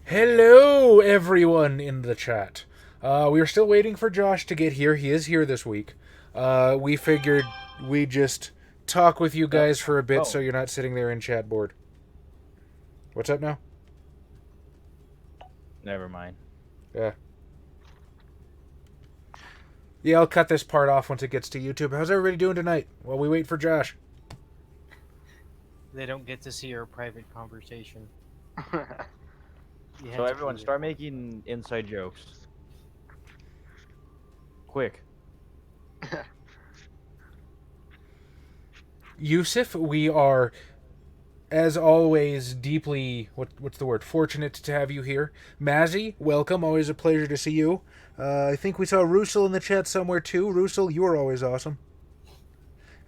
Hello, everyone in the chat. We are still waiting for Josh to get here. He is here this week. We figured we'd just talk with you guys for a bit so you're not sitting there in chat bored. What's up now? Never mind. Yeah. Yeah, I'll cut this part off once it gets to YouTube. How's everybody doing tonight while we wait for Josh? They don't get to see our private conversation. So everyone, start making inside jokes. Quick. Yusuf, we are, as always, deeply, what's the word, fortunate to have you here. Mazzy, welcome. Always a pleasure to see you. I think we saw Russell in the chat somewhere too. Russell, you are always awesome.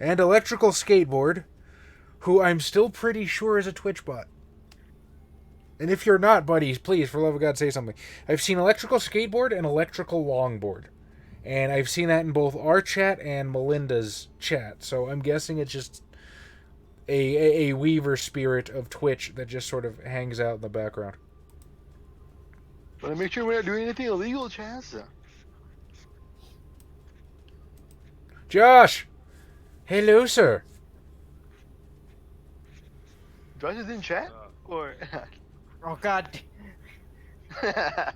And Electrical Skateboard, who I'm still pretty sure is a Twitch bot. And if you're not, buddies, please, for the love of God, say something. I've seen Electrical Skateboard and Electrical Longboard. And I've seen that in both our chat and Melinda's chat. So I'm guessing it's just a Weaver spirit of Twitch that just sort of hangs out in the background. But make sure we're not doing anything illegal, Chaz. Josh! Hello, sir. Josh is in chat? Or... Oh God! Hey,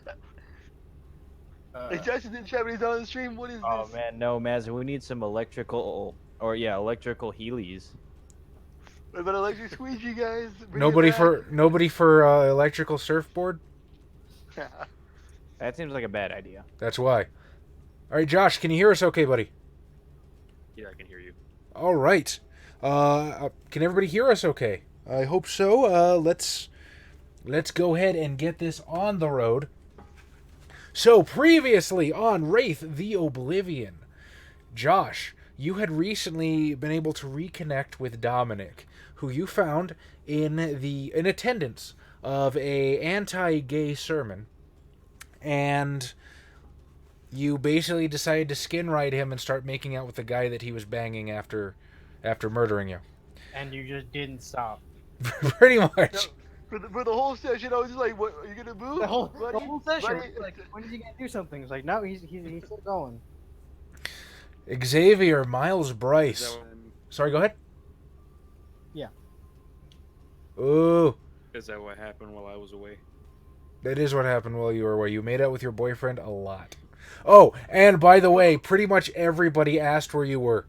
Josh is in chat, but he's not on the stream. What is Oh this? man, no, Maz, we need some electrical Heelys. What about electric squeegee, guys? Bring Nobody it for Electrical Surfboard? back. That seems like a bad idea. That's why. Alright, Josh, can you hear us okay, buddy? Yeah, I can hear you. Alright. Can everybody hear us okay? I hope so. Let's go ahead and get this on the road. So, previously on Wraith, the Oblivion, Josh, you had recently been able to reconnect with Dominic, who you found in attendance of a anti-gay sermon, and you basically decided to skin ride him and start making out with the guy that he was banging after murdering you. And you just didn't stop. Pretty much. For the whole session, I was just like, "What are you gonna move?" The whole session. Buddy? Like, when is he gonna do something? It's like, no, he's still going. Xavier Miles Bryce. Is Sorry, go ahead. Yeah. Ooh. that what happened while I was away? That is what happened while you were away. You made out with your boyfriend a lot. Oh, and by the way, pretty much everybody asked where you were.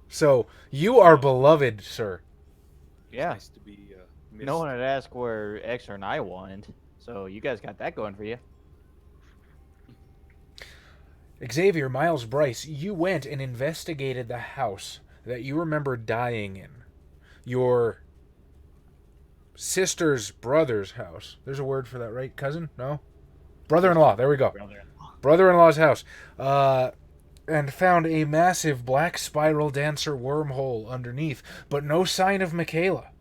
So, you are beloved, sir. Yeah. It's nice to be missed. No one had asked where X and I went, so you guys got that going for you. Xavier Miles Bryce, you went and investigated the house that you remember dying in. Your sister's brother's house. There's a word for that, right? Cousin? No? Brother-in-law. There we go. Brother-in-law's house. And found a massive black spiral dancer wormhole underneath, but no sign of Michaela.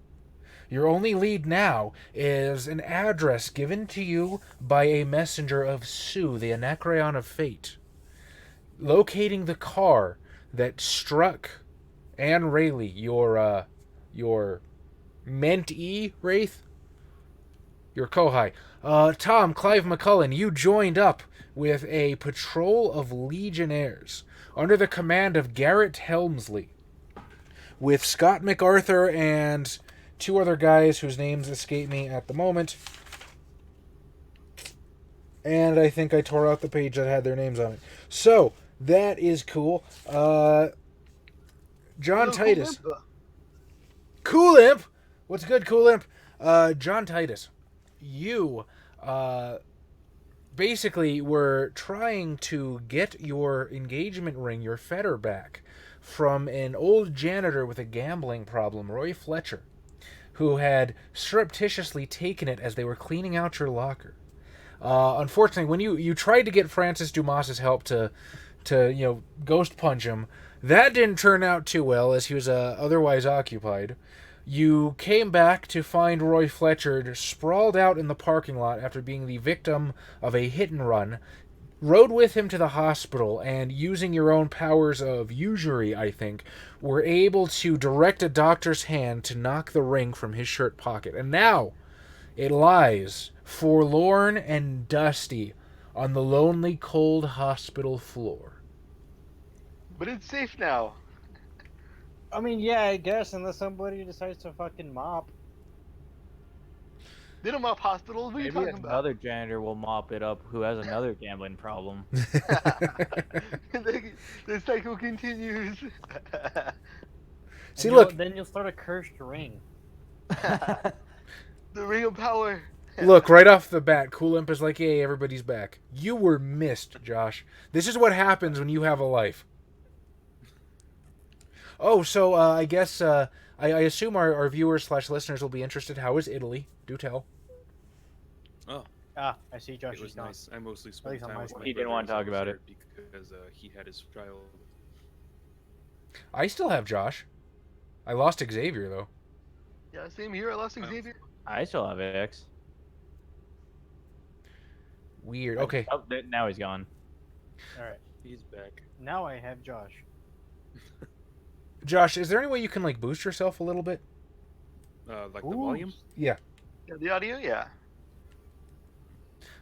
Your only lead now is an address given to you by a messenger of Sue, the Anacreon of Fate. Locating the car that struck Anne Rayleigh, your mentee, Wraith? Your Kohai. Tom, Clive McCullen, you joined up with a patrol of legionnaires under the command of Garrett Helmsley, with Scott MacArthur and two other guys whose names escape me at the moment. And I think I tore out the page that had their names on it. So, that is cool. John Titus. Cool Imp! What's good, Cool Imp? John Titus, you basically were trying to get your engagement ring, your fetter, back from an old janitor with a gambling problem, Roy Fletcher, who had surreptitiously taken it as they were cleaning out your locker. Unfortunately, when you tried to get Francis Dumas's help to ghost punch him, that didn't turn out too well as he was otherwise occupied. You came back to find Roy Fletcher sprawled out in the parking lot after being the victim of a hit and run, rode with him to the hospital, and using your own powers of usury, I think, were able to direct a doctor's hand to knock the ring from his shirt pocket. And now, It lies, forlorn and dusty, on the lonely, cold hospital floor. But it's safe now. I mean, yeah, I guess, unless somebody decides to fucking mop. They don't mop hospitals. What are you Maybe talking about? another janitor will mop it up who has another gambling problem. The cycle continues. See, And look, then you'll start a cursed ring. The ring of power. look, right off the bat, Cool Imp is like, "Yay, everybody's back." You were missed, Josh. This is what happens when you have a life. Oh, so I guess I assume our viewers / listeners will be interested. How is Italy? Do tell. Oh, Ah, I see Josh it was is gone. nice. I mostly spent least on time my with screen. my He didn't brother want to as I talk was about there because he had his child. I still have Josh. I lost Xavier though. Yeah, same here. I lost Xavier. I still have X. Weird. Okay. Oh, now he's gone. Alright, He's back. now I have Josh. Josh, is there any way you can like boost yourself a little bit? Like the Ooh. volume? Yeah. Yeah, the audio, yeah.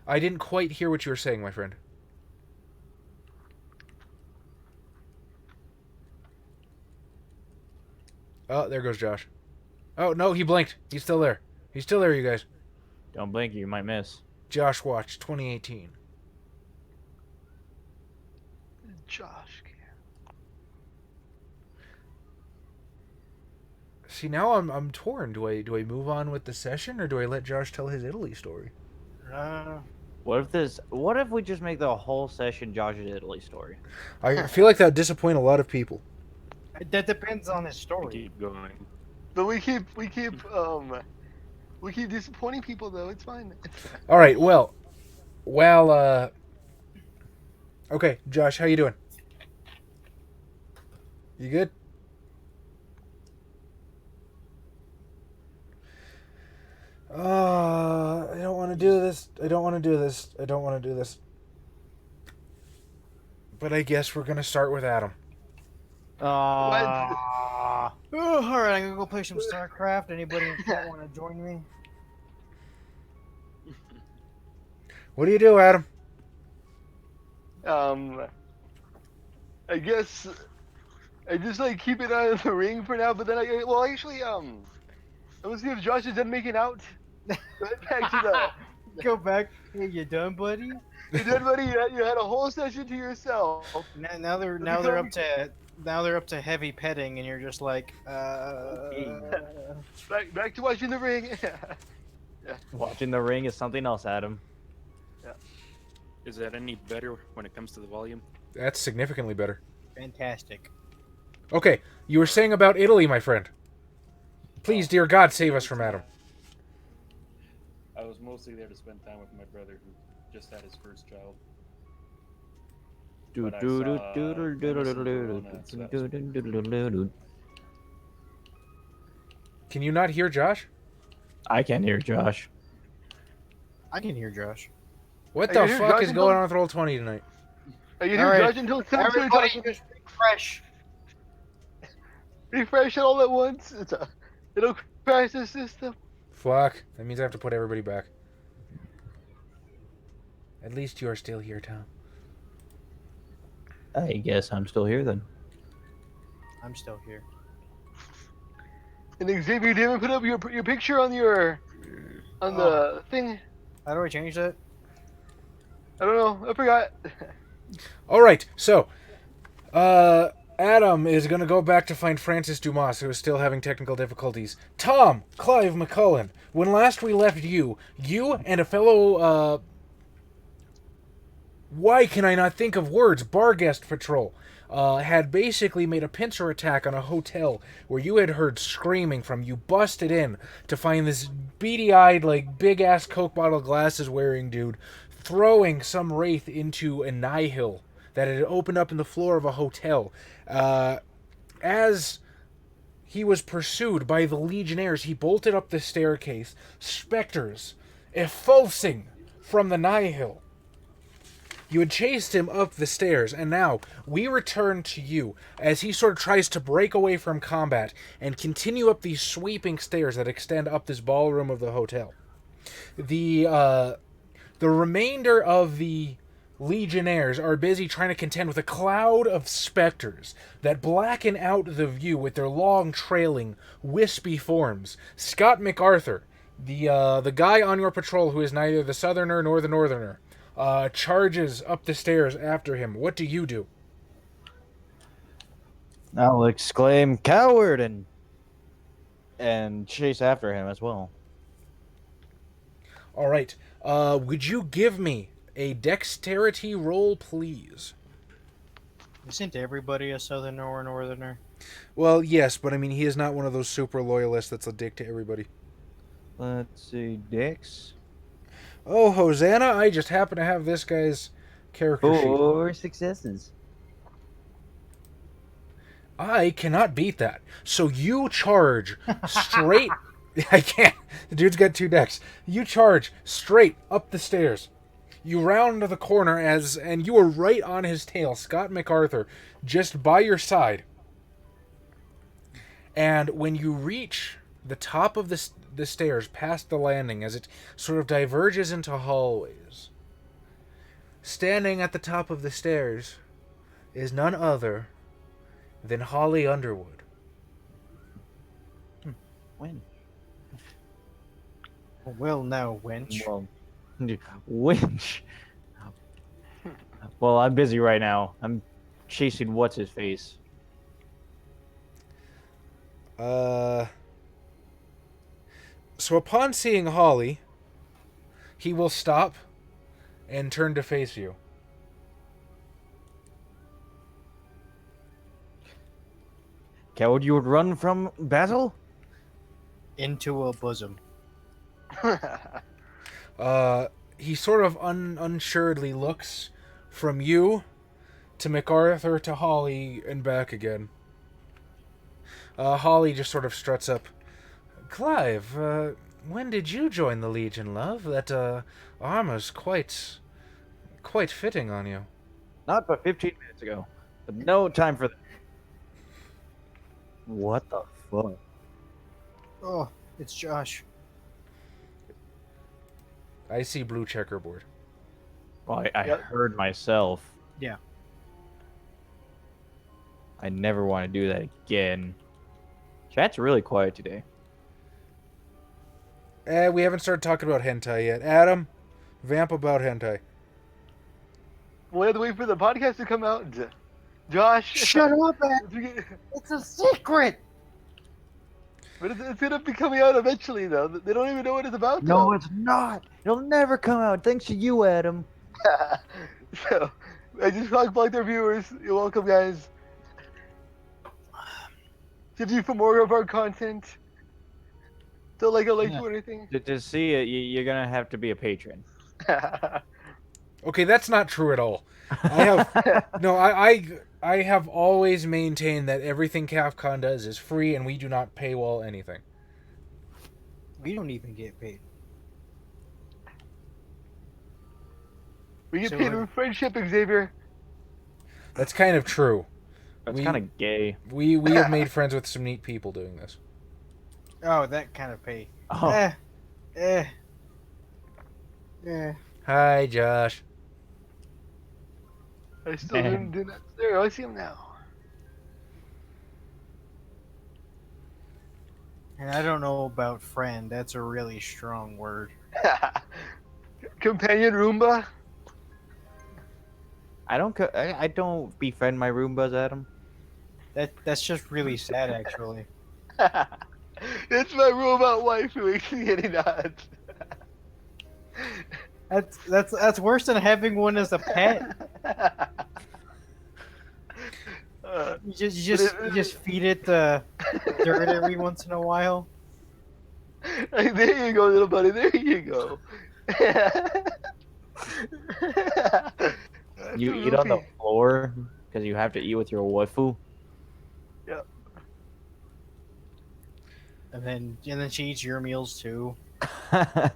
I didn't quite hear what you were saying, my friend. Oh, there goes Josh. Oh, no, he blinked. He's still there. He's still there, you guys. Don't blink, you might miss. Josh Watch 2018. Josh. See, now I'm torn. Do I move on with the session or do I let Josh tell his Italy story? What if we just make the whole session Josh's Italy story? I feel like that would disappoint a lot of people. That depends on his We story. keep going. But we keep disappointing people though. It's fine. All right, well, okay, Josh, how you doing? You good? I don't want to do this. I don't want to do this. I don't want to do this. But I guess we're gonna start with Adam. Alright, I'm gonna go play some StarCraft. Anybody in chat want to join me? What do you do, Adam? I guess I just like keep it out of the ring for now. But then I was see if Josh is done making out. Back to the. Go back. Hey, you done, buddy? You did, buddy. You had a whole session to yourself. Now they're up to heavy petting, and you're just like, Back to watching the ring. Watching the ring is something else, Adam. Is that any better when it comes to the volume? That's significantly better. fantastic. Okay, you were saying about Italy, my friend. Please, dear God, save us from Adam. I was mostly there to spend time with my brother who just had his first child. But I saw Emerson Corona, so that was- Can you not hear Josh? I can't hear Josh. I can hear Josh. What Hey, the here's fuck Josh is and going Tom. on with Roll20 tonight? Are you here, Alright. Judge, until Everybody just refresh. refresh it all at once? It'll crash the system. Fuck. That means I have to put everybody back. At least you're still here, Tom. I guess I'm still here then. I'm still here. And Xavier, you didn't put up your picture on the thing. How do I change that? I don't know. I forgot. Alright, so, Adam is going to go back to find Francis Dumas, who is still having technical difficulties. Tom, Clive McCullen, when last we left you and a fellow, why can I not think of words? Barguest Patrol, had basically made a pincer attack on a hotel where you had heard screaming from. You busted in to find this beady-eyed, like, big-ass Coke bottle glasses wearing dude throwing some wraith into a nihil that had opened up in the floor of a hotel. As he was pursued by the Legionnaires, he bolted up the staircase, specters effulsing from the nihil. You had chased him up the stairs, and now we return to you as he sort of tries to break away from combat and continue up these sweeping stairs that extend up this ballroom of the hotel. The remainder of the legionnaires are busy trying to contend with a cloud of specters that blacken out the view with their long, trailing, wispy forms. Scott MacArthur, the guy on your patrol who is neither the southerner nor the northerner, charges up the stairs after him. What do you do? I'll exclaim coward and chase after him as well. All right. Would you give me a dexterity roll, please? Isn't everybody a southerner or northerner? Well, yes, but I mean, he is not one of those super loyalists that's a dick to everybody. Let's see, Dex. Oh, Hosanna, I just happen to have this guy's character sheet. 4 successes. I cannot beat that. So you charge straight... I can't. The dude's got 2 decks. You charge straight up the stairs. You round the corner and you are right on his tail, Scott MacArthur, just by your side. And when you reach the top of the stairs, past the landing, as it sort of diverges into hallways, standing at the top of the stairs is none other than Holly Underwood. When? Well, now, wench. Well, winch. Well, I'm busy right now. I'm chasing what's his face. So upon seeing Holly, he will stop and turn to face you. Coward, you would run from battle? Into a bosom. He sort of unsuredly looks from you to MacArthur to Holly and back again. Holly just sort of struts up. Clive, when did you join the Legion, love? That armor's quite fitting on you. Not but 15 minutes ago. But no time for that. What the fuck? Oh, it's Josh. I see blue checkerboard. Well, I Yep. heard myself. Yeah. I never want to do that again. Chat's really quiet today. We haven't started talking about hentai yet. Adam, vamp about hentai. We have to wait for the podcast to come out. Josh. Shut up, man. It's a secret. But it's gonna be coming out eventually, though. They don't even know what it's about. No, though. it's not. It'll never come out. Thanks to you, Adam. So, I just plugged our viewers. You're welcome, guys. If you for more of our content, don't like a like Yeah. or anything. To see it, you're gonna have to be a patron. Okay, that's not true at all. I have always maintained that everything CAFCON does is free and we do not paywall anything. We don't even get paid. We get So, paid with friendship, Xavier. That's kind of true. That's We- kind of gay. We have made friends with some neat people doing this. Oh, that kind of pay. Oh, Eh. Hi, Josh. I still didn't do that. There, I see him now. And I don't know about friend. That's a really strong word. Companion Roomba. I don't befriend my Roombas, Adam. That's just really sad, actually. It's my robot wife who makes me getting nuts. That's worse than having one as a pet. You just feed it dirt every once in a while. Like, there you go, little buddy. There you go. You eat on the floor because you have to eat with your waifu. Yep. And then she eats your meals too. I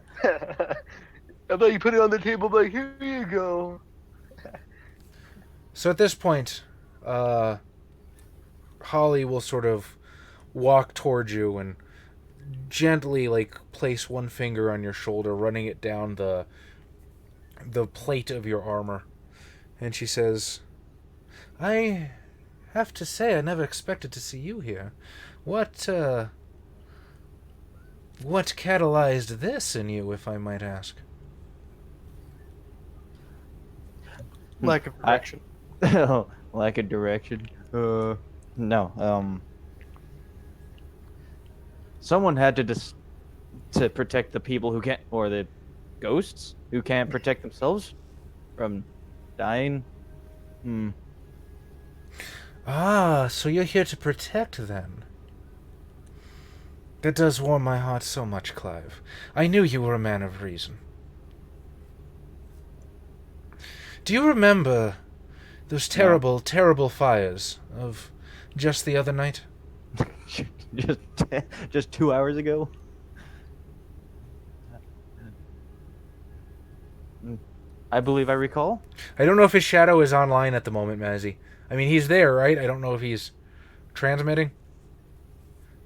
thought you put it on the table, like, here you go. So at this point, Holly will sort of walk towards you and gently place one finger on your shoulder, running it down the plate of your armor, and she says, "I have to say, I never expected to see you here. What catalyzed this in you, if I might ask?" Lack of direction. Lack of direction. No. Someone had to protect the people who can't, or the ghosts who can't protect themselves from dying. Ah, so you're here to protect, then. That does warm my heart so much, Clive. I knew you were a man of reason. Do you remember those terrible, terrible fires of just the other night? just 2 hours ago. I believe I recall. I don't know if his shadow is online at the moment, Mazzy. I mean, he's there, right? I don't know if he's transmitting.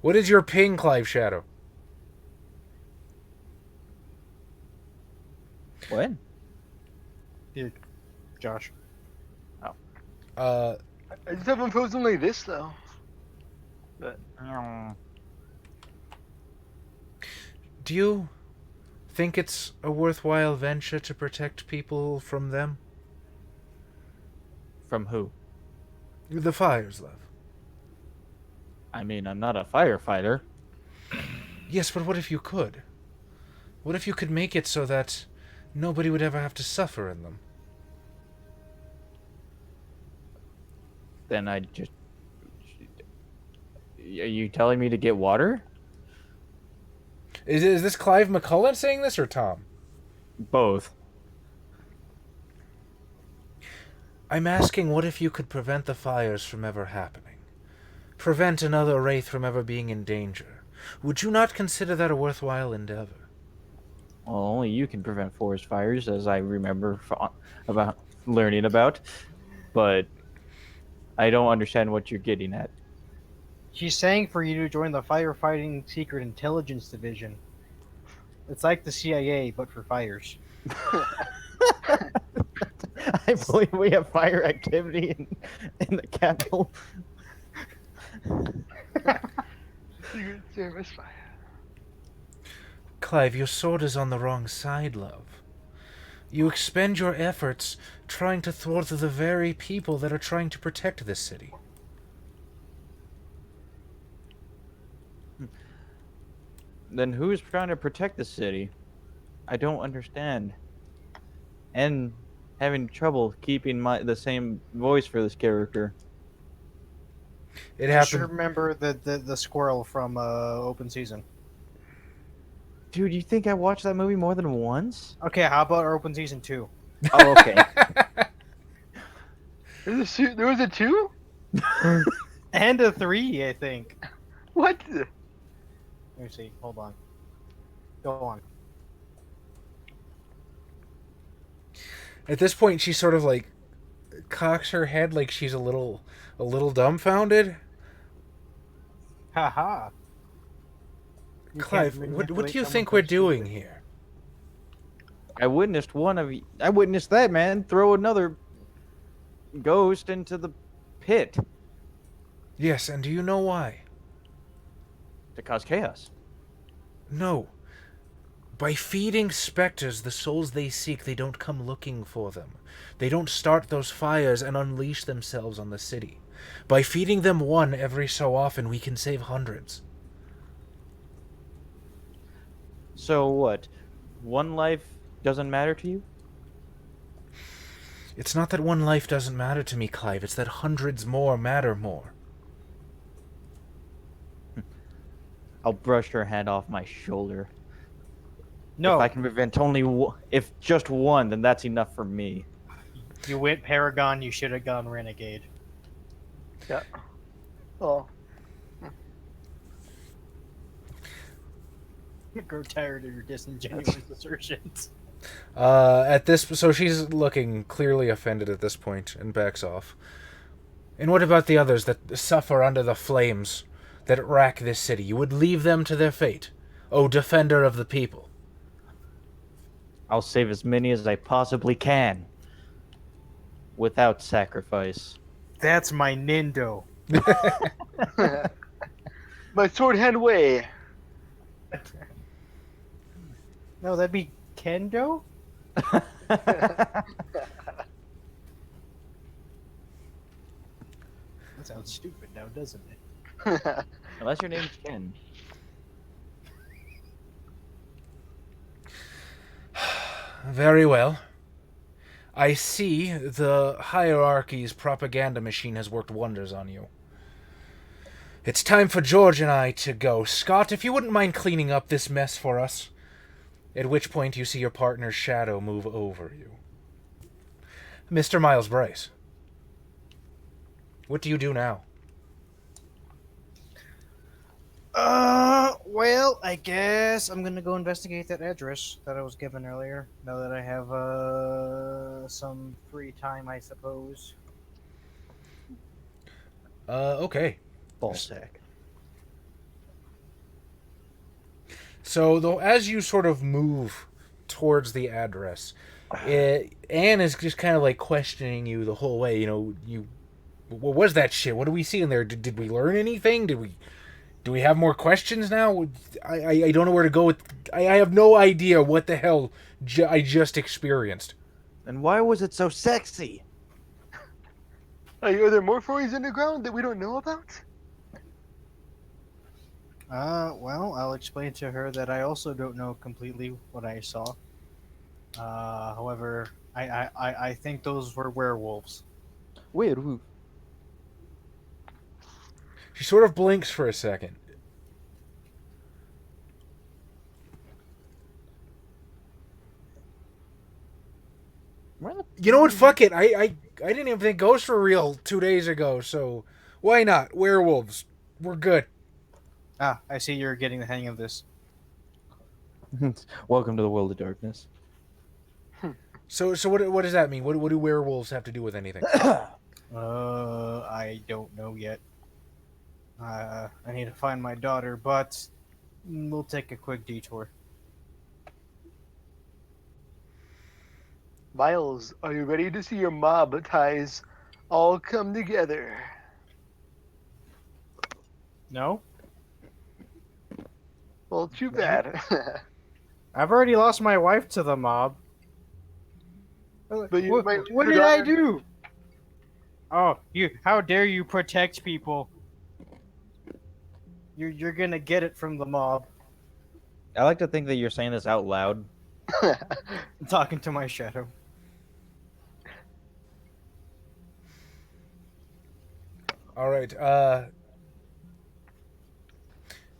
What is your ping, Clive Shadow? What? Yeah, Josh. Uh, I just haven't frozen like this though. But do you think it's a worthwhile venture to protect people from them? From who? The fires, love. I mean, I'm not a firefighter. Yes, but what if you could? What if you could make it so that nobody would ever have to suffer in them? Then I just... Are you telling me to get water? Is this Clive McCullen saying this, or Tom? Both. I'm asking, what if you could prevent the fires from ever happening? Prevent another Wraith from ever being in danger? Would you not consider that a worthwhile endeavor? Well, only you can prevent forest fires, as I remember about learning about. But I don't understand what you're getting at. She's saying for you to join the Firefighting Secret Intelligence Division. It's like the CIA, but for fires. I believe we have fire activity in the capital. Secret Service fire. Clive, your sword is on the wrong side, love. You expend your efforts trying to thwart the very people that are trying to protect this city. Then who's trying to protect the city? I don't understand. And having trouble keeping the same voice for this character. It Just happened. remember the squirrel from Open Season. Dude, you think I watched that movie more than once? Okay, how about Open Season 2? Oh, okay. There was a 2? And a 3, I think. What? Let me see. Hold on. Go on. At this point, she sort of cocks her head like she's a little dumbfounded. Haha. Clive, what do you think we're doing here? I witnessed that man throw another ghost into the pit Yes, and do you know why? to cause chaos. No. By feeding specters the souls they seek, they don't come looking for them. They don't start those fires and unleash themselves on the city. By feeding them one every so often, we can save hundreds. So what? One life doesn't matter to you? It's not that one life doesn't matter to me, Clive. It's that hundreds more matter more. I'll brush her hand off my shoulder. No, If I can prevent if just one, then that's enough for me. you went Paragon, you should have gone Renegade. Yeah. Oh. I grow tired of your disingenuous assertions. So she's looking clearly offended at this point and backs off. And what about the others that suffer under the flames that rack this city? You would leave them to their fate? O defender of the people. I'll save as many as I possibly can. Without sacrifice. That's my Nindo. My sword hand way. No, that'd be Kendo? That sounds stupid now, doesn't it? Unless your name's Ken. Very well. I see the hierarchy's propaganda machine has worked wonders on you. It's time for George and I to go. Scott, if you wouldn't mind cleaning up this mess for us. At which point you see your partner's shadow move over you. Mr. Miles Bryce, what do you do now? Well, I guess I'm gonna go investigate that address that I was given earlier. Now that I have some free time, I suppose. Okay. Ballsack. So, though, as you sort of move towards the address, Anne is just kind of like questioning you the whole way. You know, what was that shit? What do we see in there? Did we learn anything? Do we have more questions now? I don't know where to go with. I have no idea what the hell I just experienced. And why was it so sexy? Are there more furries underground that we don't know about? Well, I'll explain to her that I also don't know completely what I saw. However, I think those were werewolves. Werewolf. She sort of blinks for a second. You know what? Fuck it. I didn't even think ghosts were real 2 days ago, so why not? Werewolves. We're good. Ah, I see you're getting the hang of this. Welcome to the world of darkness. So what does that mean? What do werewolves have to do with anything? I don't know yet. I need to find my daughter, but we'll take a quick detour. Miles, are you ready to see your mob ties all come together? No? Well, too bad. I've already lost my wife to the mob. But you What, might what lose did your I daughter. do? Oh, how dare you protect people? You're gonna get it from the mob. I like to think that you're saying this out loud. I'm talking to my shadow. All right.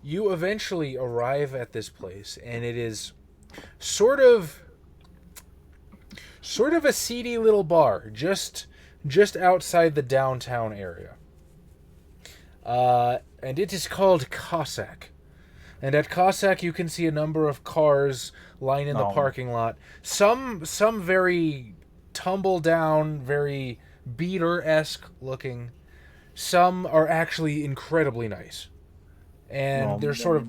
You eventually arrive at this place, and it is sort of a seedy little bar, just outside the downtown area. And it is called Cossack. And at Cossack, you can see a number of cars lining the parking lot. Some very tumble down, very beater-esque looking. Some are actually incredibly nice. And they're sort of...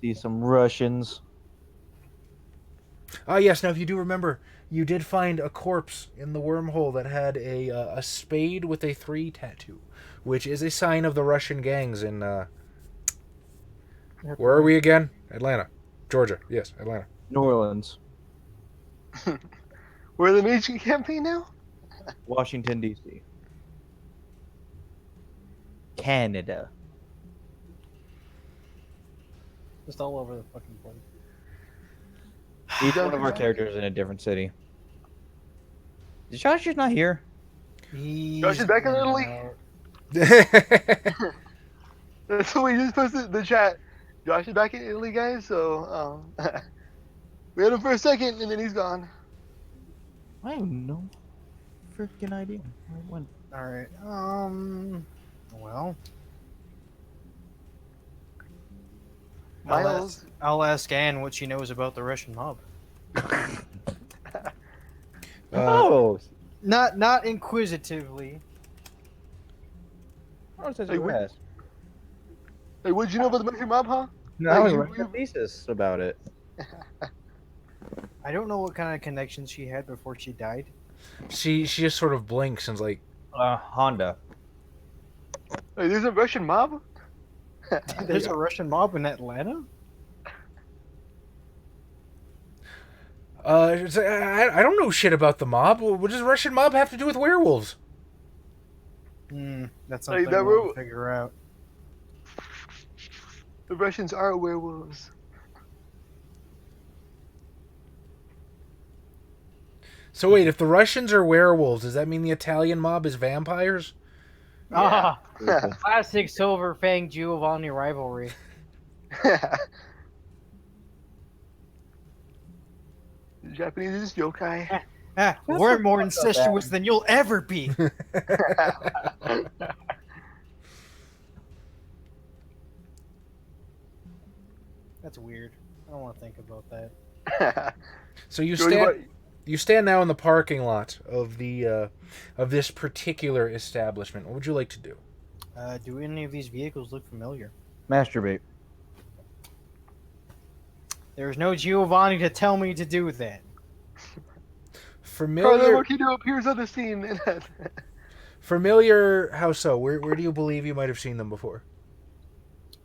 See some Russians. Ah, yes. Now, if you do remember, you did find a corpse in the wormhole that had a spade with a 3 tattoo, which is a sign of the Russian gangs in... Where are we again? Atlanta. Georgia. Yes, Atlanta. New Orleans. We're the major campaign now? Washington, D.C. Canada. Just all over the fucking place. Each one of our characters in a different city. Is Josh just not here? Josh is back in Italy. That's what we just posted in the chat. Josh is back in Italy, guys, so we had him for a second and then he's gone. I have no freaking idea. When? Alright, well... Miles. I'll ask Anne what she knows about the Russian mob. Oh! Not inquisitively. I was Hey, what'd you know about the Mexican mob, huh? Now Like, we you- write a thesis about it. I don't know what kind of connections she had before she died. She just sort of blinks and's like, Honda. Wait, there's a Russian mob? There's a Russian mob in Atlanta? I don't know shit about the mob. What does Russian mob have to do with werewolves? That's Like, something that we'll were- figure out. The Russians are werewolves. So wait, if the Russians are werewolves, does that mean the Italian mob is vampires? Ah, classic Silver Fang Giovanni rivalry. The Japanese is yokai. We're more incestuous than you'll ever be. That's weird. I don't want to think about that. So you Jody, stand now in the parking lot of the of this particular establishment. What would you like to do? Do any of these vehicles look familiar? Masturbate. There's no Giovanni to tell me to do that. Carlo Familiar, Marquito appears on the scene. familiar. How so? Where do you believe you might have seen them before?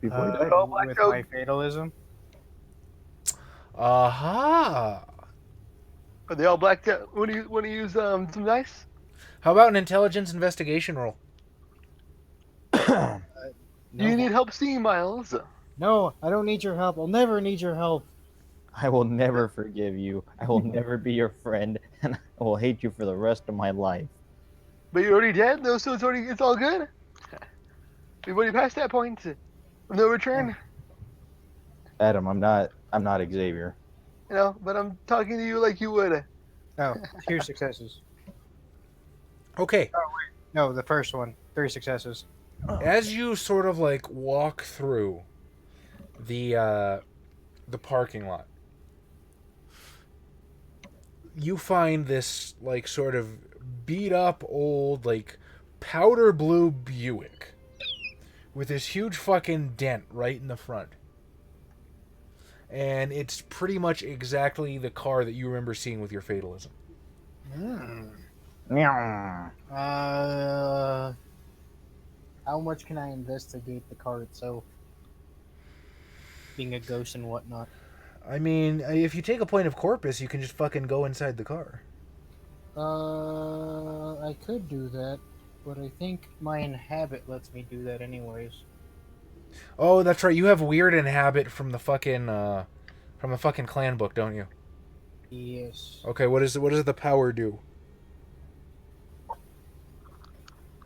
Before he Uh, died. all blacked with out. my fatalism. Aha! Are they all blacked out? Want to use some dice? How about an intelligence investigation roll? No, You need help seeing, Miles. no, I don't need your help. I'll never need your help. I will never forgive you. I will never be your friend, and I will hate you for the rest of my life. But you're already dead, though, so it's all good. We've already passed that point of no return. Adam, I'm not Xavier. You know, but I'm talking to you like you would. Oh, 2 successes. Okay. No, the first one. 3 successes. As you sort of like walk through the parking lot, you find this like sort of beat up old like powder blue Buick with this huge fucking dent right in the front. And it's pretty much exactly the car that you remember seeing with your fatalism. Meow. How much can I investigate the car itself? Being a ghost and whatnot. I mean, if you take a point of corpus, you can just fucking go inside the car. I could do that, but I think my inhabit lets me do that anyways. Oh, that's right. You have weird inhabit from the fucking clan book, don't you? Yes. Okay, what does the power do?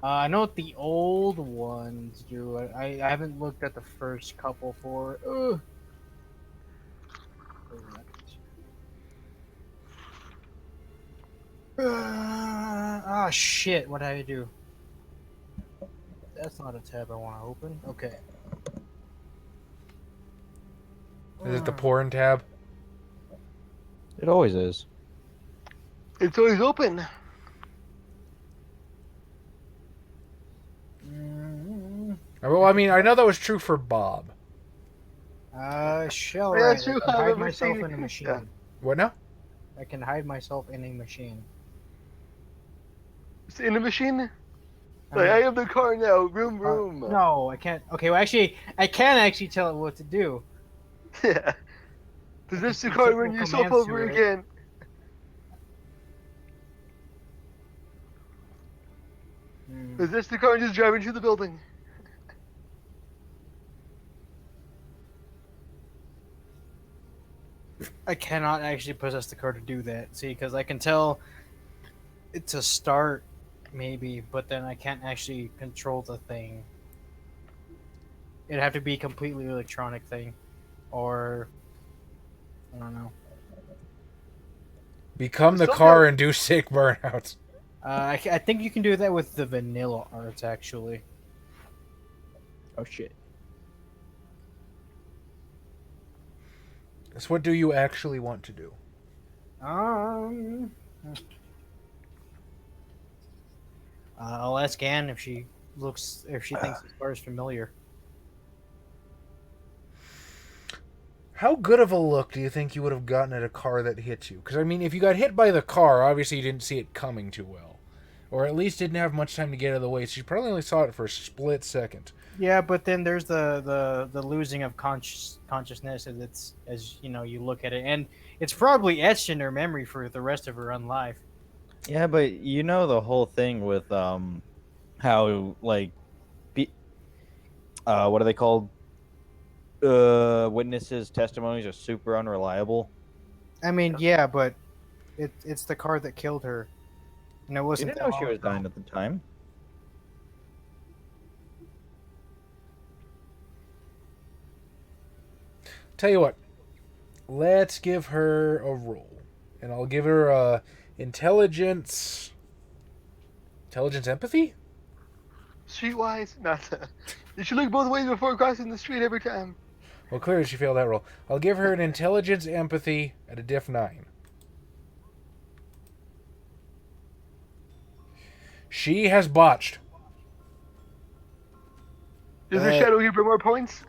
I know what the old ones do. I haven't looked at the first couple for. Shit! What did I do? That's not a tab I want to open. Okay. Is it the porn tab? It always is. It's always open. Well, I mean, I know that was true for Bob. Shell Yeah, right. that's true. I can I've hide never myself seen in a it. machine. Yeah. What now? I can hide myself in a machine. It's in the machine. Like, I have the car now. Room. No, I can't. Okay, well, actually, I can actually tell it what to do. Yeah. Does this the You car put run more yourself commands over to it. again? Is this the car just driving to the building? I cannot actually possess the car to do that. See, because I can tell it to start, maybe, but then I can't actually control the thing. It'd have to be a completely electronic thing, or I don't know. Become the Still car got- and do sick burnouts. I think you can do that with the vanilla art, actually. Oh shit. So what do you actually want to do? I'll ask Anne if she thinks this car is familiar. How good of a look do you think you would have gotten at a car that hit you? Because, I mean, if you got hit by the car, obviously you didn't see it coming too well. Or at least didn't have much time to get out of the way, so you probably only saw it for a split second. Yeah, but then there's the losing of consciousness as it's as you know you look at it, and it's probably etched in her memory for the rest of her unlife. Yeah, but you know the whole thing with how like what are they called? Witnesses' testimonies are super unreliable. I mean, yeah, but it's the car that killed her. And it You wasn't didn't that know she long was ago. dying at the time. Tell you what, let's give her a roll. And I'll give her intelligence empathy? Streetwise, not. You should look both ways before crossing the street every time. Well, clearly she failed that roll. I'll give her an intelligence empathy at a diff 9. She has botched. Does her shadow give her more points?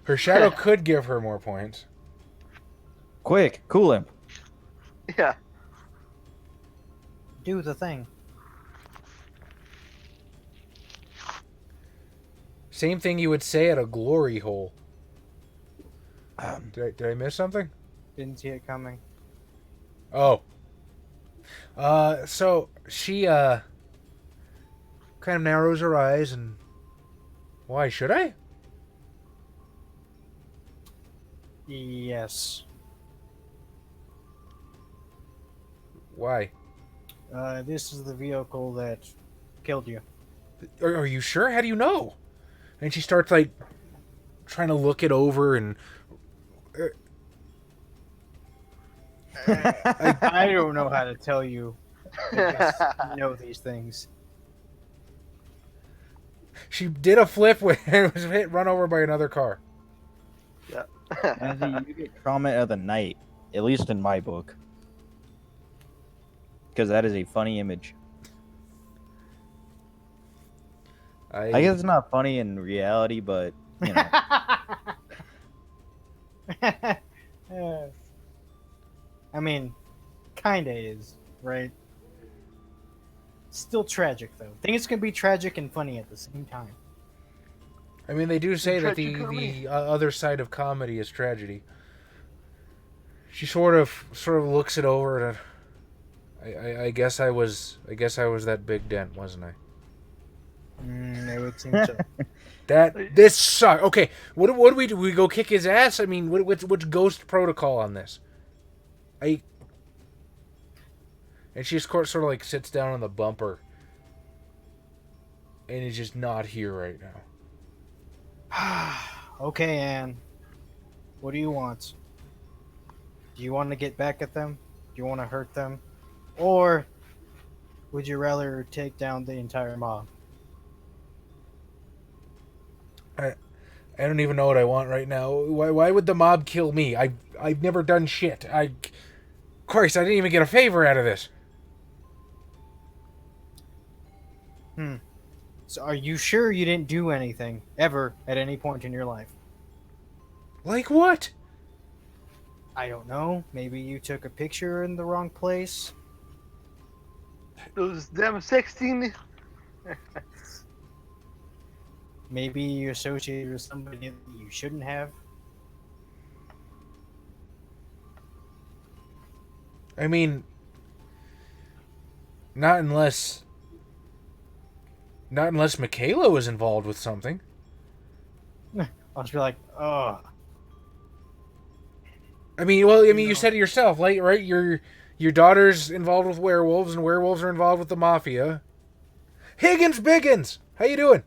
Her shadow could give her more points. Quick, cool him. Yeah. Do the thing. Same thing you would say at a glory hole. Did I miss something? Didn't see it coming. Oh. So she kind of narrows her eyes and why should I? Yes. Why? This is the vehicle that killed you. Are you sure? How do you know? And she starts like trying to look it over and I don't know how to tell you. I just know these things. she did a flip when it was run over by another car. Andy, you get trauma of the night, at least in my book, because that is a funny image. I guess it's not funny in reality, but you know. I mean, kinda is, right? Still tragic though. I think it's gonna be tragic and funny at the same time. I mean, they do say that the Tragicomedy. other side of comedy is tragedy. She sort of looks it over and I guess I was that big dent, wasn't I? It would seem so. This sucks. Okay, what do we do? We go kick his ass? I mean, what's ghost protocol on this? And she just sort of like sits down on the bumper and is just not here right now. Okay, Anne. What do you want? Do you want to get back at them? Do you want to hurt them? Or would you rather take down the entire mob? I don't even know what I want right now. Why would the mob kill me? I've never done shit. Christ, I didn't even get a favor out of this. So are you sure you didn't do anything, ever, at any point in your life? Like what? I don't know. Maybe you took a picture in the wrong place? Those damn 16. Maybe you associated with somebody that you shouldn't have? I mean, not unless Michaela was involved with something. I'll just be like, oh. I mean, you said it yourself, like, right? Your daughter's involved with werewolves, and werewolves are involved with the mafia. Higgins Biggins, how you doing?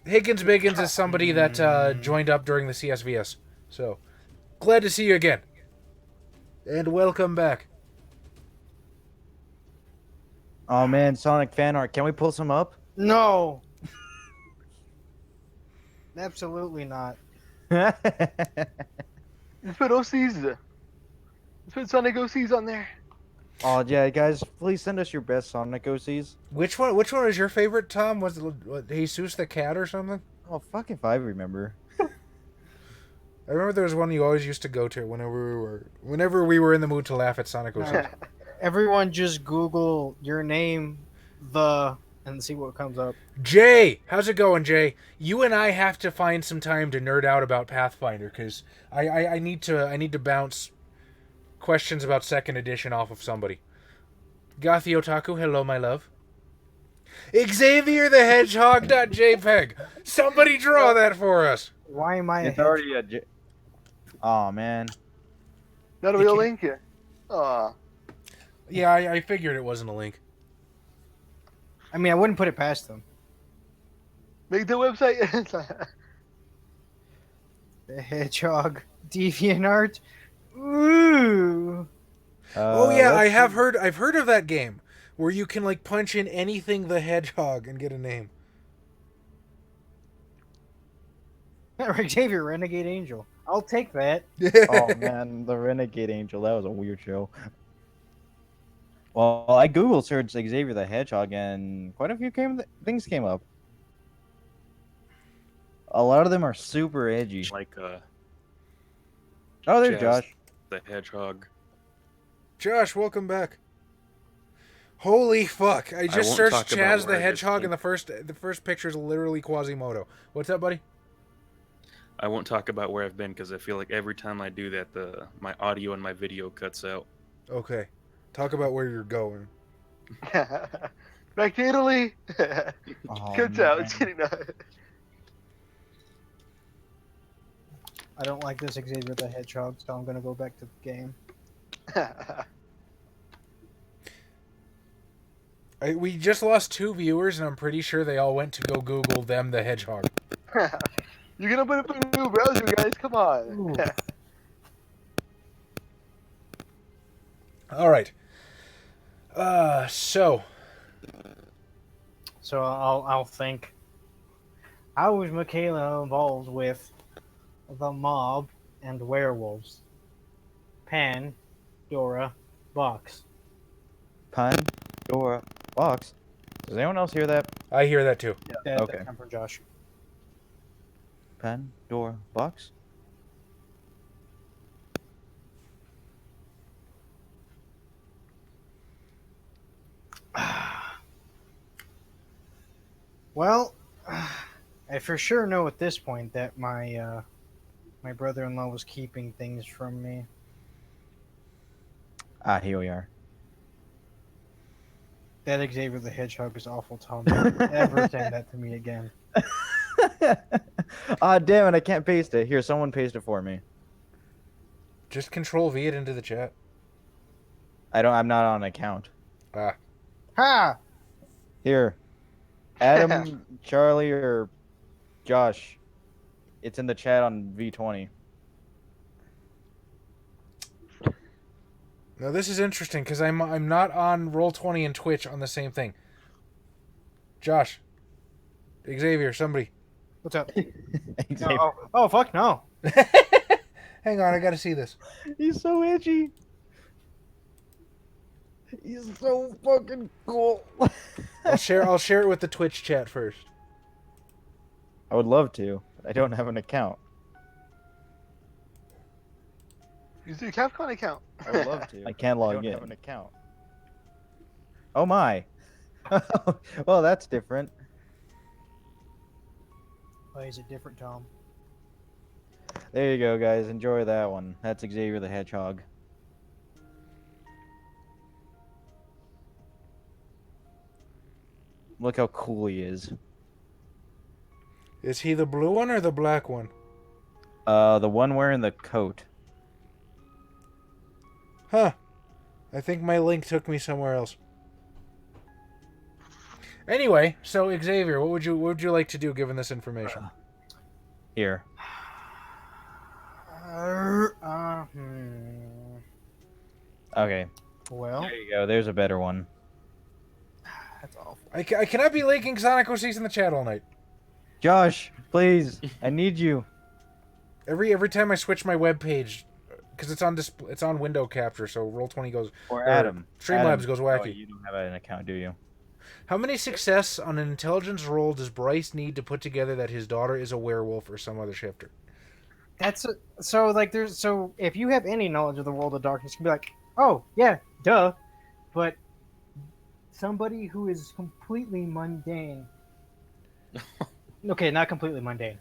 Higgins Biggins is somebody that joined up during the CSVS. So, glad to see you again. And welcome back. Oh man, Sonic fan art. Can we pull some up? No! Absolutely not. Let's put OCs. Let's put Sonic OCs on there. Oh yeah, guys, please send us your best Sonic OCs. Which one was your favorite, Tom? Was it Jesus the cat or something? Oh, fuck if I remember. I remember there was one you always used to go to whenever we were in the mood to laugh at Sonic 06. Everyone just Google your name, and see what comes up. Jay, how's it going, Jay? You and I have to find some time to nerd out about Pathfinder because I need to bounce questions about second edition off of somebody. Gothi Otaku, hello, my love. Xavier the Hedgehog.jpg. Somebody draw that for us. Why am I? It's already a. Oh man. Not a real link here. Aw. Yeah, I figured it wasn't a link. I mean, I wouldn't put it past them. Make the website. The Hedgehog DeviantArt. Ooh. Oh yeah, I've heard of that game where you can like punch in anything the Hedgehog and get a name. Xavier, Renegade Angel. I'll take that. Oh man, the Renegade Angel. That was a weird show. Well, I Google searched Xavier the Hedgehog, and quite a few things came up. A lot of them are super edgy. Like Oh, there's Jazz Josh. the Hedgehog. Josh, welcome back. Holy fuck! I just won't searched talk about Chaz the where I get Hedgehog, and things. the first picture is literally Quasimodo. What's up, buddy? I won't talk about where I've been because I feel like every time I do that, my audio and my video cuts out. Okay, talk about where you're going. Back to Italy. Oh, Cuts out. man. It's kidding. I don't like this Xavier the Hedgehog, so I'm gonna go back to the game. We just lost 2 viewers, and I'm pretty sure they all went to go Google them the Hedgehog. You're gonna put up a new browser, guys. Come on. All right. So I'll think. How was Michaela involved with the mob and werewolves? Pandora box. Pandora box. Does anyone else hear that? I hear that too. That Okay. come from Josh. Pandora box. Well, I for sure know at this point that my brother-in-law was keeping things from me. Ah, here we are. That Xavier the Hedgehog is awful, Tom. Don't ever send that to me again. Ah, damn it! I can't paste it. Here, someone paste it for me. Just Control V it into the chat. I'm not on account. Ah, Ha! Here, Adam, Charlie, or Josh. It's in the chat on V20. now this is interesting because I'm not on Roll20 and Twitch on the same thing. Josh, Xavier, somebody. What's up? Xavier. Oh, fuck no. Hang on, I gotta see this. He's so edgy. He's so fucking cool. I'll share it with the Twitch chat first. I would love to. I don't have an account. Use your Capcom account. I would love to. I can't log in. I don't have an account. Oh my. Well, that's different. Why is it different, Tom? There you go, guys. Enjoy that one. That's Xavier the Hedgehog. Look how cool he is. Is he the blue one or the black one? The one wearing the coat. Huh. I think my link took me somewhere else. Anyway, so Xavier, what would you like to do given this information? Here. Okay. Well, There you go. There's a better one. that's awful. I cannot be linking Sonic 06 in the chat all night. Josh, please. I need you. Every time I switch my web page, because it's on window capture, so Roll20 goes Or Adam. Streamlabs Adam. goes Oh, wacky. you don't have an account, do you? How many success on an intelligence roll does Bryce need to put together that his daughter is a werewolf or some other shifter? So like if you have any knowledge of the world of darkness, you can be like, oh yeah, duh. But somebody who is completely mundane. Okay, not completely mundane.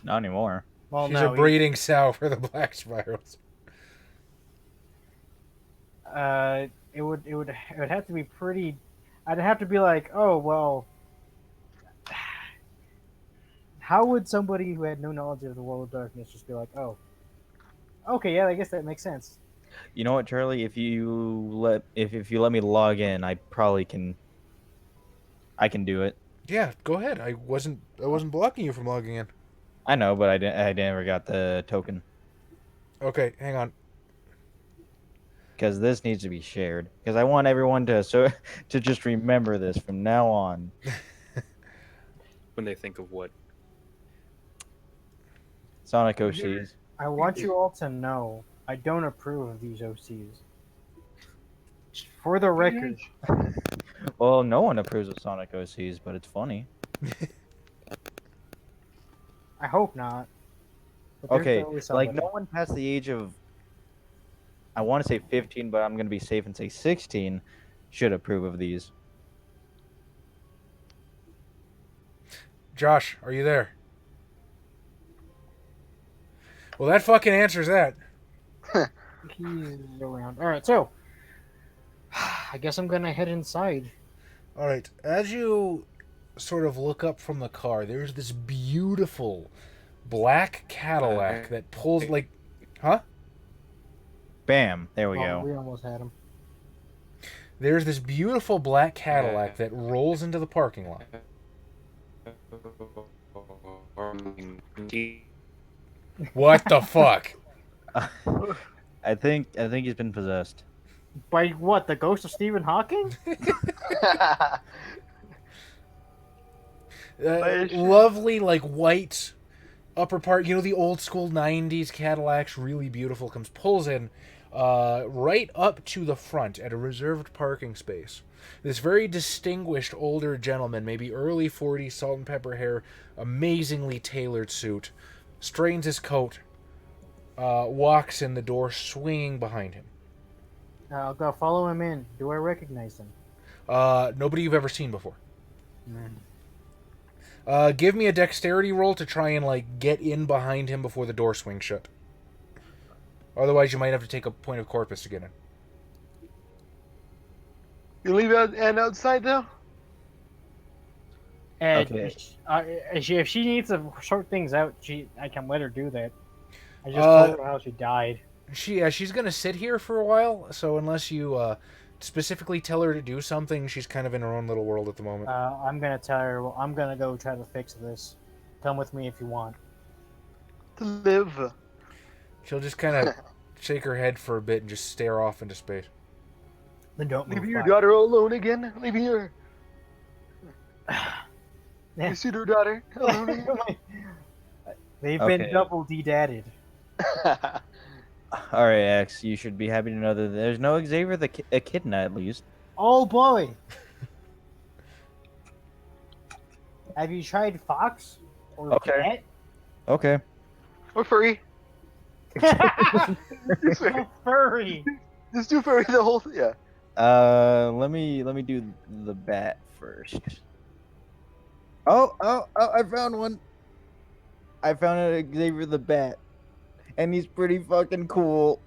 Not anymore. Well, She's no, a breeding sow for the black spirals. it would have to be pretty. I'd have to be like, oh well. How would somebody who had no knowledge of the world of darkness just be like, oh, okay, yeah, I guess that makes sense. You know what, Charlie? If you let me log in, I can do it. Yeah, go ahead. I wasn't blocking you from logging in. I know, but I never got the token Okay, hang on. because this needs to be shared. Because I want everyone to to just remember this from now on. When they think of what? Sonic OCs. I want you all to know I don't approve of these OCs. For the record, Well, no one approves of Sonic OCs, but it's funny. I hope not. But there's Okay, always like somebody. no one past the age of, I want to say 15, but I'm gonna be safe and say 16, should approve of these. Josh, are you there? Well, that fucking answers that. He's around. All right, so I guess I'm gonna head inside. All right. As you sort of look up from the car, there's this beautiful black Cadillac that pulls like, huh? Bam! There we Oh, go. we almost had him. There's this beautiful black Cadillac that rolls into the parking lot. What the fuck? I think he's been possessed. By what? The ghost of Stephen Hawking? Lovely, like white upper part. You know, the old school '90s Cadillacs, really beautiful. Pulls in right up to the front at a reserved parking space. This very distinguished older gentleman, maybe early 40s, salt and pepper hair, amazingly tailored suit, strains his coat, walks in, the door swinging behind him. I'll go follow him in. Do I recognize him? Nobody you've ever seen before. Give me a dexterity roll to try and like get in behind him before the door swings shut. Otherwise, you might have to take a point of corpus to get in. You leave out and outside now? And Okay. if she needs to sort things out, I can let her do that. I just told her how she died. She's gonna sit here for a while. So unless you specifically tell her to do something, she's kind of in her own little world at the moment. I'm gonna tell her. Well, I'm gonna go try to fix this. Come with me if you want. To live. She'll just kind of shake her head for a bit and just stare off into space. Then don't move. Leaving your by. daughter alone again? Leaving your Yeah. pseudo daughter alone again? They've Okay. been double de-dadded. All right, X. You should be happy to know that there's no Xavier the Echidna at least. Oh boy! Have you tried fox or Okay. Okay. Or furry. cat? Oh, furry. Just do furry the whole yeah. Let me do the bat first. Oh! I found one. I found a Xavier the Bat, and he's pretty fucking cool.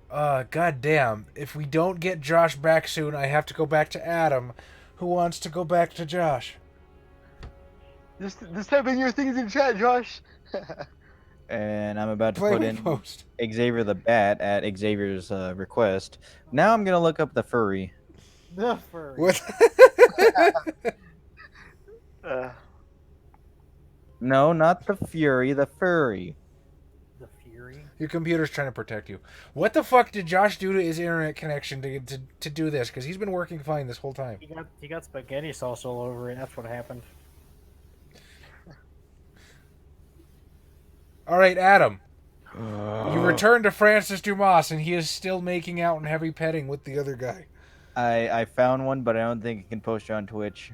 Goddamn. If we don't get Josh back soon, I have to go back to Adam, who wants to go back to Josh. Just type in your things in chat, Josh. And I'm about to Play put with in post. Xavier the Bat at Xavier's request. Now I'm gonna look up the furry. The furry. What? No, not the fury, the furry. The fury. Your computer's trying to protect you. What the fuck did Josh do to his internet connection to do this? Because he's been working fine this whole time. He got spaghetti sauce all over it. That's what happened. All right, Adam. You returned to Francis Dumas, and he is still making out and heavy petting with the other guy. I found one, but I don't think I can post it on Twitch.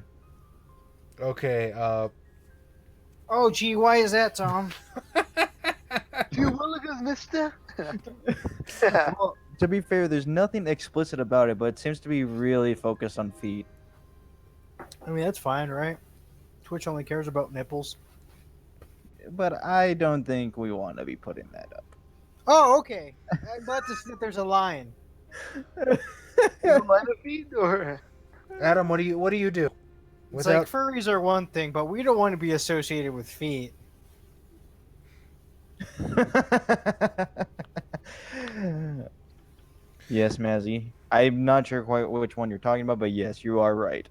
Okay, Oh, gee, why is that, Tom? Do you want to look at mister? Well, to be fair, there's nothing explicit about it, but it seems to be really focused on feet. I mean, that's fine, right? Twitch only cares about nipples. But I don't think we want to be putting that up. Oh, okay. I'm glad to see that there's a line. You line of feet or? Adam, what do you do? It's like furries are one thing, but we don't want to be associated with feet. Yes, Mazzy. I'm not sure quite which one you're talking about, but yes, you are right.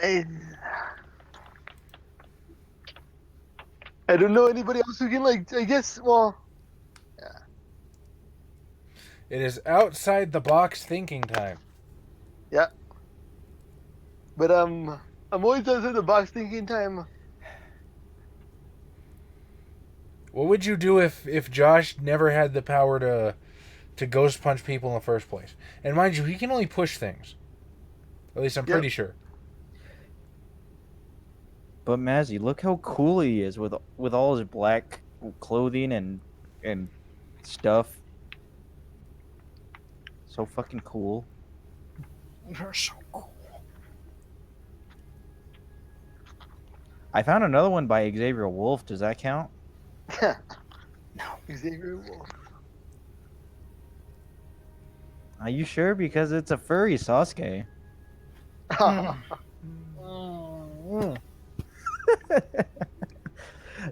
I don't know anybody else who can like. I guess. Well, It is outside the box thinking time. yeah. But I'm always outside the box thinking time. What would you do if Josh never had the power to ghost punch people in the first place? And mind you, he can only push things. At least I'm pretty sure. But Mazzy, look how cool he is with all his black clothing and stuff. So fucking cool. You're so cool. I found another one by Xavier Wolf. Does that count? No. Xavier Wolf. Are you sure? Because it's a furry Sasuke.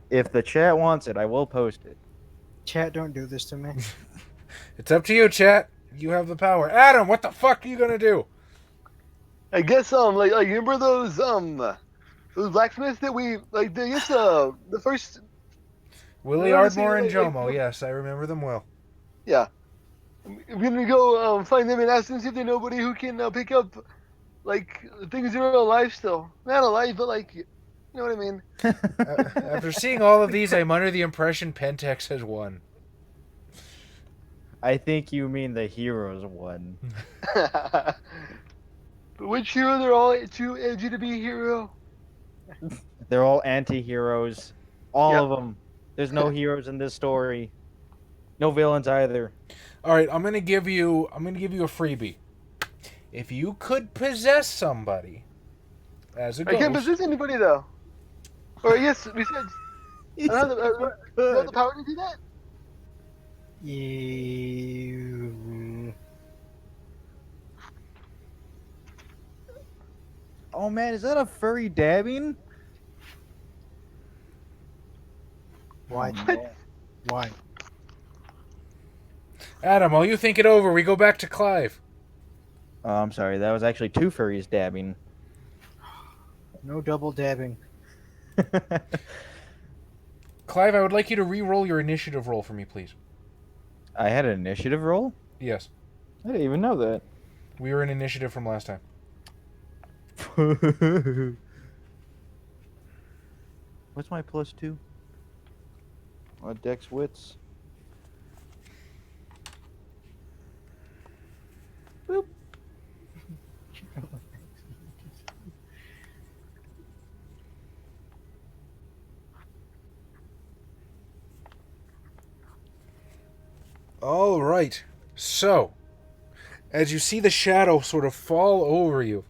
If the chat wants it, I will post it. Chat, don't do this to me. It's up to you, chat. You have the power. Adam, what the fuck are you gonna do? I guess like remember those blacksmiths that we like? I guess the first. Willie I wanna say, Ardmore and like, Jomo. Yes, I remember them well. Yeah. I'm gonna go find them and ask them if they know anybody who can pick up like things that are alive still. Not alive, but like, you know what I mean. After seeing all of these, I'm under the impression Pentex has won. I think you mean the heroes one. But which hero? They're all too edgy to be a hero. They're all anti-heroes. All Yep. of them. There's no heroes in this story. No villains either. All right, I'm gonna give you a freebie. If you could possess somebody as a I can't ghost, possess anybody though. Or yes, we said. I don't have the power to do that. You... Oh man, is that a furry dabbing? Why? Oh, Why? Adam, while you think it over, we go back to Clive. Oh, I'm sorry. That was actually two furries dabbing. No double dabbing. Clive, I would like you to re-roll your initiative roll for me, please. I had an initiative roll? Yes, I didn't even know that. we were in initiative from last time. What's my +2? Dex Wits. Boop. All right. So, as you see the shadow sort of fall over you,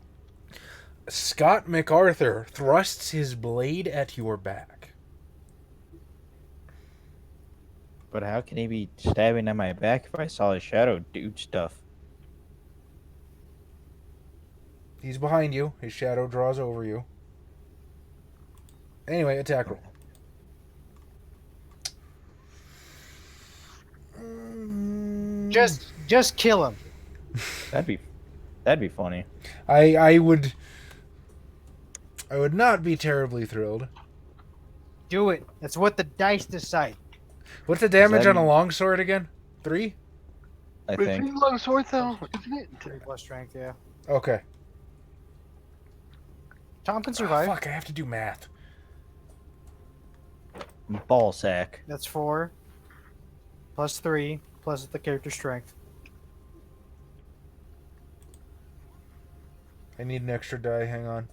Scott MacArthur thrusts his blade at your back. But how can he be stabbing at my back if I saw his shadow do stuff? He's behind you. His shadow draws over you. Anyway, attack roll. Just kill him. That'd be funny. I would not be terribly thrilled. Do it. That's what the dice decide. What's the damage that on a mean- longsword again? 3? I But think. it's long sword though, isn't it? 3+ strength, yeah. Okay. Tom can Oh, survive. fuck, I have to do math. Ball sack. That's 4 plus 3 plus the character strength. I need an extra die. Hang on.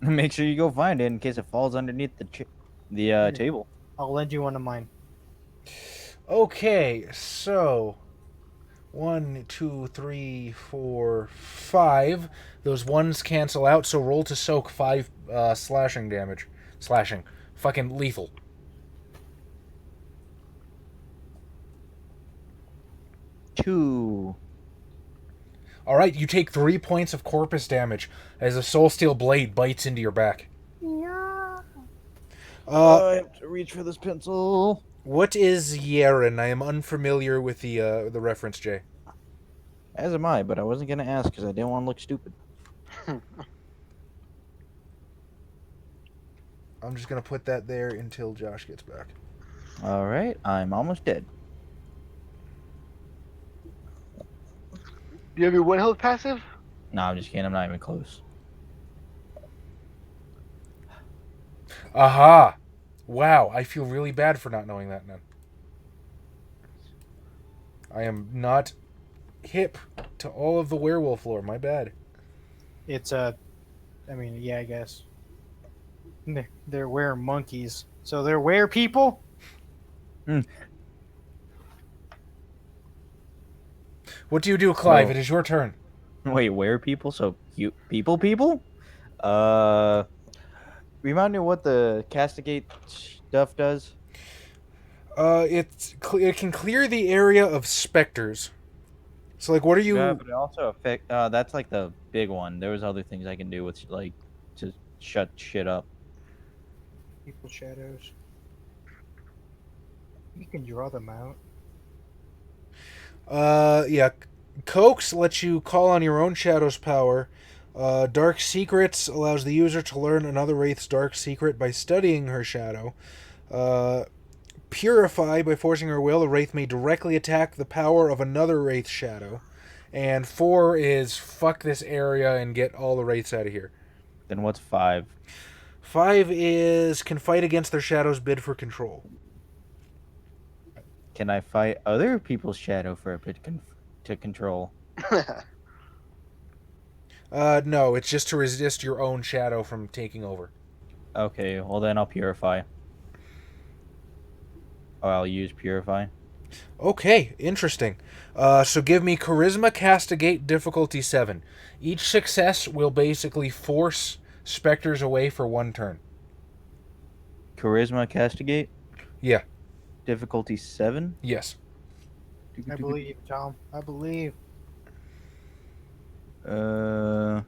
Make sure you go find it in case it falls underneath the table. I'll lend you one of mine. Okay, so 1, 2, 3, 4, 5. Those ones cancel out, so roll to soak 5 slashing damage. Slashing. Fucking lethal. Two. Alright, you take 3 points of corpus damage as a soul steel blade bites into your back. Yeah. I have to reach for this pencil. What is Yeren? I am unfamiliar with the reference, Jay. As am I, but I wasn't gonna ask because I didn't want to look stupid. I'm just gonna put that there until Josh gets back. All right, I'm almost dead. Do you have your 1 health passive? No, I'm just kidding. I'm not even close. Aha! Wow, I feel really bad for not knowing that now. I am not hip to all of the werewolf lore. My bad. It's I mean, yeah, I guess. They're were monkeys, so they're were people. What do you do, Clive? No. It is your turn. Wait, where people? So you people? Remind me what the castigate stuff does. It can clear the area of specters. So, like, what are you? Yeah, but it also affect. That's like the big one. There was other things I can do with like to shut shit up. People shadows. You can draw them out. Yeah. Coax lets you call on your own shadow's power. Dark Secrets allows the user to learn another Wraith's dark secret by studying her shadow. Purify, by forcing her will, a Wraith may directly attack the power of another Wraith's shadow. And 4 is fuck this area and get all the Wraiths out of here. Then what's 5? 5 is can fight against their shadow's bid for control. Can I fight other people's shadow for a bit to control? No, it's just to resist your own shadow from taking over. Okay, well then I'll purify. Or I'll use purify. Okay, interesting. So give me Charisma Castigate difficulty 7. Each success will basically force specters away for 1 turn. Charisma castigate. Yeah. Difficulty 7. Yes. I believe, Tom. I believe. I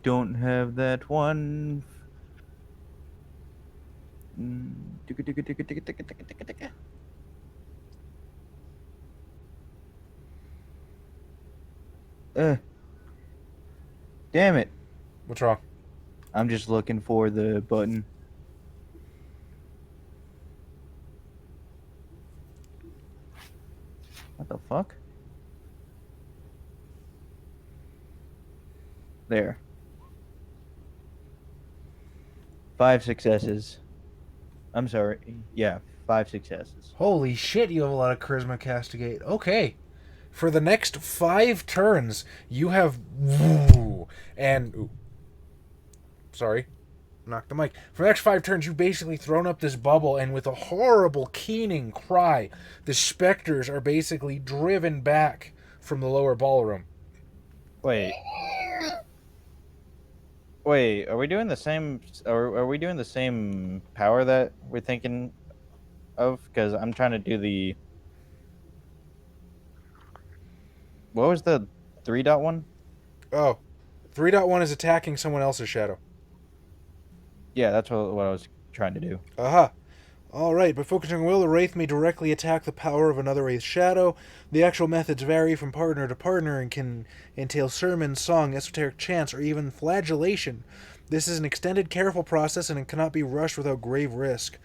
don't have that one. Damn it. What's wrong? I'm just looking for the button. What the fuck? There. 5 successes. I'm sorry. Yeah, 5 successes. Holy shit, you have a lot of Charisma Castigate. Okay. For the next 5 turns, you have... And... Ooh. Sorry. Knock the mic. For the next 5 turns, you've basically thrown up this bubble, and with a horrible, keening cry, the specters are basically driven back from the lower ballroom. Wait, are we doing the same? Are we doing the same power that we're thinking of? Because I'm trying to do the. What was the 3.1? Oh. 3.1 is attacking someone else's shadow. Yeah, that's what I was trying to do. Aha. Alright, by focusing on will, the Wraith may directly attack the power of another Wraith's shadow. The actual methods vary from partner to partner and can entail sermon, song, esoteric chants, or even flagellation. This is an extended, careful process, and it cannot be rushed without grave risk.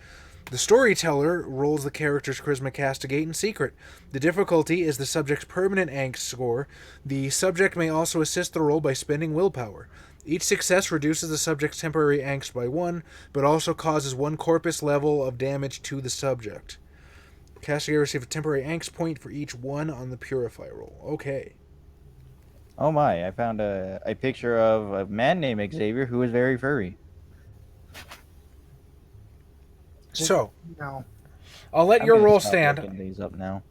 The storyteller rolls the character's Charisma Castigate in secret. The difficulty is the subject's permanent angst score. The subject may also assist the roll by spending willpower. Each success reduces the subject's temporary angst by 1, but also causes 1 corpus level of damage to the subject. Castigator receives a temporary angst point for each 1 on the Purify roll. Okay. Oh my, I found a picture of a man named Xavier who is very furry. So, No. I'll let I'm your gonna roll stop stand. looking these up now.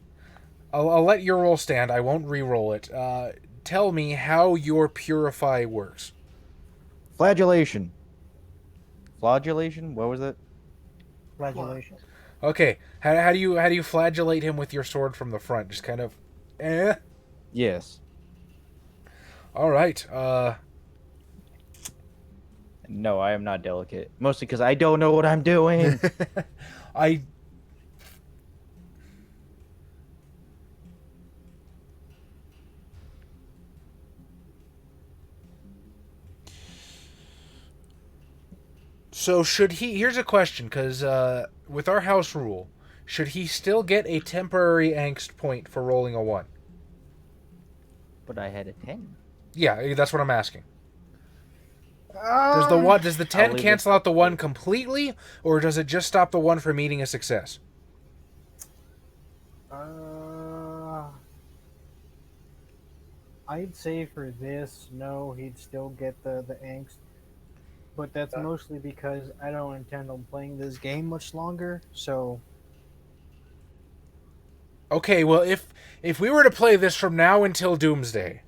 I'll let your roll stand. I won't re-roll it. Tell me how your Purify works. Flagellation. Flagellation? What was it? Flagellation. Okay. How do you flagellate him with your sword from the front? Just kind of, eh. Yes. All right. No, I am not delicate. Mostly because I don't know what I'm doing. I. So should he? Here's a question, because with our house rule, should he still get a temporary angst point for rolling a 1? But I had a 10. Yeah, that's what I'm asking. Does the 10 leave cancel it- out the 1 completely, or does it just stop the 1 from meeting a success? I'd say for this, no, he'd still get the angst. But that's mostly because I don't intend on playing this game much longer, so Okay, well if we were to play this from now until Doomsday,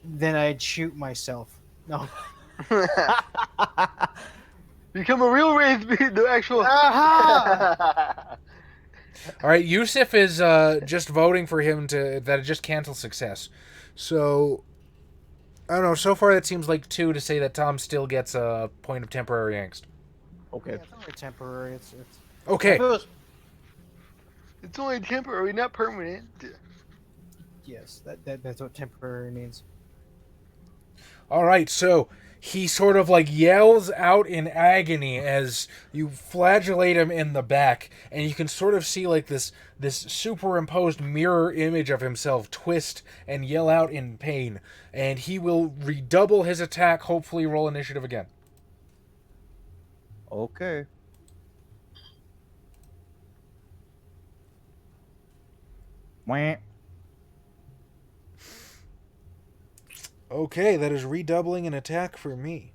then I'd shoot myself. No. Become a real Wraith, be the actual. Aha! all right, Yusuf is just voting for him that it just cancels success. So I don't know. So far, that seems like 2 to say that Tom still gets a point of temporary angst. Okay. It's only temporary. It's Okay. It's only temporary, not permanent. yes, that's what temporary means. All right, so he sort of like yells out in agony as you flagellate him in the back, and you can sort of see like this superimposed mirror image of himself twist and yell out in pain, and he will redouble his attack, hopefully roll initiative again. Okay. Wah. Okay, that is redoubling an attack for me.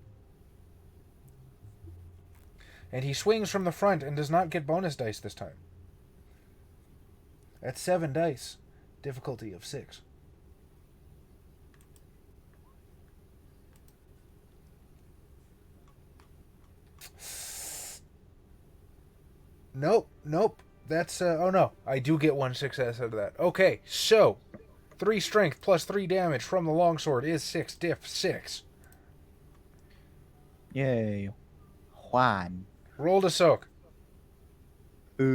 And he swings from the front and does not get bonus dice this time. At 7 dice. Difficulty of 6. Nope. That's, oh no. I do get 1 success out of that. Okay, so 3 strength plus 3 damage from the longsword is 6 diff 6. Yay. Juan. Roll to soak. What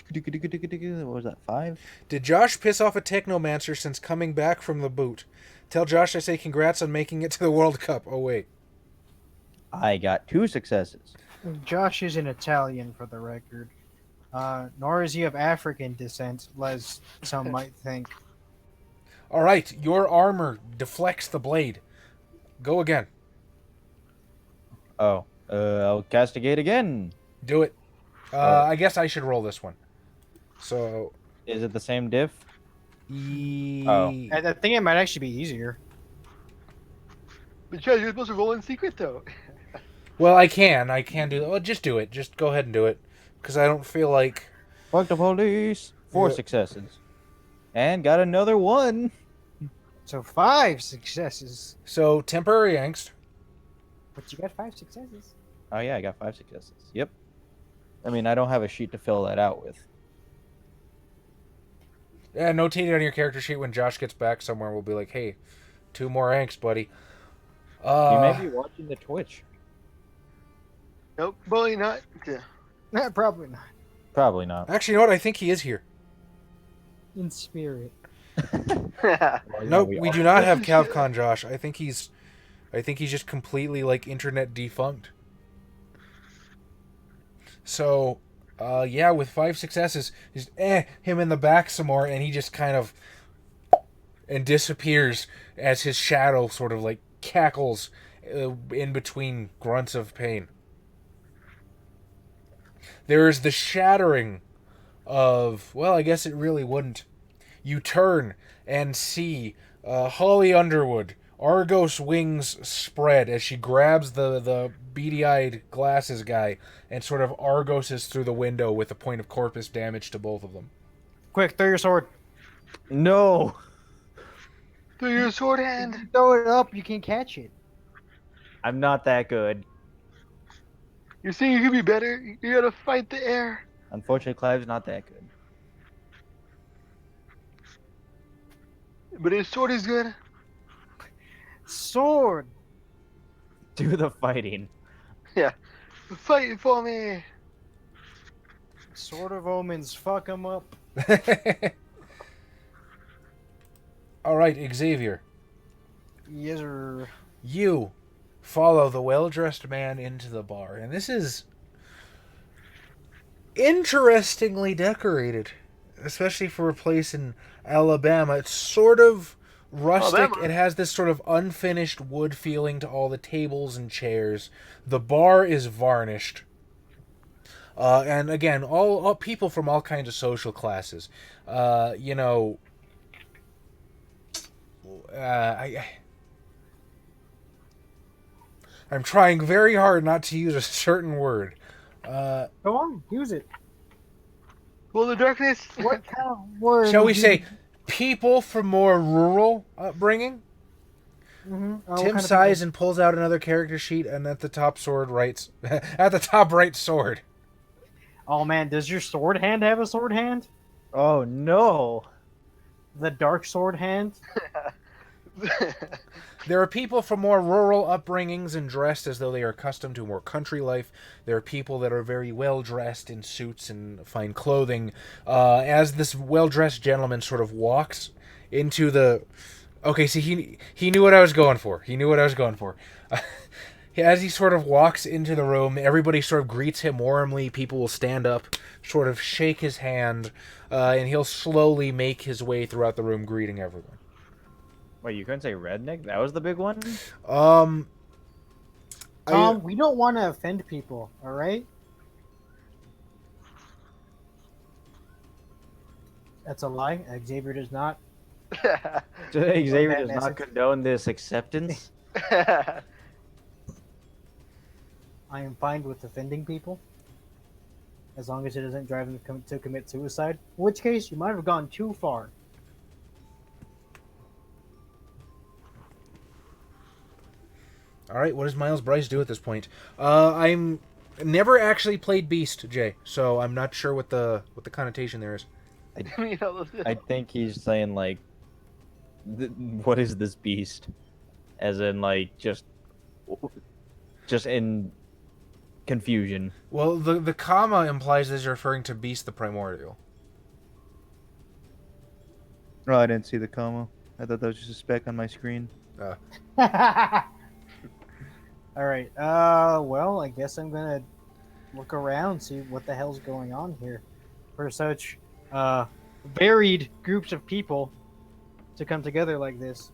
was that, 5? Did Josh piss off a technomancer since coming back from the boot? Tell Josh I say congrats on making it to the World Cup. Oh, wait. I got 2 successes. Josh is an Italian, for the record. Nor is he of African descent, as some might think. All right, your armor deflects the blade. Go again. Oh, I'll castigate again. Do it. I guess I should roll this one. So, Is it the same diff? oh. I think it might actually be easier. But Chaz, you're supposed to roll in secret, though. Well, I can do that. Well, just do it. Just go ahead and do it. Because I don't feel like... Fuck the police. 4 Yeah. successes. And got another 1. So 5 successes. So, temporary angst. But you got 5 successes. Oh yeah, I got 5 successes. Yep. I mean, I don't have a sheet to fill that out with. Yeah, notate it on your character sheet when Josh gets back somewhere. We'll be like, hey, 2 more angst, buddy. You may be watching the Twitch. Nope, probably not. Nah, probably not. Probably not. Actually, you know what? I think he is here. In spirit. Nope, we do not have CavCon Josh. I think he's just completely like internet defunct. So, yeah, with 5 successes, just him in the back some more, and he just kind of and disappears as his shadow sort of like cackles in between grunts of pain. There is the shattering of, well, I guess it really wouldn't. You turn and see Holly Underwood, Argos wings spread as she grabs the beady-eyed glasses guy and sort of Argoses through the window with a point of corpus damage to both of them. Quick, throw your sword. No. Do your sword If hand. you throw it up, you can catch it. I'm not that good. You're saying you can be better? You gotta fight the air. Unfortunately, Clive's not that good. But his sword is good. Sword. Do the fighting. Yeah. Fight for me. Sword of Omens. Fuck him up. All right, Xavier. Yes, sir. You follow the well-dressed man into the bar, and this is interestingly decorated, especially for a place in Alabama. It's sort of rustic. Alabama. It has this sort of unfinished wood feeling to all the tables and chairs. The bar is varnished. And again, all people from all kinds of social classes. You know, I'm trying very hard not to use a certain word. Go on, use it. Well, the darkness. What kind of word? Shall we say people from more rural upbringing? Mm-hmm. Tim sighs and pulls out another character sheet, and at the top sword writes, at the top right sword. Oh man, does your sword hand have a sword hand? Oh no. The dark sword hand? There are people from more rural upbringings and dressed as though they are accustomed to more country life. There are people that are very well dressed in suits and fine clothing. As this well dressed gentleman sort of walks into the. Okay, see, he knew what I was going for. He knew what I was going for. As he sort of walks into the room, everybody sort of greets him warmly. People will stand up, sort of shake his hand, and he'll slowly make his way throughout the room, greeting everyone. Wait, you couldn't say redneck? That was the big one? Tom, we don't want to offend people, all right? That's a lie. Xavier does not. Xavier does message. not condone this acceptance. I am fine with offending people, as long as it doesn't drive them to commit suicide. In which case, you might have gone too far. All right, what does Miles Bryce do at this point? I'm never actually played Beast, Jay, so I'm not sure what the connotation there is. I think he's saying like, what is this beast? As in like just in confusion. Well, the comma implies that you're referring to Beast the Primordial. Oh, I didn't see the comma. I thought that was just a speck on my screen. All right. Well, I guess I'm gonna look around, see what the hell's going on here. For such varied groups of people to come together like this.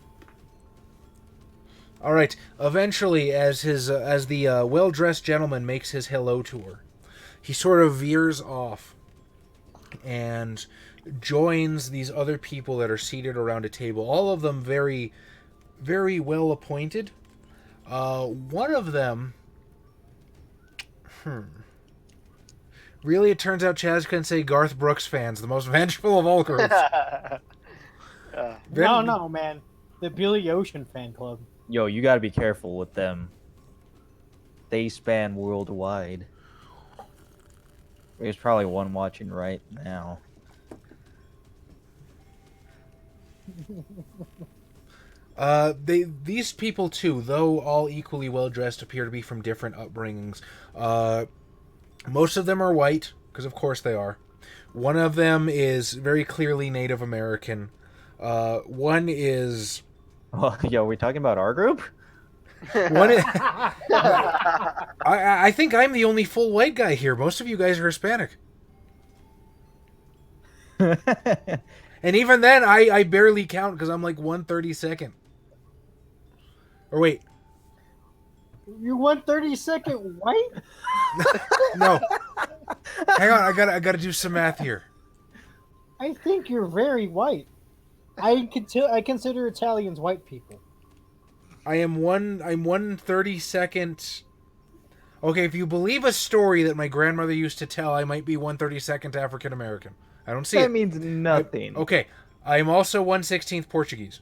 All right. Eventually, as the well-dressed gentleman makes his hello tour, he sort of veers off and joins these other people that are seated around a table. All of them very, very well appointed. One of them. Really, it turns out Chaz can say Garth Brooks fans, the most vengeful of all groups. No, man. The Billy Ocean fan club. Yo, you gotta be careful with them. They span worldwide. There's probably one watching right now. These people too, though all equally well dressed, appear to be from different upbringings. Most of them are white, because of course they are. One of them is very clearly Native American. One is. Oh, yo, we talking about our group? One is, I think I'm the only full white guy here. Most of you guys are Hispanic. And even then, I barely count because I'm like 1/32. Or wait. You want 30-second white? No. Hang on, I gotta do some math here. I think you're very white. I consider Italians white people. I'm 1/32nd. Okay, if you believe a story that my grandmother used to tell, I might be 1/32nd African American. I don't see That it. means nothing. Okay, I am also 1/16th Portuguese.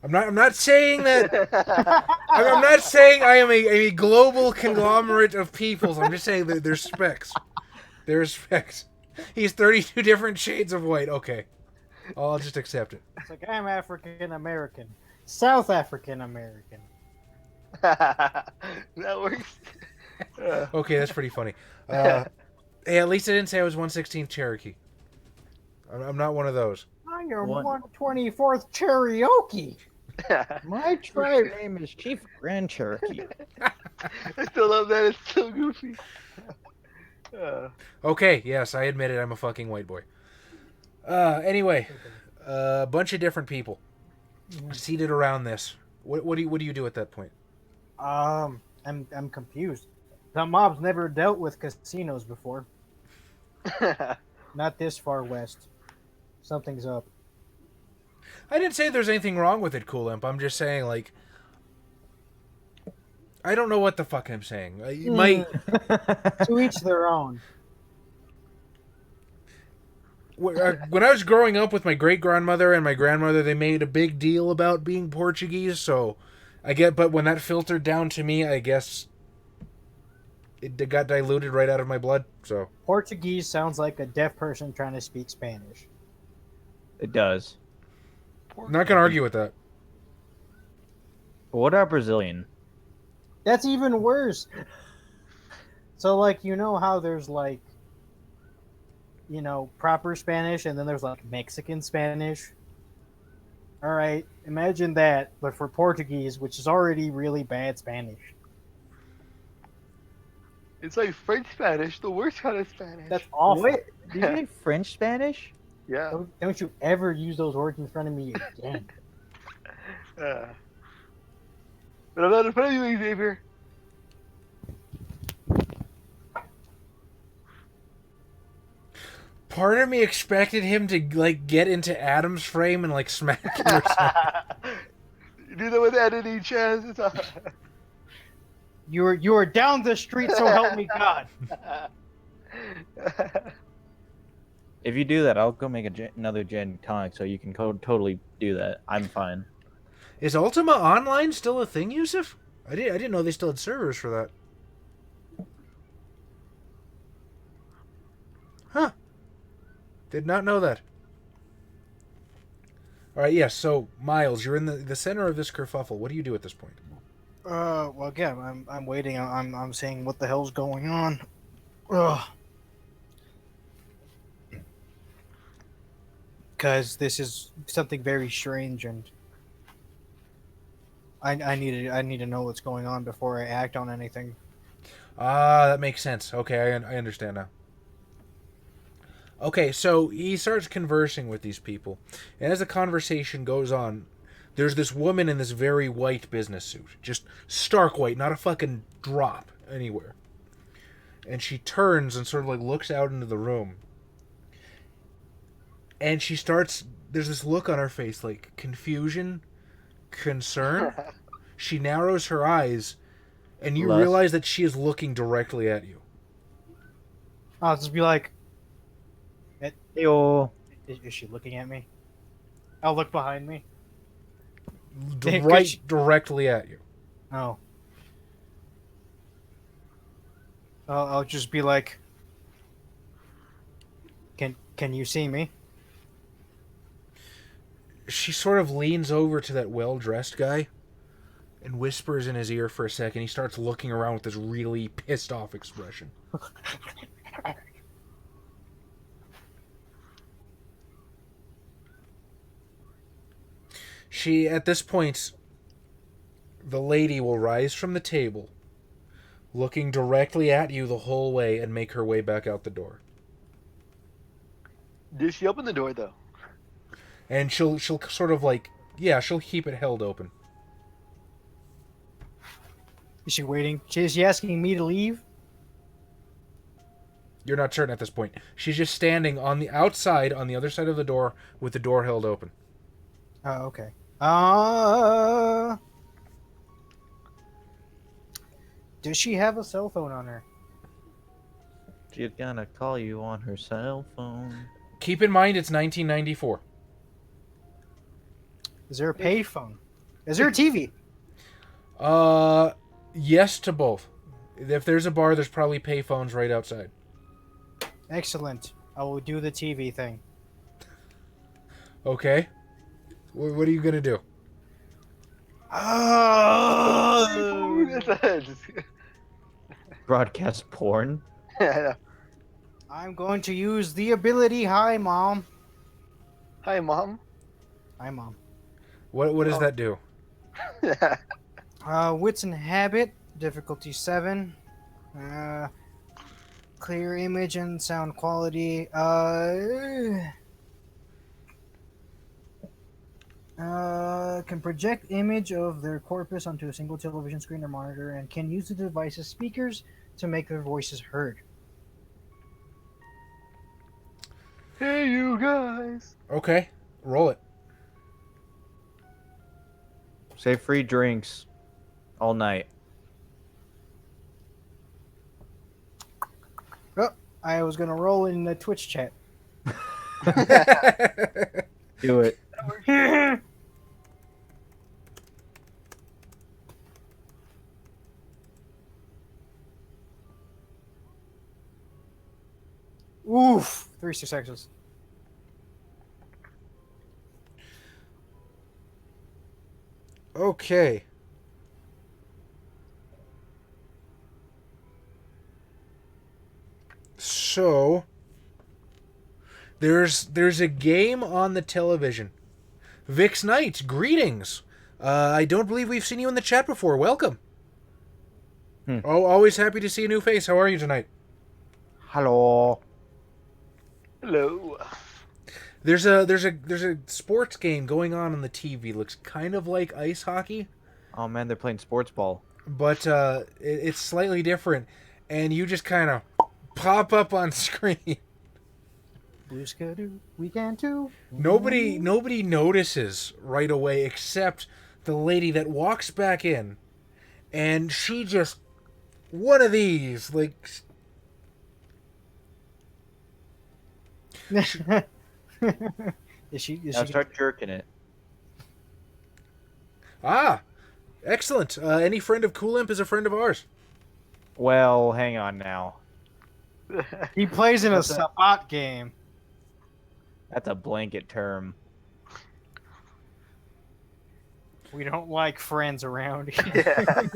I'm not saying that. I'm not saying I am a global conglomerate of peoples. I'm just saying that there's specs. There's specs. He's 32 different shades of white. Okay, I'll just accept it. It's like I'm African American, South African American. That works. Okay, that's pretty funny. Hey, at least I didn't say I was 1/16th Cherokee. I'm not one of those. I am One- 1/24th Cherokee. My tribe name is Chief Grand Cherokee. I still love that. It's so goofy. Okay, yes, I admit it. I'm a fucking white boy. Anyway, a bunch of different people seated around this. What do you do at that point? I'm confused. The mob's never dealt with casinos before. Not this far west. Something's up. I didn't say there's anything wrong with it, Cool Imp. I'm just saying, like, I don't know what the fuck I'm saying. To each their own. When I was growing up with my great grandmother and my grandmother, they made a big deal about being Portuguese. So but when that filtered down to me, I guess it got diluted right out of my blood. So Portuguese sounds like a deaf person trying to speak Spanish. It does. I'm not gonna argue with that. But what about Brazilian? That's even worse. So, like, you know how there's, like, you know, proper Spanish, and then there's, like, Mexican Spanish? Alright, imagine that, but for Portuguese, which is already really bad Spanish. It's like French Spanish, the worst kind of Spanish. That's awful. Wait, did you say French Spanish? Yeah. Don't you ever use those words in front of me again. But I'm not in front of you, Xavier. Part of me expected him to, like, get into Adam's frame and, like, smack him or something. You do that with editing, Chaz. It's all... You are down the street, so help me God. If you do that, I'll go make another Gen Tonic so you can totally do that. I'm fine. Is Ultima Online still a thing, Yusuf? I didn't know they still had servers for that. Huh. Did not know that. Alright, yes, so, Miles, you're in the center of this kerfuffle. What do you do at this point? Well, again, I'm waiting. I'm seeing what the hell's going on. Ugh. Because this is something very strange, and I need to know what's going on before I act on anything. Ah, that makes sense. Okay, I understand now. Okay, so he starts conversing with these people. And as the conversation goes on, there's this woman in this very white business suit. Just stark white, not a fucking drop anywhere. And she turns and sort of like looks out into the room. And she starts, there's this look on her face, like confusion, concern. She narrows her eyes, and you Lust. realize that she is looking directly at you. I'll just be like, Yo. is she looking at me? I'll look behind me. Directly at you. Oh. I'll just be like, can you see me? She sort of leans over to that well-dressed guy and whispers in his ear for a second. He starts looking around with this really pissed off expression. At this point, the lady will rise from the table, looking directly at you the whole way, and make her way back out the door. Did she open the door, though? And she'll sort of like, yeah, she'll keep it held open. Is she waiting? Is she asking me to leave? You're not certain at this point. She's just standing on the outside, on the other side of the door, with the door held open. Oh, okay. Does she have a cell phone on her? She's gonna call you on her cell phone. Keep in mind it's 1994. Is there a payphone? Is there a TV? Yes to both. If there's a bar, there's probably payphones right outside. Excellent. I will do the TV thing. Okay. What are you gonna do? Broadcast porn. I'm going to use the ability. Hi, Mom. Hi, Mom. Hi, Mom. What does that do? Wits and habit, difficulty 7. Clear image and sound quality. Can project image of their corpus onto a single television screen or monitor, and can use the device's speakers to make their voices heard. Hey, you guys. Okay, roll it. Say free drinks all night. Oh, I was gonna roll in the Twitch chat. Do it. Oof, 3 successes. Okay. So there's a game on the television. Vix Knight, greetings. I don't believe we've seen you in the chat before. Welcome. Oh, always happy to see a new face. How are you tonight? Hello. Hello. There's a sports game going on the TV. Looks kind of like ice hockey, Oh man, they're playing sports ball. but it's slightly different, and you just kind of pop up on screen. We can too. Nobody notices right away except the lady that walks back in, and she just one of these like. Is she? Now start jerking it. Ah, excellent. Any friend of Cool Imp is a friend of ours. Well, hang on now. He plays in a What's that? Sabat game. That's a blanket term. We don't like friends around here.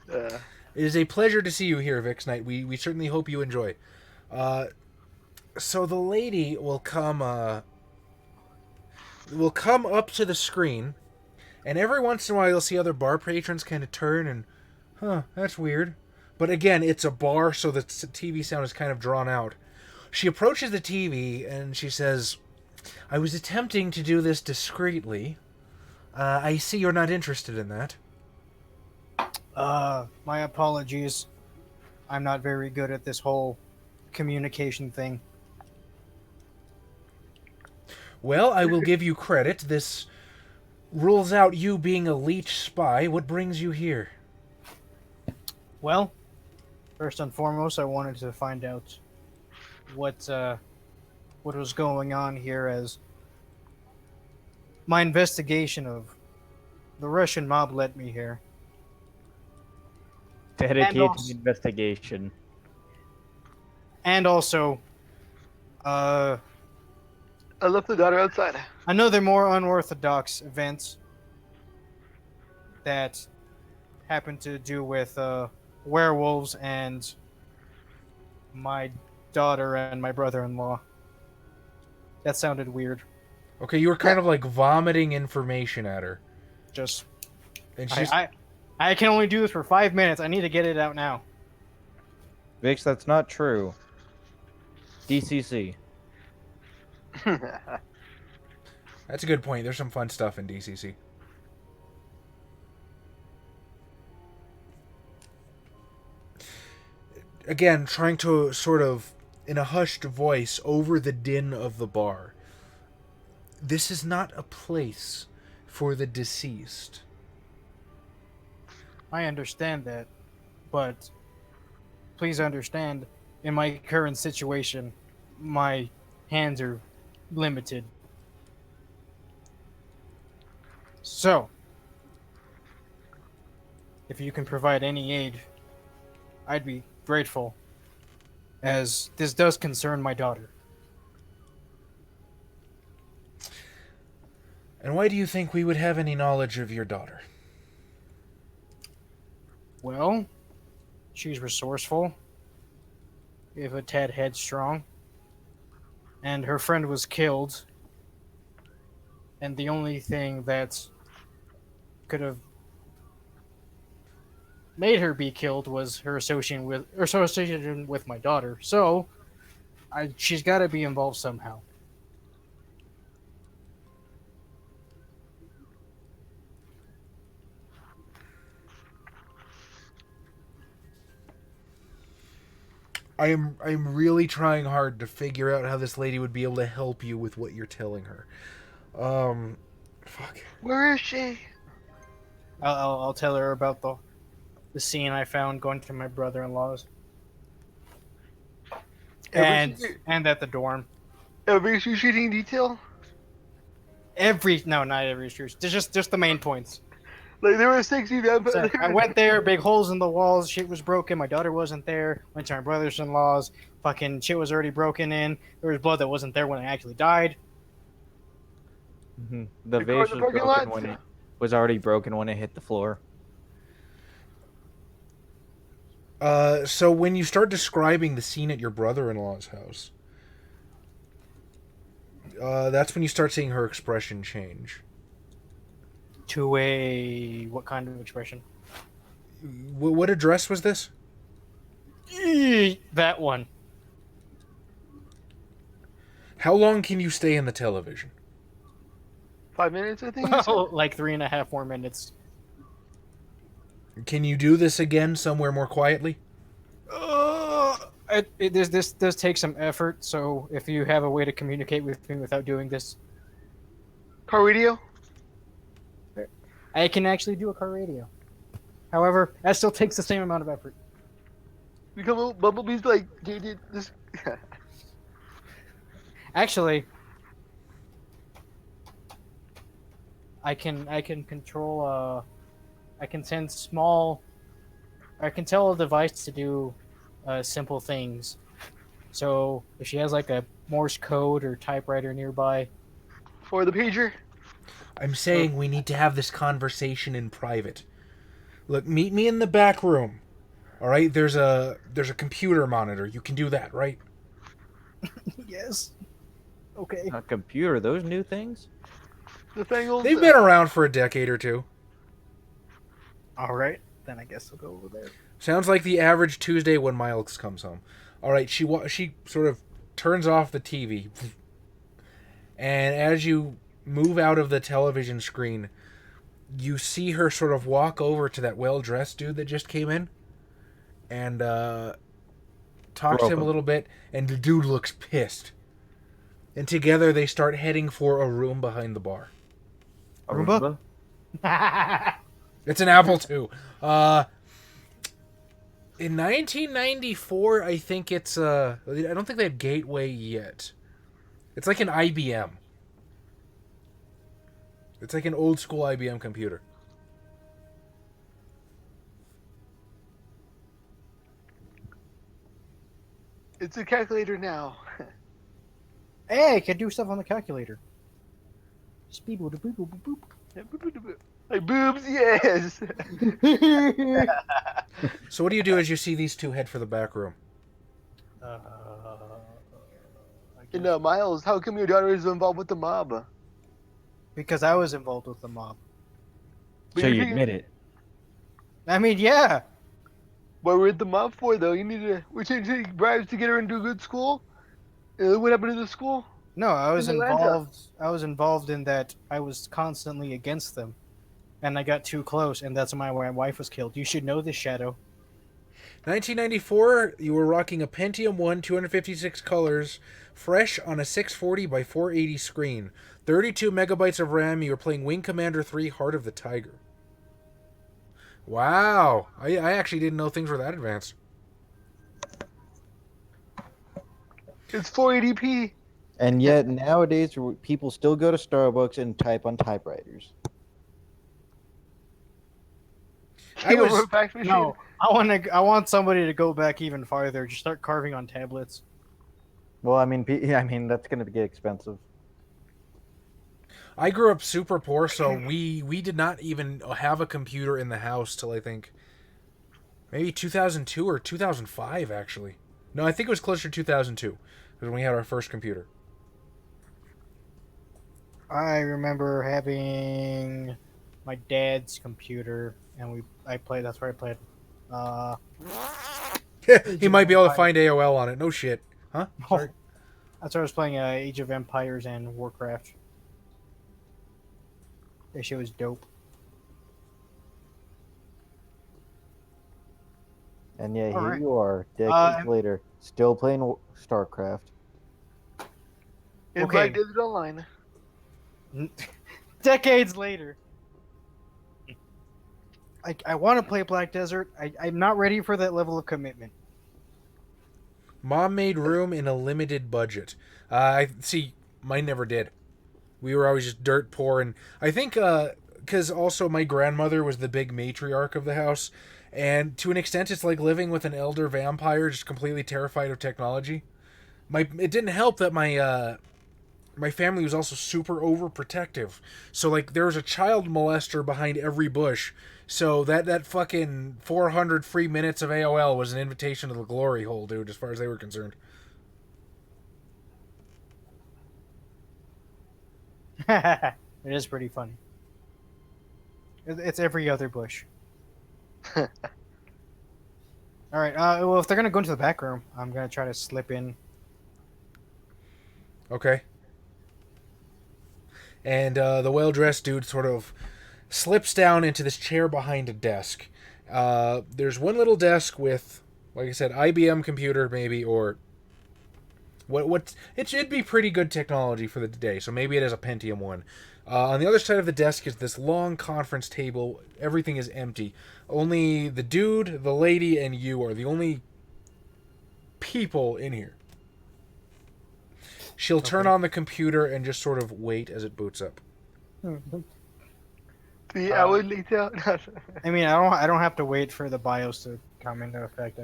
It is a pleasure to see you here, Vix Knight. We certainly hope you enjoy. So the lady will come up to the screen, and every once in a while you'll see other bar patrons kind of turn and, that's weird. But again, it's a bar, so the TV sound is kind of drawn out. She approaches the TV and she says, I was attempting to do this discreetly. I see you're not interested in that. My apologies. I'm not very good at this whole communication thing. Well, I will give you credit. This rules out you being a leech spy. What brings you here? Well, first and foremost, I wanted to find out what was going on here, as my investigation of the Russian mob led me here. Dedicated also- to the investigation. And also, I left the daughter outside. another more unorthodox event that happened to do with werewolves and my daughter and my brother-in-law. That sounded weird. Okay, you were kind of like vomiting information at her. Just And she's I can only do this for 5 minutes. I need to get it out now. Vix, that's not true. DCC. That's a good point. There's some fun stuff in DCC. again, trying to sort of, in a hushed voice, over the din of the bar. This is not a place for the deceased. I understand that, but please understand, in my current situation, my hands are limited. So, if you can provide any aid, I'd be grateful, as this does concern my daughter. And why do you think we would have any knowledge of your daughter? Well, she's resourceful, if a tad headstrong, and her friend was killed, and the only thing that could have made her be killed was her association with my daughter. So, she's got to be involved somehow. I'm really trying hard to figure out how this lady would be able to help you with what you're telling her. Fuck. Where is she? I'll tell her about the scene I found going to my brother-in-law's, and at the dorm. Every shooting detail? No, not every shoot. Just the main points. Like there were 60 So I went there, big holes in the walls, shit was broken, my daughter wasn't there, went to my brother-in-law's, fucking shit was already broken in, there was blood that wasn't there when I actually died. The The vase car- was the parking broken lot? when it was already broken when it hit the floor. So when you start describing the scene at your brother-in-law's house, that's when you start seeing her expression change. To a... what kind of expression? What address was this? That one. How long can you stay in the television? 5 minutes, I think. you said? Like 3.5 more minutes. Can you do this again somewhere more quietly? This does take some effort, so if you have a way to communicate with me without doing this, Car radio? I can actually do a car radio. However, that still takes the same amount of effort. Become Bumblebee's like, dude, this. Actually, I can control. I can send small. I can tell a device to do simple things. So if she has like a Morse code or typewriter nearby, For the pager? I'm saying we need to have this conversation in private. Look, meet me in the back room. All right, there's a computer monitor. You can do that, right? yes. Okay. A computer, those new things? The Fangles? They've been around for a decade or two. All right. Then I guess I'll go over there. Sounds like the average Tuesday when Miles comes home. All right, she sort of turns off the TV, and as you move out of the television screen, you see her sort of walk over to that well-dressed dude that just came in, and talk to him a little bit, and the dude looks pissed. And together they start heading for a room behind the bar. Aruba? It's an Apple II. In 1994, I think it's I don't think they had Gateway yet. It's like an IBM. It's like an old school IBM computer. It's a calculator now. Hey, I can do stuff on the calculator. Speed boop boop boop boop boop. Like boobs, yes. So what do you do as you see these two head for the back room? I And guess- Miles, how come your daughter is involved with the mob? Because I was involved with the mob. But So you figure- admit it. I mean, yeah. What we're at the mob for, though? You need to. We're taking bribes to get her into a good school. What happened to the school? No, I was In Atlanta. involved. I was involved in that. I was constantly against them, and I got too close, and that's why my wife was killed. You should know this, Shadow. 1994, you were rocking a Pentium 1, 256 colors, fresh on a 640 by 480 screen. 32 megabytes of RAM, you were playing Wing Commander 3 Heart of the Tiger. Wow. I actually didn't know things were that advanced. It's 480p. And yet nowadays people still go to Starbucks and type on typewriters. I was- Over a fax machine. No, I want somebody to go back even farther. Just start carving on tablets. Well, I mean, that's going to get expensive. I grew up super poor, so we did not even have a computer in the house till I think maybe 2002 or 2005, actually. No, I think it was closer to 2002 when we had our first computer. I remember having my dad's computer, and I played. That's where I played. He might be able to find AOL on it. No shit. Huh? Sorry. That's where I was playing Age of Empires and Warcraft. That shit was dope. And yet here Alright. you are, decades later, still playing StarCraft. In Okay. Black Desert Online. Decades later. I want to play Black Desert. I'm not ready for that level of commitment. Mom made room in a limited budget. I see. Mine never did. We were always just dirt poor, and I think because also my grandmother was the big matriarch of the house, and to an extent, it's like living with an elder vampire, just completely terrified of technology. It didn't help that my family was also super overprotective. So like there was a child molester behind every bush. So that fucking 400 free minutes of AOL was an invitation to the glory hole, dude, as far as they were concerned. It is pretty funny. It's every other bush. All right. Well, if they're gonna go into the back room, I'm gonna try to slip in. Okay. And the well-dressed dude sort of slips down into this chair behind a desk. There's one little desk with, like I said, IBM computer maybe, or what it should be pretty good technology for the day. So maybe it has a Pentium 1. On the other side of the desk is this long conference table. Everything is empty. Only the dude, the lady, and you are the only people in here. She'll turn on the computer and just sort of wait as it boots up. 3 hours later. I mean, I don't have to wait for the BIOS to come into effect.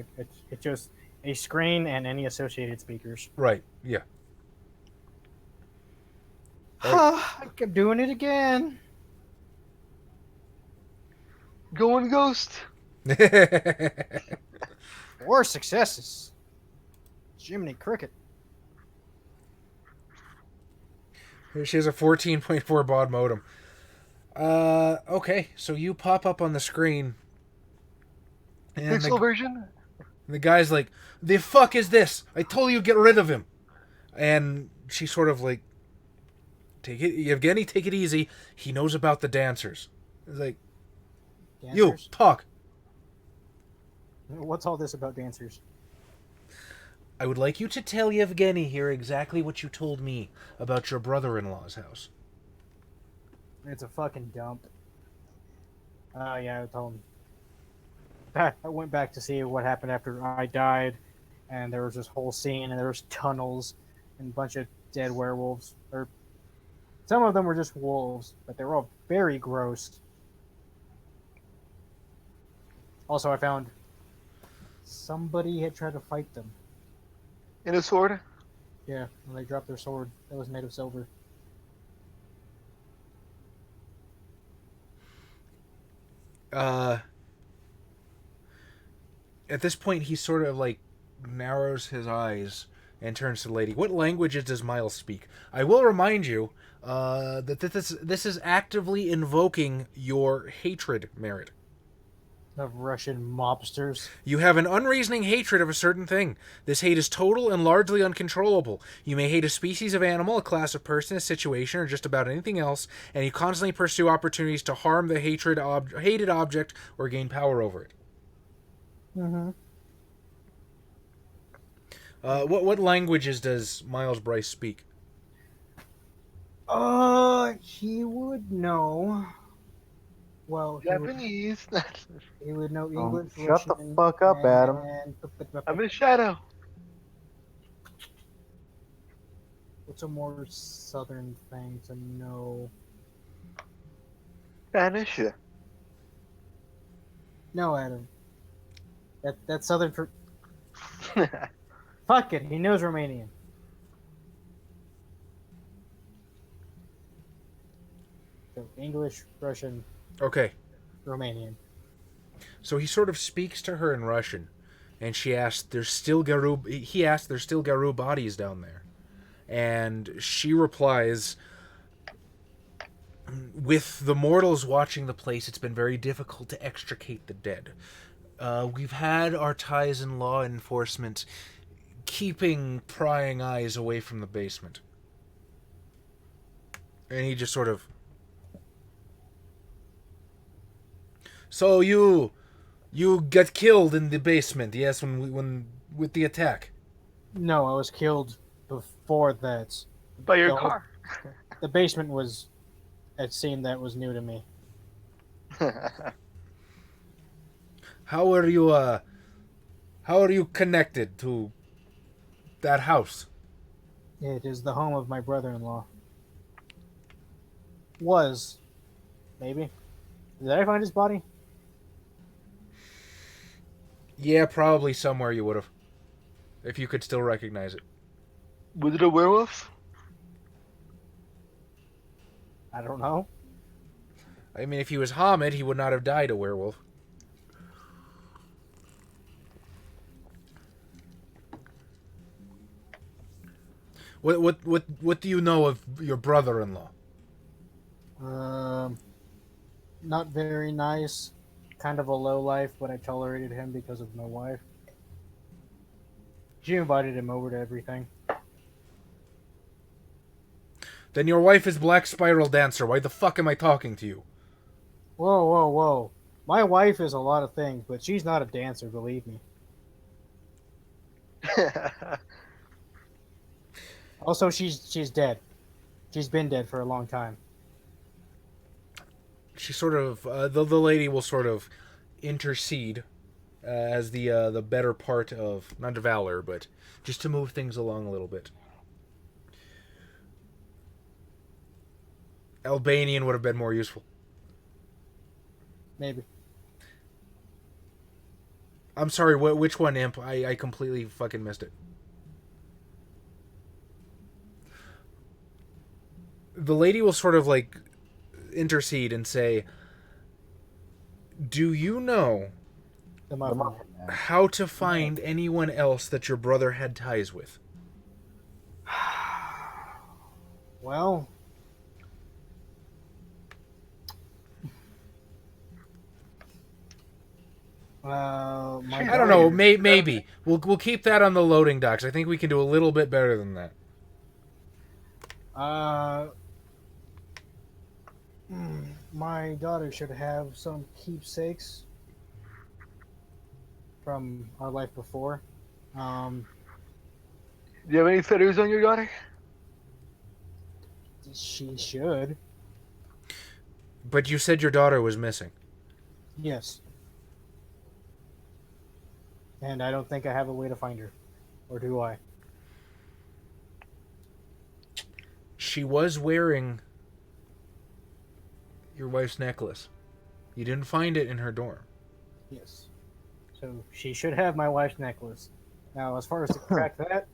It's just a screen and any associated speakers. Right, yeah. I kept doing it again. Going ghost. More successes. Jiminy Cricket. She has a 14.4 baud modem. Okay, so you pop up on the screen. And Pixel version? the guy's like, the fuck is this? I told you get rid of him. And she sort of like, Yevgeny, take it easy. He knows about the dancers. It's like, you, Dancers? talk. What's all this about dancers? I would like you to tell Yevgeny here exactly what you told me about your brother-in-law's house. It's a fucking dump. Yeah, I told him. I went back to see what happened after I died, and there was this whole scene, and there was tunnels, and a bunch of dead werewolves. Or some of them were just wolves, but they were all very gross. Also, I found somebody had tried to fight them. In a sword? Yeah, when they dropped their sword that was made of silver. At this point, he sort of like narrows his eyes and turns to the lady. What languages does Miles speak? I will remind you that this is actively invoking your hatred merit. Of Russian mobsters. You have an unreasoning hatred of a certain thing. This hate is total and largely uncontrollable. You may hate a species of animal, a class of person, a situation, or just about anything else, and you constantly pursue opportunities to harm the hated object or gain power over it. Mm-hmm. What languages does Miles Bryce speak? He would know. Well, Japanese. he would know English, Shut the Russian, fuck up, Adam. and I'm in shadow. what's a more southern thing to know? Spanish. No, Adam. That's southern for. Fuck it, he knows Romanian. So English, Russian, Okay, Romanian. so he sort of speaks to her in Russian, and she asks, "There's still Garou." He asks, "There's still Garou bodies down there," and she replies, "With the mortals watching the place, it's been very difficult to extricate the dead. We've had our ties in law enforcement keeping prying eyes away from the basement." And he just sort of... "So you got killed in the basement, yes, when with the attack?" No, I was killed before that. By your The whole- car. The basement was a scene that was new to me. How are you connected to that house? It is the home of my brother-in-law. Was, maybe. Did I find his body? Yeah, probably somewhere you would have, if you could still recognize it. Was it a werewolf? I don't know. I mean, if he was Hamid, he would not have died a werewolf. What do you know of your brother-in-law? Not very nice. Kind of a low life, but I tolerated him because of my wife. She invited him over to everything. Then your wife is Black Spiral Dancer. Why the fuck am I talking to you? Whoa, whoa, whoa. My wife is a lot of things, but she's not a dancer, believe me. Also, she's dead. She's been dead for a long time. She sort of the lady will sort of intercede as the better part of, not valor, but just to move things along a little bit. Albanian would have been more useful. Maybe. I'm sorry, which one, Imp? I completely fucking missed it. The lady will sort of like intercede and say, "Do you know The muffin. how to find anyone else that your brother had ties with?" Well, my I don't know. Maybe we'll keep that on the loading docks. I think we can do a little bit better than that. My daughter should have some keepsakes from our life before. Do you have any feathers on your daughter? She should. But you said your daughter was missing. Yes. And I don't think I have a way to find her. Or do I? She was wearing your wife's necklace. You didn't find it in her dorm. Yes. So she should have my wife's necklace. Now, as far as to crack that,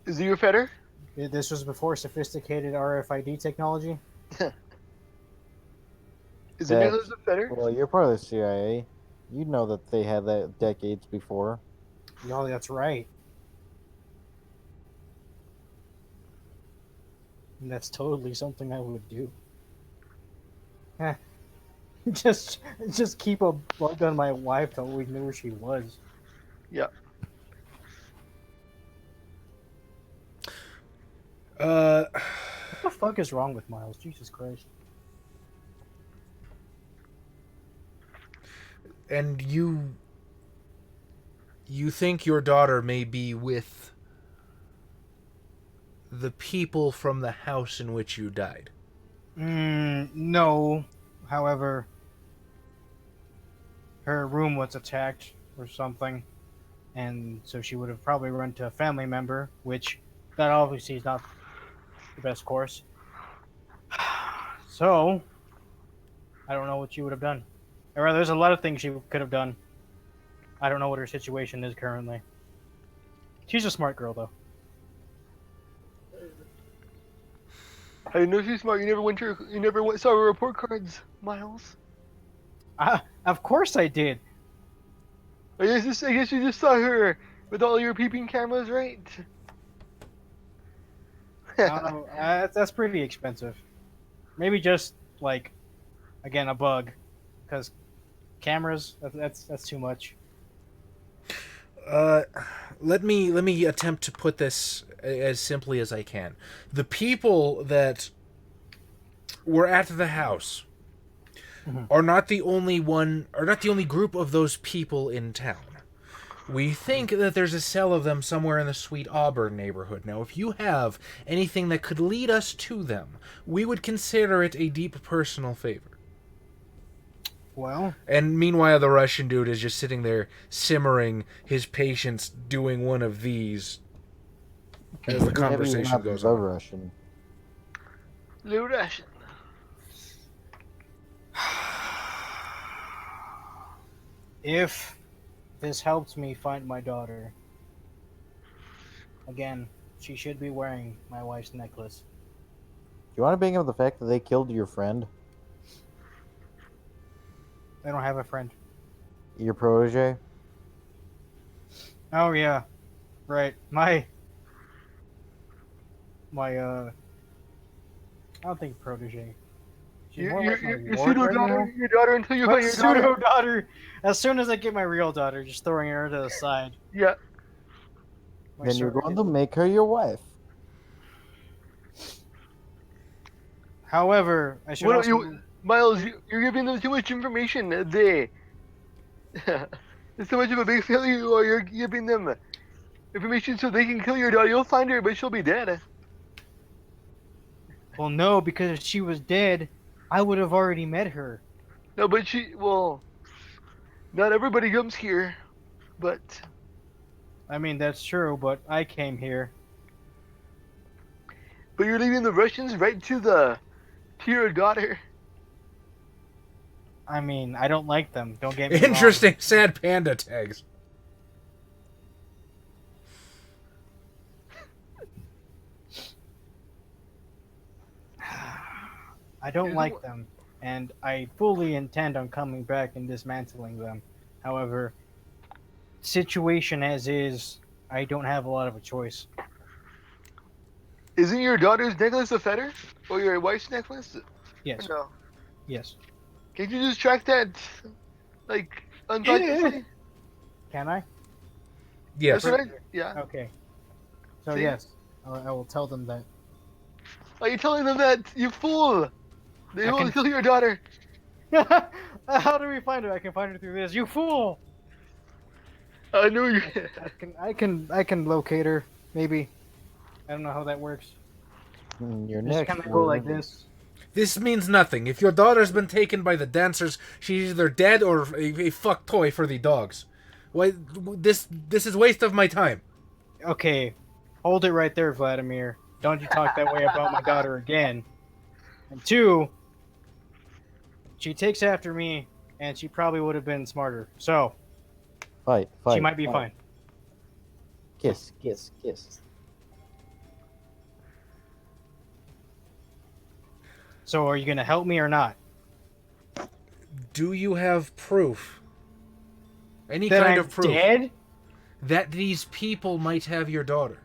Is it your feather? this was before sophisticated RFID technology. Is it necklace a feather? Well, you're part of the CIA. You know that they had that decades before. Oh, that's right. And that's totally something I would do. Heh. just keep a bug on my wife till we knew where she was. Yeah. What the fuck is wrong with Miles? Jesus Christ. And you You think your daughter may be with the people from the house in which you died? No. However, her room was attacked or something, and so she would have probably run to a family member, which that obviously is not the best course. So, I don't know what she would have done. Or rather, there's a lot of things she could have done. I don't know what her situation is currently. She's a smart girl, though. I know she's smart. You never saw her report cards, Miles. Of course I did. I guess you just saw her with all your peeping cameras, right? I don't know. That's pretty expensive. Maybe just like, again, a bug, because cameras. That's too much. Let me attempt to put this as simply as I can. The people that were at the house are not the only group of those people in town. We think that there's a cell of them somewhere in the Sweet Auburn neighborhood. Now, if you have anything that could lead us to them, we would consider it a deep personal favor. Well, And meanwhile, the Russian dude is just sitting there simmering his patience, doing one of these as the conversation goes on. Russian. Blue Russian. if this helps me find my daughter, again, she should be wearing my wife's necklace. Do you want to bring up the fact that they killed your friend, I don't have a friend. your protege? Oh yeah, right. My I don't think protege. She's more like my Your ward pseudo right daughter, now. your daughter until you My find your daughter. pseudo daughter. As soon as I get my real daughter, just throwing her to the side. Yeah. My Then you're surrogate. going to make her your wife. However, I should What also. Miles, you're giving them too much information. It's too much of a big failure. Or you're giving them information so they can kill your daughter. You'll find her, but she'll be dead. Well, no, because if she was dead, I would have already met her. No, but not everybody comes here, but I mean, that's true, but I came here. you're leaving the Russians right to your daughter. I mean, I don't like them. Don't get me wrong. Interesting, sad panda tags. I don't like them, and I fully intend on coming back and dismantling them. However, situation as is, I don't have a lot of a choice. Isn't your daughter's necklace a fetter? Or your wife's necklace? Yes, Or no. yes. Can't you just track that, like, unconsciously? Can I? Yes. That's what yeah. Okay. So See? yes, I will tell them that. Are you telling them that, you fool? They I will can- kill your daughter. How do we find her? I can find her through this. You fool! I knew you. I can locate her. Maybe. I don't know how that works. Your Just next kind of go like word. this. This means nothing. If your daughter's been taken by the dancers, she's either dead or a fuck toy for the dogs. Why? This is waste of my time. Okay, hold it right there, Vladimir. Don't you talk that way about my daughter again. And two, she takes after me, and she probably would have been smarter. So, Fight. she might be fine. Kiss. So, are you going to help me or not? Do you have proof? Any That kind I'm of proof dead? that these people might have your daughter?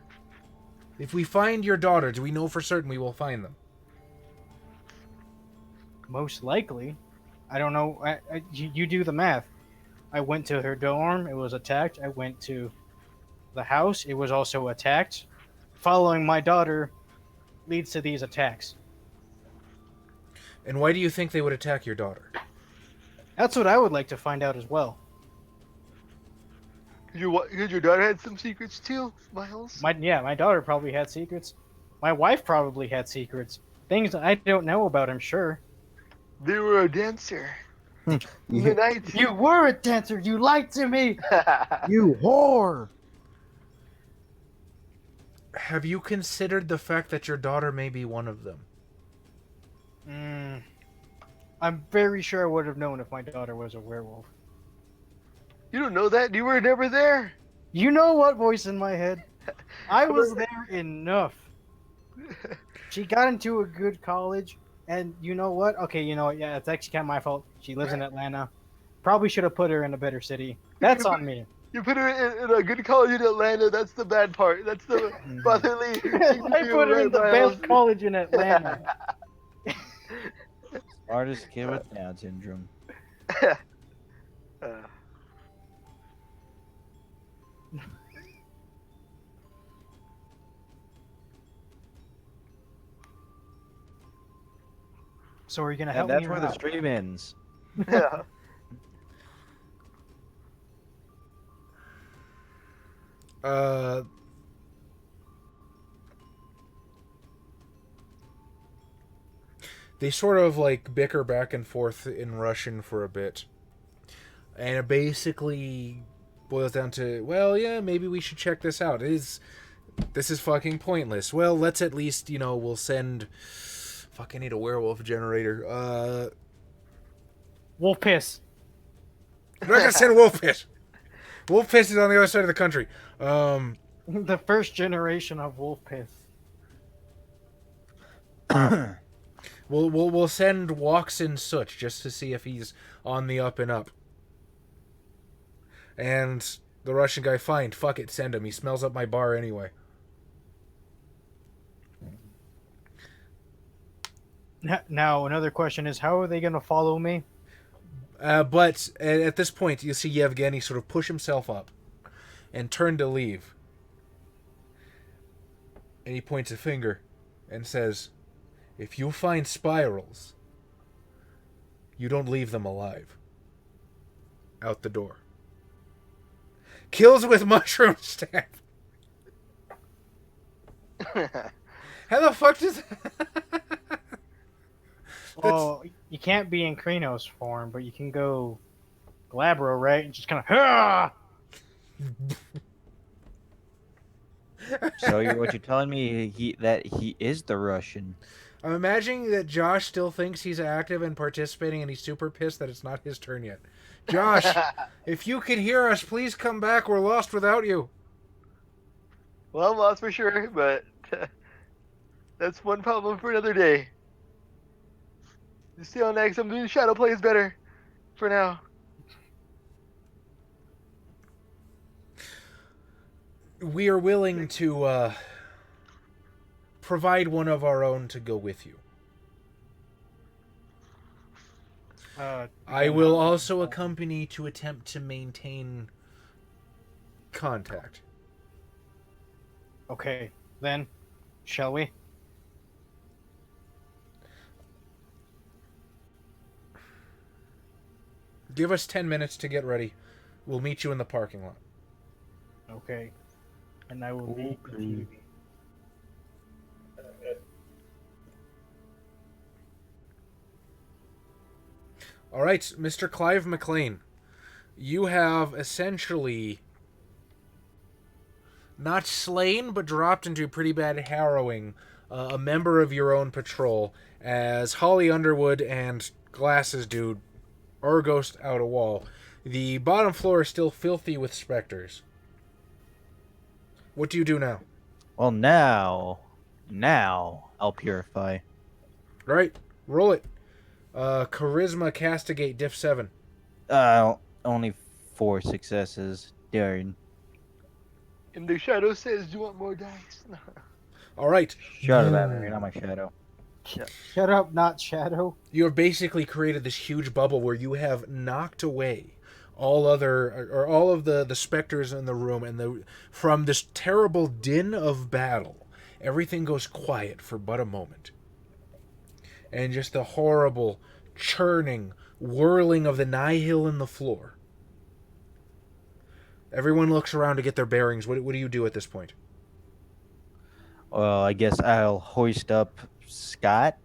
If we find your daughter, do we know for certain we will find them? Most likely. I don't know. You do the math. I went to her dorm. It was attacked. I went to the house. It was also attacked. Following my daughter leads to these attacks. And why do you think they would attack your daughter? That's what I would like to find out as well. Did your daughter had some secrets too, Miles? My daughter probably had secrets. My wife probably had secrets. Things I don't know about, I'm sure. They were a dancer. In the night. You were a dancer. You lied to me. You whore! Have you considered the fact that your daughter may be one of them? I'm very sure I would have known if my daughter was a werewolf. You don't know that. You were never there. You know what voice in my head? I was there enough. She got into a good college, and you know what? Okay, you know what? Yeah, it's actually kind of my fault. She lives in Atlanta. Probably should have put her in a better city. That's on me. You put her in a good college in Atlanta. That's the bad part. That's the fatherly. I put her in the best college in Atlanta. Smartest kid with Down syndrome. So are you gonna And help that's me? where or the not? stream ends. Yeah. They sort of like bicker back and forth in Russian for a bit. And it basically boils down to, well, yeah, maybe we should check this out. This is fucking pointless. Well, let's at least, we'll send... Fuck, I need a werewolf generator. Wolf piss. We're not gonna send wolf piss. Wolf piss is on the other side of the country. The first generation of wolf piss. We'll send Walks in Soot just to see if he's on the up and up. And the Russian guy, fine, fuck it, send him. He smells up my bar anyway. Now, another question is, how are they going to follow me? But at this point, you see Yevgeny sort of push himself up and turn to leave. And he points a finger and says, if you find spirals, you don't leave them alive. Out the door. Kills with mushroom staff. How the fuck does that... Oh, you can't be in Kranos form, but you can go Glabro, right? And just kind of... So what you're telling me that he is the Russian? I'm imagining that Josh still thinks he's active and participating, and he's super pissed that it's not his turn yet. Josh, if you can hear us, please come back. We're lost without you. Well, I'm lost for sure, but that's one problem for another day. See you next. I'm doing shadow plays better for now. We are willing to provide one of our own to go with you. I will also accompany to attempt to maintain contact. Okay, then, shall we? Give us 10 minutes to get ready. We'll meet you in the parking lot. Okay. And I will meet with you. All right, Mr. Clive McLean. You have essentially not slain, but dropped into pretty bad harrowing a member of your own patrol as Holly Underwood and Glasses Dude Ghost out a wall. The bottom floor is still filthy with specters. What do you do now? Well, now I'll purify. All right, roll it. Charisma Castigate Diff 7. Only 4 successes. Darn. And the shadow says, "Do you want more dice?" All right. Shut up, you're not my shadow. Shut up, not Shadow. You have basically created this huge bubble where you have knocked away all of the specters in the room, and from this terrible din of battle, everything goes quiet for but a moment. And just the horrible churning, whirling of the nihil in the floor. Everyone looks around to get their bearings. What do you do at this point? Well, I guess I'll hoist up Scott.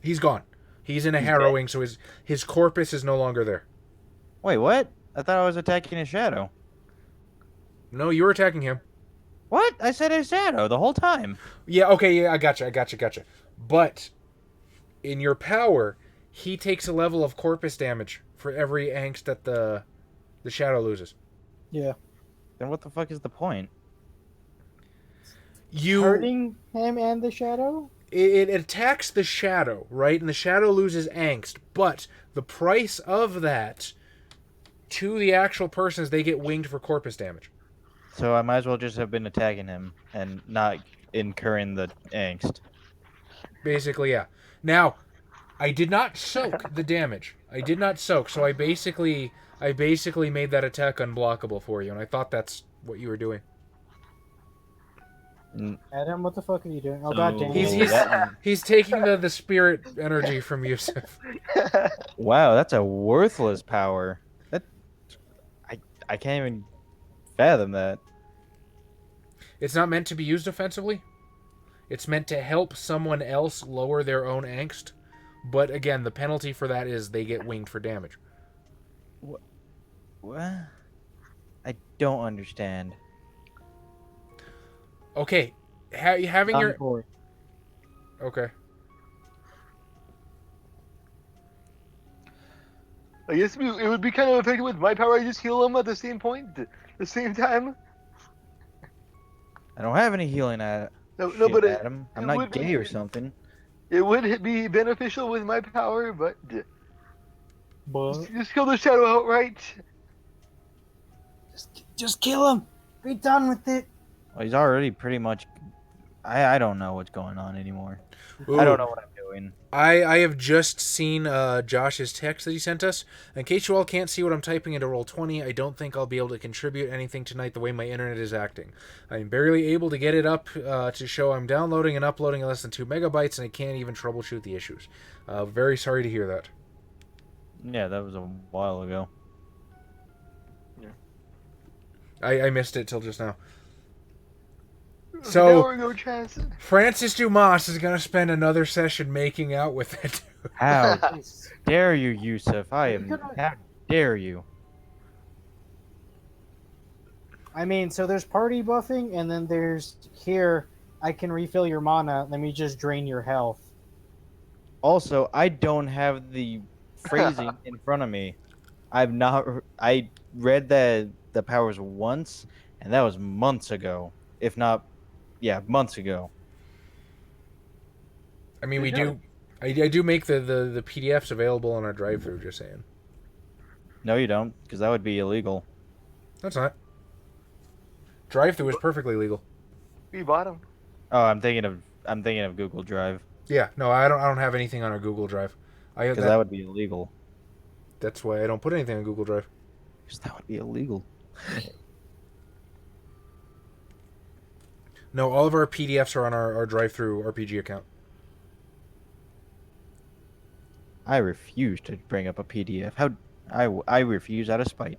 He's gone. He's in a He's harrowing, so his corpus is no longer there. Wait, what? I thought I was attacking his shadow. No, you were attacking him. What? I said his shadow the whole time. Yeah, okay, yeah, I gotcha. But in your power, he takes a level of corpus damage for every angst that the shadow loses. Yeah. Then what the fuck is the point? Hurting him and the shadow? It attacks the shadow, right? And the shadow loses angst, but the price of that to the actual person is they get winged for corpus damage. So I might as well just have been attacking him and not incurring the angst. Basically, yeah. Now, I did not soak the damage. I did not soak, so I basically made that attack unblockable for you, and I thought that's what you were doing. Adam, what the fuck are you doing? Oh, So- goddamn. He's taking the spirit energy from Yusuf. Wow, that's a worthless power. I can't even fathom that. It's not meant to be used offensively. It's meant to help someone else lower their own angst. But again, the penalty for that is they get winged for damage. What? I don't understand. Okay, having your Encore. okay. I guess it would be kind of effective with my power. I just heal him at the same point, the same time. I don't have any healing No, shit, but Adam. I'm it not would gay be- or something. It would be beneficial with my power, but But just kill the shadow outright. just kill him. Be done with it. Well, he's already pretty much. I don't know what's going on anymore. Ooh. I don't know what I'm doing. I have just seen Josh's text that he sent us. In case you all can't see what I'm typing into Roll20, I don't think I'll be able to contribute anything tonight the way my internet is acting. I'm barely able to get it up to show I'm downloading and uploading in less than 2 megabytes, and I can't even troubleshoot the issues. Very sorry to hear that. Yeah, that was a while ago. I missed it till just now. Now So, we're no chance. Francis Dumas is going to spend another session making out with it. How dare you, Yusuf? How dare you? I mean, so there's party buffing, and then there's here. I can refill your mana. Let me just drain your health. Also, I don't have the phrasing in front of me. I read the powers once, and that was months ago. If not, yeah, months ago. I mean, I do make the PDFs available on our drive-thru, just saying. No, you don't, because that would be illegal. That's not. Drive-thru is perfectly legal. We bought him. Oh, I'm thinking of Google Drive, Yeah, no, I don't have anything on our Google Drive. because that would be illegal. That's why I don't put anything on Google Drive. Because that would be illegal. No, all of our PDFs are on our drive-thru RPG account. I refuse to bring up a PDF. I refuse out of spite.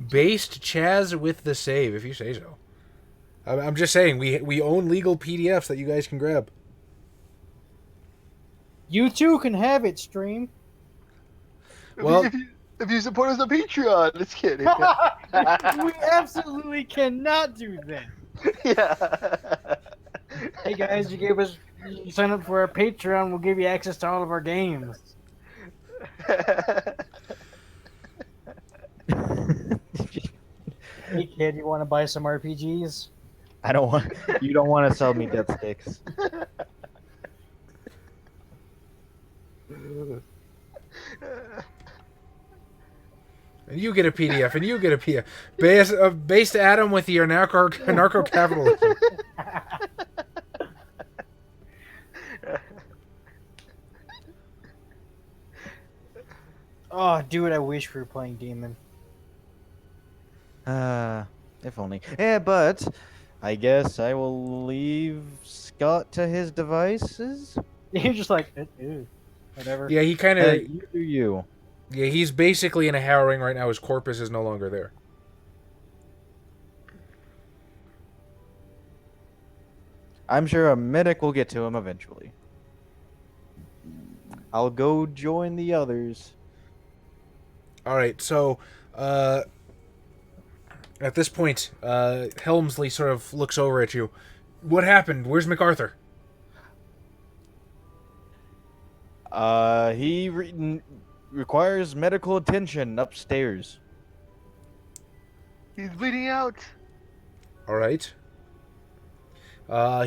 Based Chaz with the save, if you say so. I'm just saying, we own legal PDFs that you guys can grab. You too can have it, stream. Well- if you support us on Patreon, just kidding. We absolutely cannot do that. Yeah. Hey guys, you sign up for our Patreon, we'll give you access to all of our games. Hey kid, you want to buy some RPGs? I don't want. You don't want to sell me death sticks. And you get a PDF, and you get a PDF. Based Adam with your narco-capitalism. Oh, dude, I wish we were playing Demon. If only. Yeah, but I guess I will leave Scott to his devices. You're just like, ew, whatever. Yeah, he kind of... You do you. Yeah, he's basically in a harrowing right now. His corpus is no longer there. I'm sure a medic will get to him eventually. I'll go join the others. All right, so at this point, Helmsley sort of looks over at you. What happened? Where's MacArthur? He requires medical attention upstairs. He's bleeding out. All right.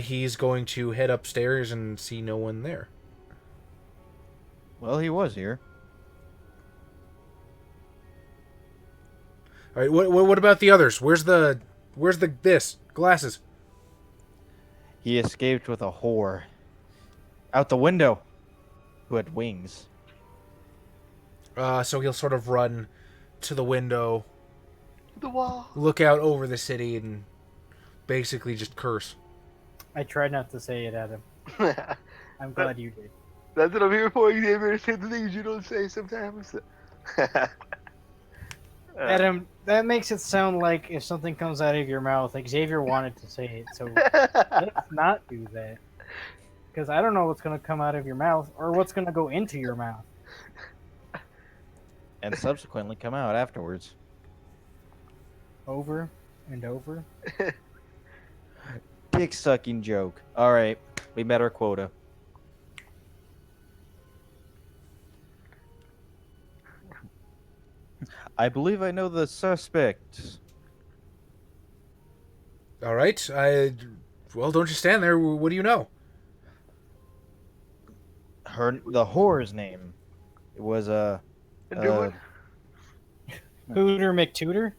He's going to head upstairs and see no one there. Well, he was here. All right. What about the others? Where's the glasses? He escaped with a whore. Out the window. Who had wings. So he'll sort of run to the window, The wall. look out over the city, and basically just curse. I tried not to say it, Adam. That's I'm glad you did. what I'm here for, Xavier. Say the things you don't say sometimes. Adam, that makes it sound like if something comes out of your mouth, like Xavier wanted to say it, so let's not do that. Because I don't know what's going to come out of your mouth or what's going to go into your mouth. And subsequently come out afterwards. Over and over. Dick sucking joke. Alright, we met our quota. I believe I know the suspect. All right. Well, don't you stand there. What do you know? The whore's name. It was Hooter McTutor?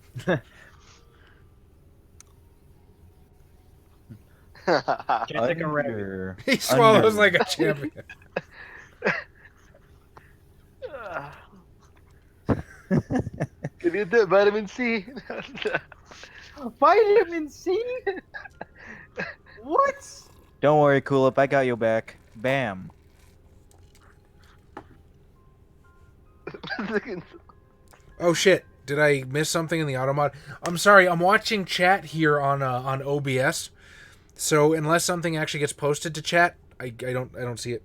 Jessica Rabbit. under, He swallows under- like a champion. Can you get that vitamin C? Vitamin C? What? Don't worry, Coolip, I got your back. Bam. Oh shit! Did I miss something in the automod? I'm sorry. I'm watching chat here on OBS. So unless something actually gets posted to chat, I don't see it.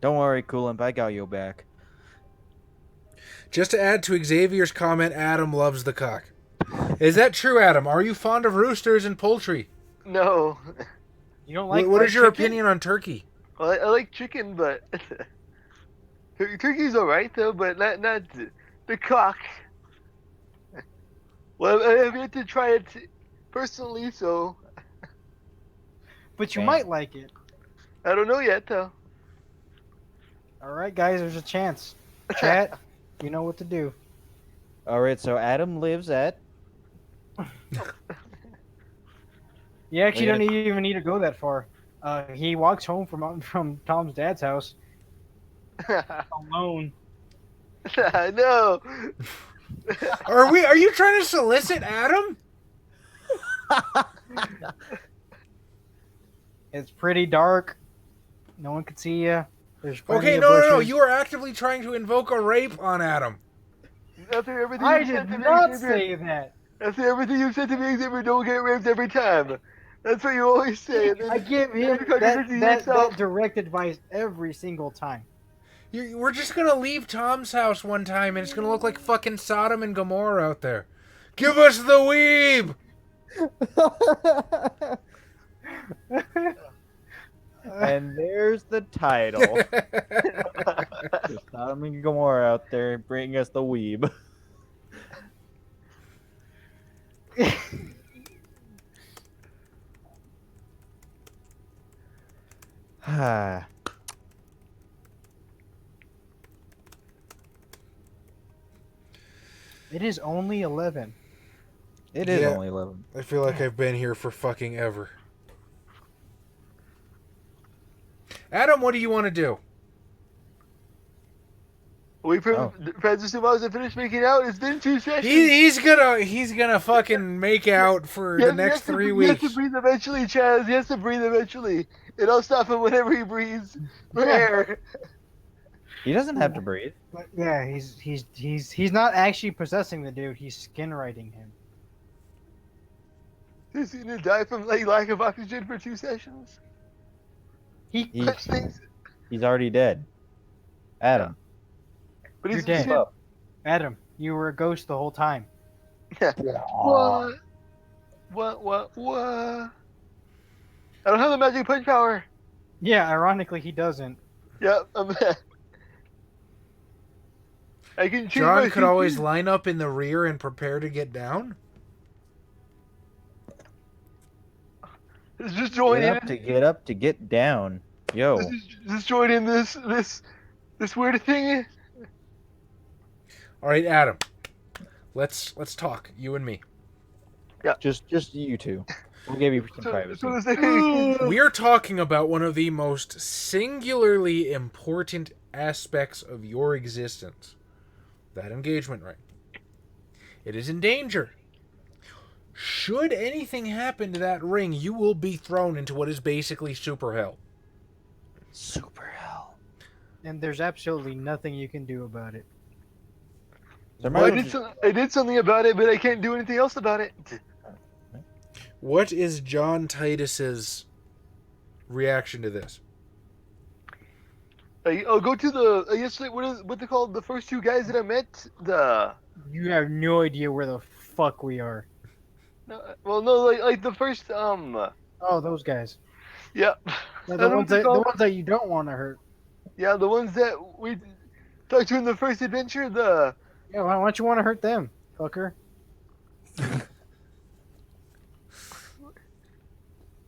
Don't worry, Coolip, I got your back. Just to add to Xavier's comment, Adam loves the cock. Is that true, Adam? Are you fond of roosters and poultry? No. You don't like What fried is your chicken? opinion on turkey? Well, I like chicken, but turkey's alright though, but not the cock. Well, I have yet to try it personally, so But you Bam. might like it. I don't know yet though. Alright, guys, there's a chance. Chat, you know what to do. Alright, so Adam lives at... You actually Wait a- don't even need to go that far. He walks home from Tom's dad's house alone. No. Are you trying to solicit Adam? It's pretty dark. No one can see you. There's plenty Okay, of no. bushes. You are actively trying to invoke a rape on Adam. After everything I you said did to me, not Xavier, say that. after everything you said to me, Xavier, don't get raped every time. That's what you always say. And then I give him you're contradicting that yourself. direct advice every single time. We're just gonna leave Tom's house one time, and it's gonna look like fucking Sodom and Gomorrah out there. Give us the weeb. And there's the title. Just Sodom and Gomorrah out there bringing us the weeb. Ah. It is only 11. It is Yeah. only 11. I feel like I've been here for fucking ever. Adam, what do you want to do? Wait for Francis Dumas to finish making out. It's been 2 sessions. He's gonna fucking make out for the next 3 He weeks. has to breathe eventually, Chaz. He has to breathe eventually. And I'll stop him whenever he breathes for air. He doesn't have to breathe. But yeah, he's not actually possessing the dude. He's skin writing him. Is he gonna die from like lack of oxygen for 2 sessions? He, He, Such things. he's already dead. Adam. But You're he's dead. shit. Adam, you were a ghost the whole time. What? What? I don't have the magic punch power. Yeah, ironically, he doesn't. Yeah, I can change John my could always CP. line up in the rear and prepare to get down. Just join in. Get up to get down. Yo. Just join in this weird thing. All right, Adam. Let's talk, you and me. Just you two. We'll give you some privacy. So this thing. We are talking about one of the most singularly important aspects of your existence. That engagement ring. It is in danger. Should anything happen to that ring, you will be thrown into what is basically super hell. Super hell. And there's absolutely nothing you can do about it. Well, I did something about it, but I can't do anything else about it. What is John Titus's reaction to this? I'll go to the. I guess what they called the first 2 guys that I met. You have no idea where the fuck we are. No, like the first Oh, those guys. Yeah. The I don't ones that you don't want to hurt. Yeah, the ones that we talked to in the first adventure. Yeah, why don't you want to hurt them, fucker?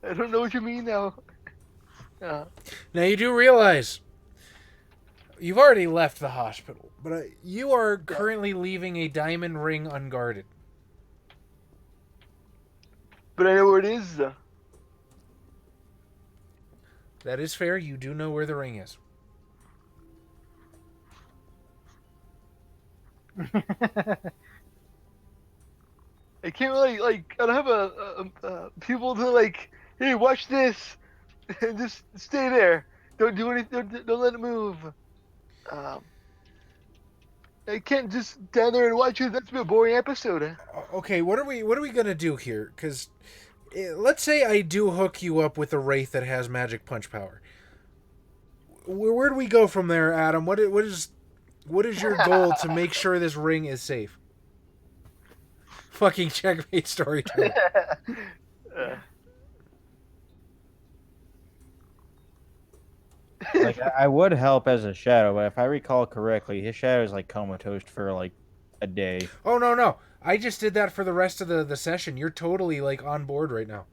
I don't know what you mean now. Now you do realize you've already left the hospital, but you are currently leaving a diamond ring unguarded. But I know where it is. That is fair. You do know where the ring is. I can't really I don't have a people to like. Hey, watch this, and just stay there. Don't do anything. Don't let it move. I can't just stand there and watch it. That's a boring episode. Okay, what are we gonna do here? Because let's say I do hook you up with a Wraith that has magic punch power. Where do we go from there, Adam? What is your goal to make sure this ring is safe? Fucking checkmate storytelling. Like I would help as a shadow, but if I recall correctly, his shadow is like comatose for like a day. Oh no! I just did that for the rest of the session. You're totally like on board right now.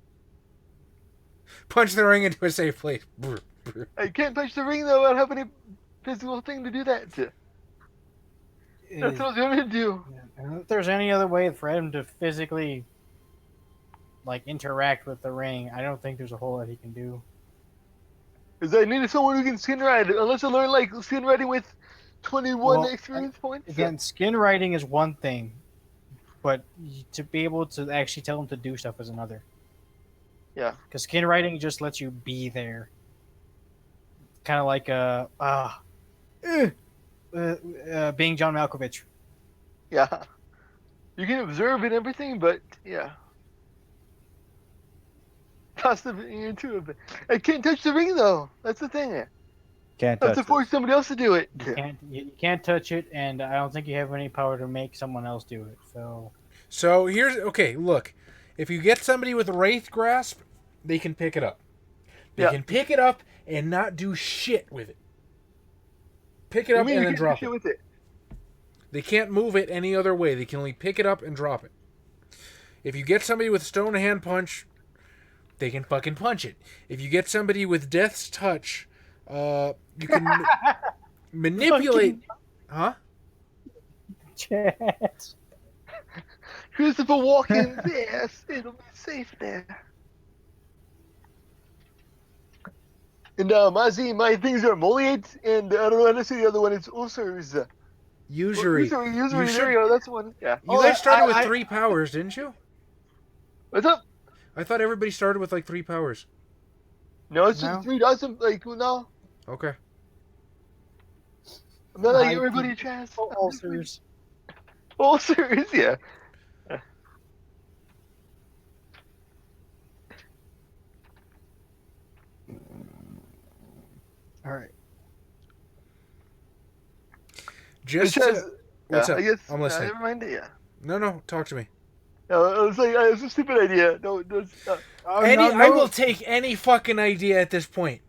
Punch the ring into a safe place. I can't touch the ring though. I don't have any physical thing to do that. That's what I was going to do. If there's any other way for him to physically like interact with the ring, I don't think there's a whole lot he can do. Because I needed someone who can skin ride, unless I learn like skin riding with 21 experience points. Again, skin riding is one thing, but to be able to actually tell him to do stuff is another. Yeah. Because skin riding just lets you be there. Kind of like being John Malkovich. Yeah. You can observe and everything, but yeah. Possibly into it, but I can't touch the ring though. That's the thing. Can't I have touch to force somebody else to do it. You can't touch it, and I don't think you have any power to make someone else do it. So here's look, if you get somebody with Wraith grasp, they can pick it up. They can pick it up and not do shit with it. Pick it up and then drop it. With it. They can't move it any other way. They can only pick it up and drop it. If you get somebody with stone hand punch, they can fucking punch it. If you get somebody with Death's Touch, you can manipulate. Huh? Chat. Christopher Walken, yes, it'll be safe there. And Mazzy, my things are Moliate, and I don't know how to say the other one. It's ulcers. Usury. Usury. There you go. That's one. Yeah. You guys started with 3 powers, didn't you? What's up? I thought everybody started with like 3 powers. No, it's just 3 dozen. Like no. Okay. I'm not like everybody chest. Ulcers. Ulcers, yeah. All right. Just Because, what's yeah, up? I guess. I'm listening. Never mind. Yeah. No, talk to me. No, it's like it's a stupid idea. No, Oh I will take any fucking idea at this point.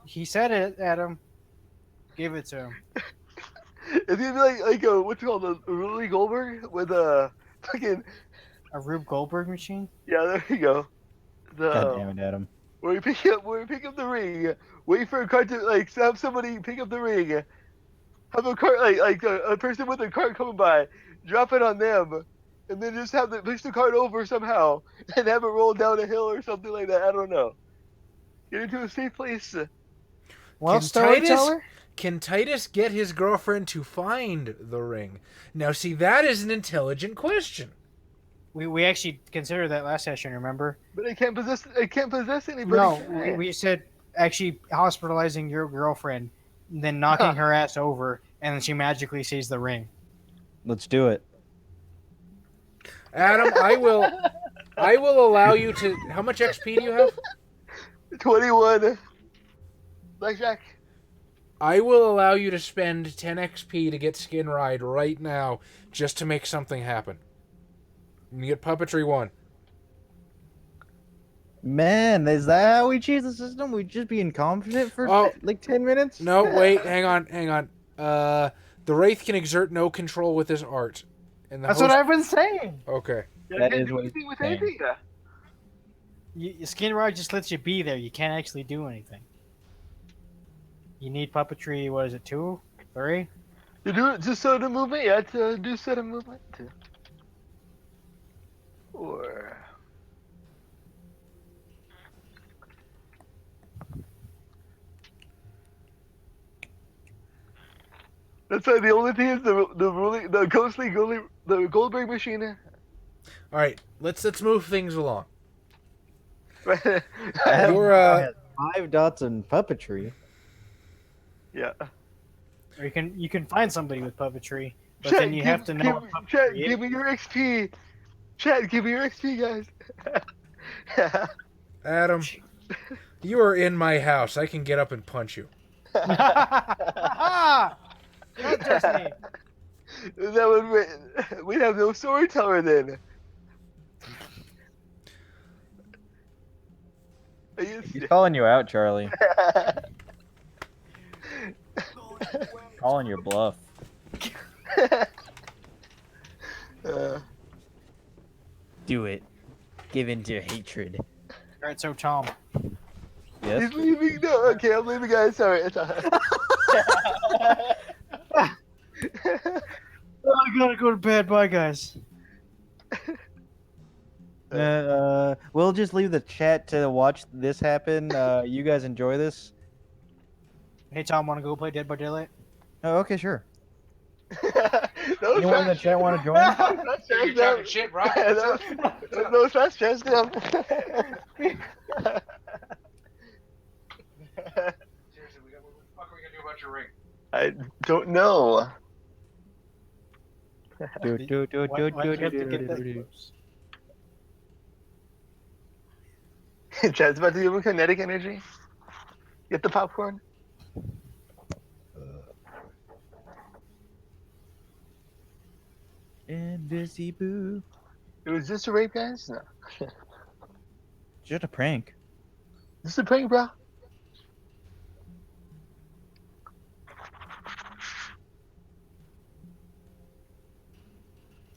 He said it, Adam. Give it to him. it's gonna be like a what's it called, a Rudy Goldberg with a fucking A Rube Goldberg machine. yeah. There you go. God The damn it, Adam. where you pick up the ring, wait for a cart to have somebody pick up the ring, have a cart a person with a cart coming by, drop it on them, and then just have push the cart over somehow and have it roll down a hill or something like that. I don't know. Get into a safe place. Well, Can Titus get his girlfriend to find the ring? Now, see, that is an intelligent question. We actually considered that last session. Remember? But I can't possess anybody. No, we said actually hospitalizing your girlfriend, then knocking her ass over, and then she magically sees the ring. Let's do it. Adam, I will allow you to. How much XP do you have? 21. Blackjack. I will allow you to spend 10 XP to get Skin Ride right now, just to make something happen. You get Puppetry 1. Man, is that how we cheat the system? We just being confident for like 10 minutes? No, wait, hang on. The Wraith can exert no control with his art. And That's what I've been saying. Okay. That is what it's with saying. anything. Skin Ride just lets you be there. You can't actually do anything. You need puppetry. What is it? 2, 3? To do just sudden movement. Yeah, to do sudden movement. Or that's the only thing is the Goldberg machine. All right, let's move things along. Adam You're has 5 dots in puppetry. Yeah. Or you can find somebody with puppetry, but then you have to know. Chat, give me your XP. Chat, give me your XP, guys. Adam, you are in my house. I can get up and punch you. Don't touch me. That would we'd have no storyteller then. He's calling you out, Charlie. Calling your bluff. Do it. Give in to hatred. Alright, so Tom. Yes? He's leaving. No, okay, I'm leaving, guys. Sorry. It's I gotta go to bed. Bye, guys. We'll just leave the chat to watch this happen. You guys enjoy this? Hey, Tom, want to go play Dead by Daylight? Oh, okay, sure. Anyone in the chat want to join? You're talking shit, right? No, that's just them. Seriously, what the fuck are we gonna do about your ring? I don't know. Why do you have to get that close? Chat's about to give him kinetic energy. Get the popcorn. Invisible. It was just a rape, guys? No. Just a prank. Just a prank, bro.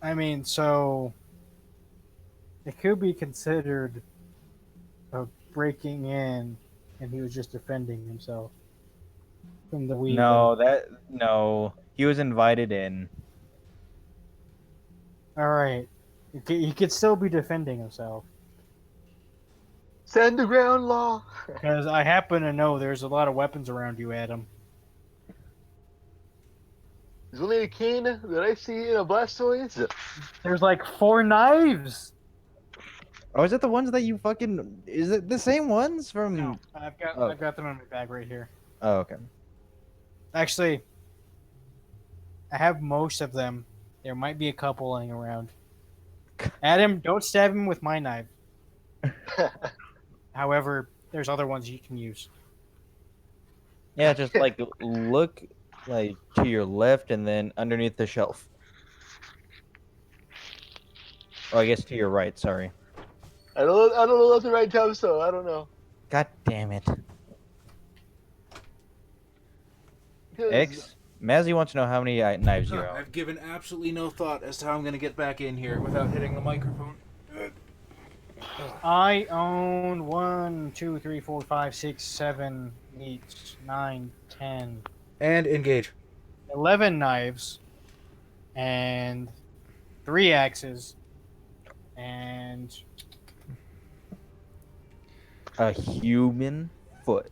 I mean, so it could be considered a breaking in, and he was just defending himself from the weed. No. He was invited in. All right, he could still be defending himself Stand the ground law. because I happen to know there's a lot of weapons around you, Adam. There's only a cane that I see in a Blastoise. There's like 4 knives. Oh, is it the ones that you fucking... Is it the same ones from... No, I've got them in my bag right here. Oh, okay. Actually, I have most of them. There might be a couple laying around. Adam, don't stab him with my knife. However, there's other ones you can use. Yeah, just like look like to your left and then underneath the shelf. Oh, I guess to your right. Sorry. I don't know what's the right time, so I don't know. God damn it. 'Cause- X. Mazzy wants to know how many knives you own. I've given absolutely no thought as to how I'm going to get back in here without hitting the microphone. I own 1, 2, 3, 4, 5, 6, 7, 8, 9, 10, And engage. 11 knives, and 3 axes, and A human foot.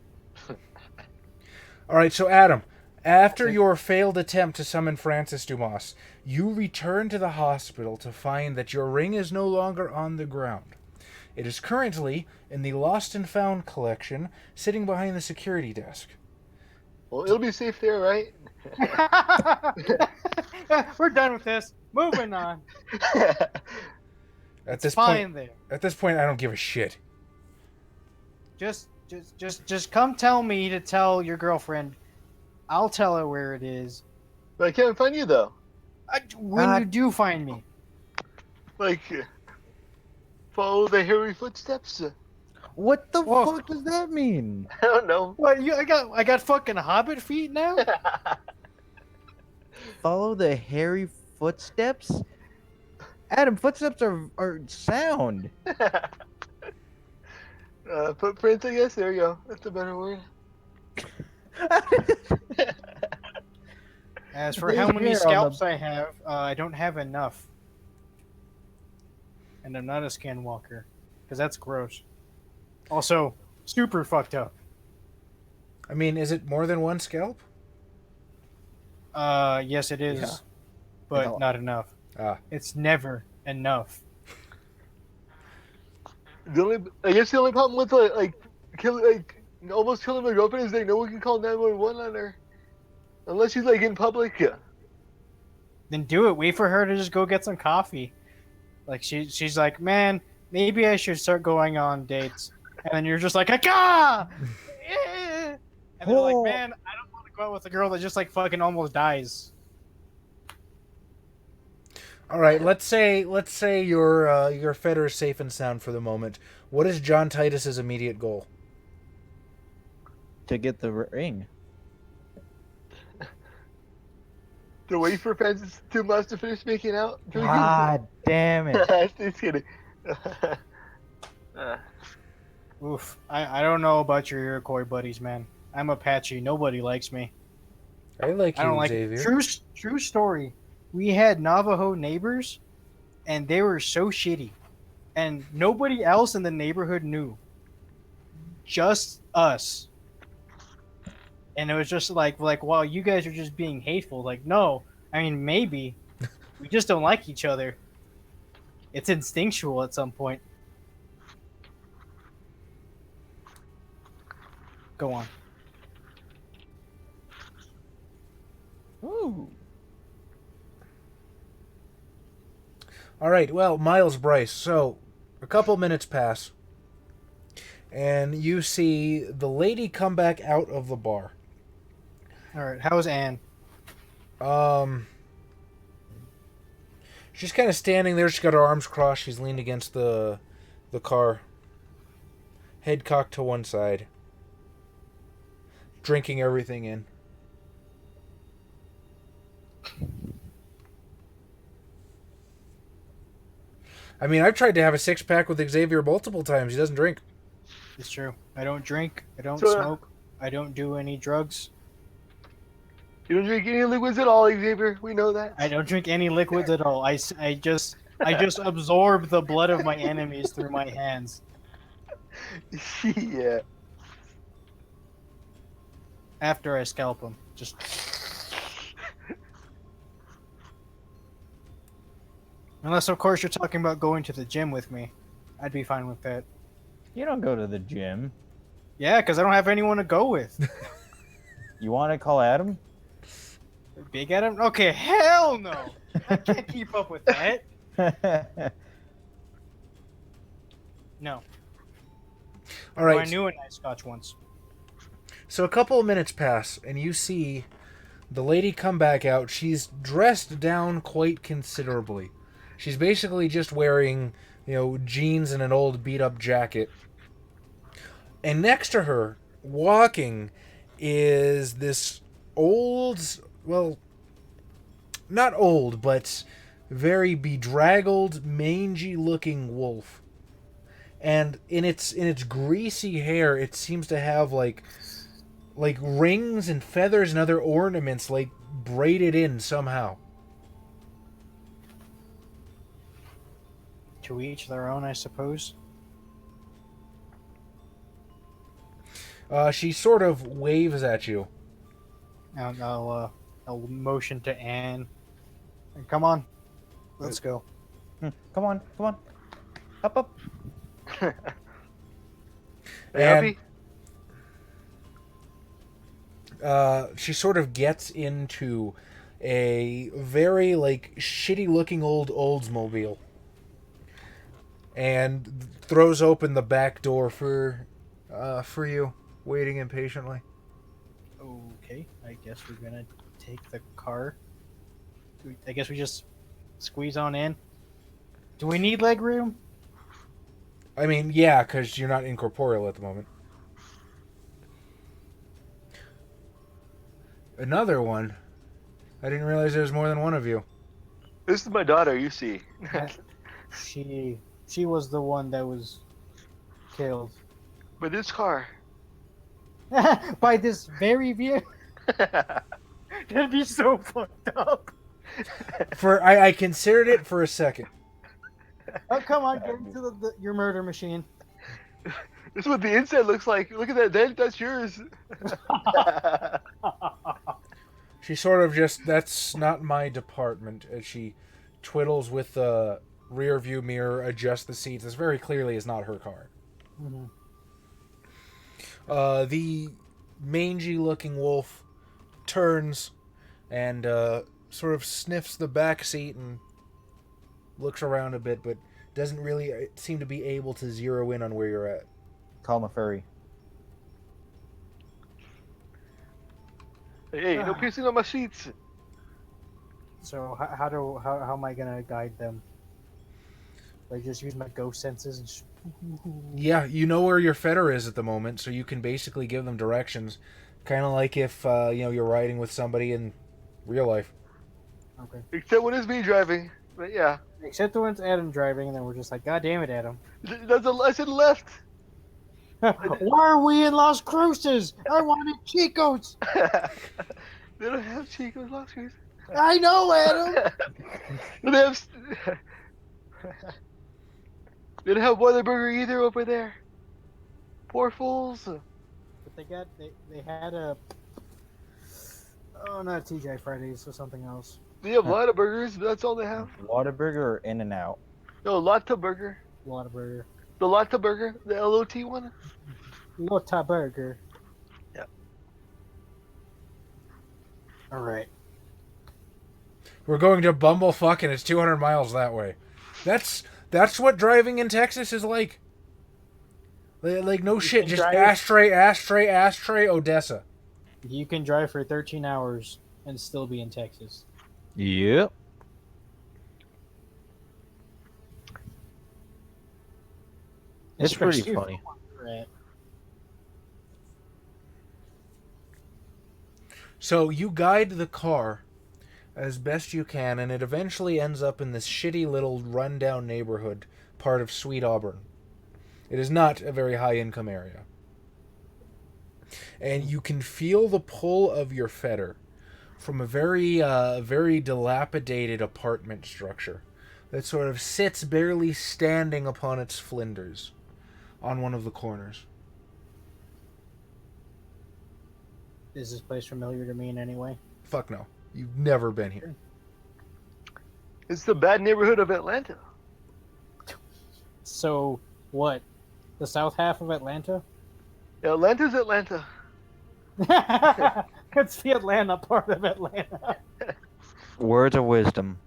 All right, so Adam, after your failed attempt to summon Francis Dumas, you return to the hospital to find that your ring is no longer on the ground. It is currently in the Lost and Found collection, sitting behind the security desk. Well, it'll be safe there, right? we're done with this. Moving on. At this Fine point, there. at this point, I don't give a shit. Just come tell me to tell your girlfriend. I'll tell her where it is. But I can't find you though. When you do find me. Like, follow the hairy footsteps. What the Whoa. fuck does that mean? I don't know. What I got fucking hobbit feet now? Follow the hairy footsteps? Adam, footsteps are sound. Footprints, I guess. There you go. That's a better word. As for There's how many hair on scalps I have, I don't have enough. And I'm not a skinwalker. Because that's gross. Also, super fucked up. I mean, is it more than one scalp? Yes it is. Yeah. But Yeah. not enough. Ah. It's never enough. I guess the only problem with almost killing my girlfriend is that no one can call 911 on her, unless she's like in public. Yeah. Then do it. Wait for her to just go get some coffee. Like she's like, man, maybe I should start going on dates. And then you're just like, ah! And they're like, man, I don't want to go out with a girl that just like fucking almost dies. All right, let's say your fetter is safe and sound for the moment. What is John Titus's immediate goal? To get the ring. To wait for Francis Dumas to finish making out. God damn it. Just kidding. Oof. I don't know about your Iroquois buddies, man. I'm Apache. Nobody likes me. I like you, I don't like Xavier. True story. We had Navajo neighbors, and they were so shitty, and nobody else in the neighborhood knew. Just us. And it was just like, wow, you guys are just being hateful. Like, no, I mean, maybe we just don't like each other. It's instinctual at some point. Go on. Ooh. All right, well, Miles Bryce. So, a couple minutes pass, and you see the lady come back out of the bar. All right, how's Anne? She's kind of standing there. She's got her arms crossed. She's leaned against the car, head cocked to one side, drinking everything in. I mean, I've tried to have a six-pack with Xavier multiple times. He doesn't drink. It's true. I don't drink. I don't So, smoke. I don't do any drugs. You don't drink any liquids at all, Xavier. We know that. I don't drink any liquids at all. I just absorb the blood of my enemies through my hands. Yeah. After I scalp them. Just. Unless, of course, you're talking about going to the gym with me. I'd be fine with that. You don't go to the gym. Yeah, because I don't have anyone to go with. You want to call Adam? Big Adam? Okay, hell no! I can't keep up with that. No. All right. Oh, I knew a nice scotch once. So a couple of minutes pass, and you see the lady come back out. She's dressed down quite considerably. She's basically just wearing, jeans and an old beat-up jacket. And next to her, walking, is this old, well, not old, but very bedraggled, mangy-looking wolf. And in its greasy hair, it seems to have like rings and feathers and other ornaments like braided in somehow. To each their own, I suppose. She sort of waves at you. And I'll motion to Anne. And come on, let's go. Come on, come on. Up. Are you And happy? she sort of gets into a very shitty looking old Oldsmobile and throws open the back door for you, waiting impatiently. Okay, I guess we're gonna take the car. I guess we just squeeze on in. Do we need leg room? I mean, yeah, because you're not incorporeal at the moment. Another one? I didn't realize there was more than one of you. This is my daughter, you see. She was the one that was killed But this car. by this very vehicle. That'd be so fucked up. I considered it for a second. Oh, come on, get into your murder machine. This is what the inside looks like. Look at that dent, that's yours. She sort of just, that's not my department, as she twiddles with the rear view mirror, adjusts the seats. This very clearly is not her car. Mm-hmm. The mangy looking wolf turns and sort of sniffs the back seat and looks around a bit, but doesn't really seem to be able to zero in on where you're at. Call him a furry. Hey, no pissing on my sheets. So how am I gonna guide them? I just use my ghost senses and just... Yeah, you know where your fetter is at the moment, so you can basically give them directions, kind of like if you're riding with somebody in real life. Okay. Except when it's me driving. But yeah. Except the ones Adam driving, and then we're just like, God damn it, Adam. I said left. Why are we in Las Cruces? I wanted Chico's. They don't have Chico's Luxuries. I know, Adam. They have. They don't have Whataburger either over there. Poor fools. But they had a not TGI Fridays or something else. They have Whataburgers, but that's all they have. Whataburger or In-N-Out? No, Lotta Burger. Whataburger. The Lotta Burger, the LOT one. Lotta Burger. Yeah. All right. We're going to Bumblefuck, and it's 200 miles that way. That's what driving in Texas is like. Like no shit, just drive- ashtray, Odessa. You can drive for 13 hours and still be in Texas. Yep. It's pretty Especially funny. where we're at. So you guide the car as best you can, and it eventually ends up in this shitty little rundown neighborhood, part of Sweet Auburn. It is not a very high-income area. And you can feel the pull of your fetter from a very dilapidated apartment structure that sort of sits barely standing upon its flinders on one of the corners. Is this place familiar to me in any way? Fuck no. You've never been here. It's the bad neighborhood of Atlanta. So, what? The south half of Atlanta? Atlanta's Atlanta. It's the Atlanta part of Atlanta. Words of wisdom.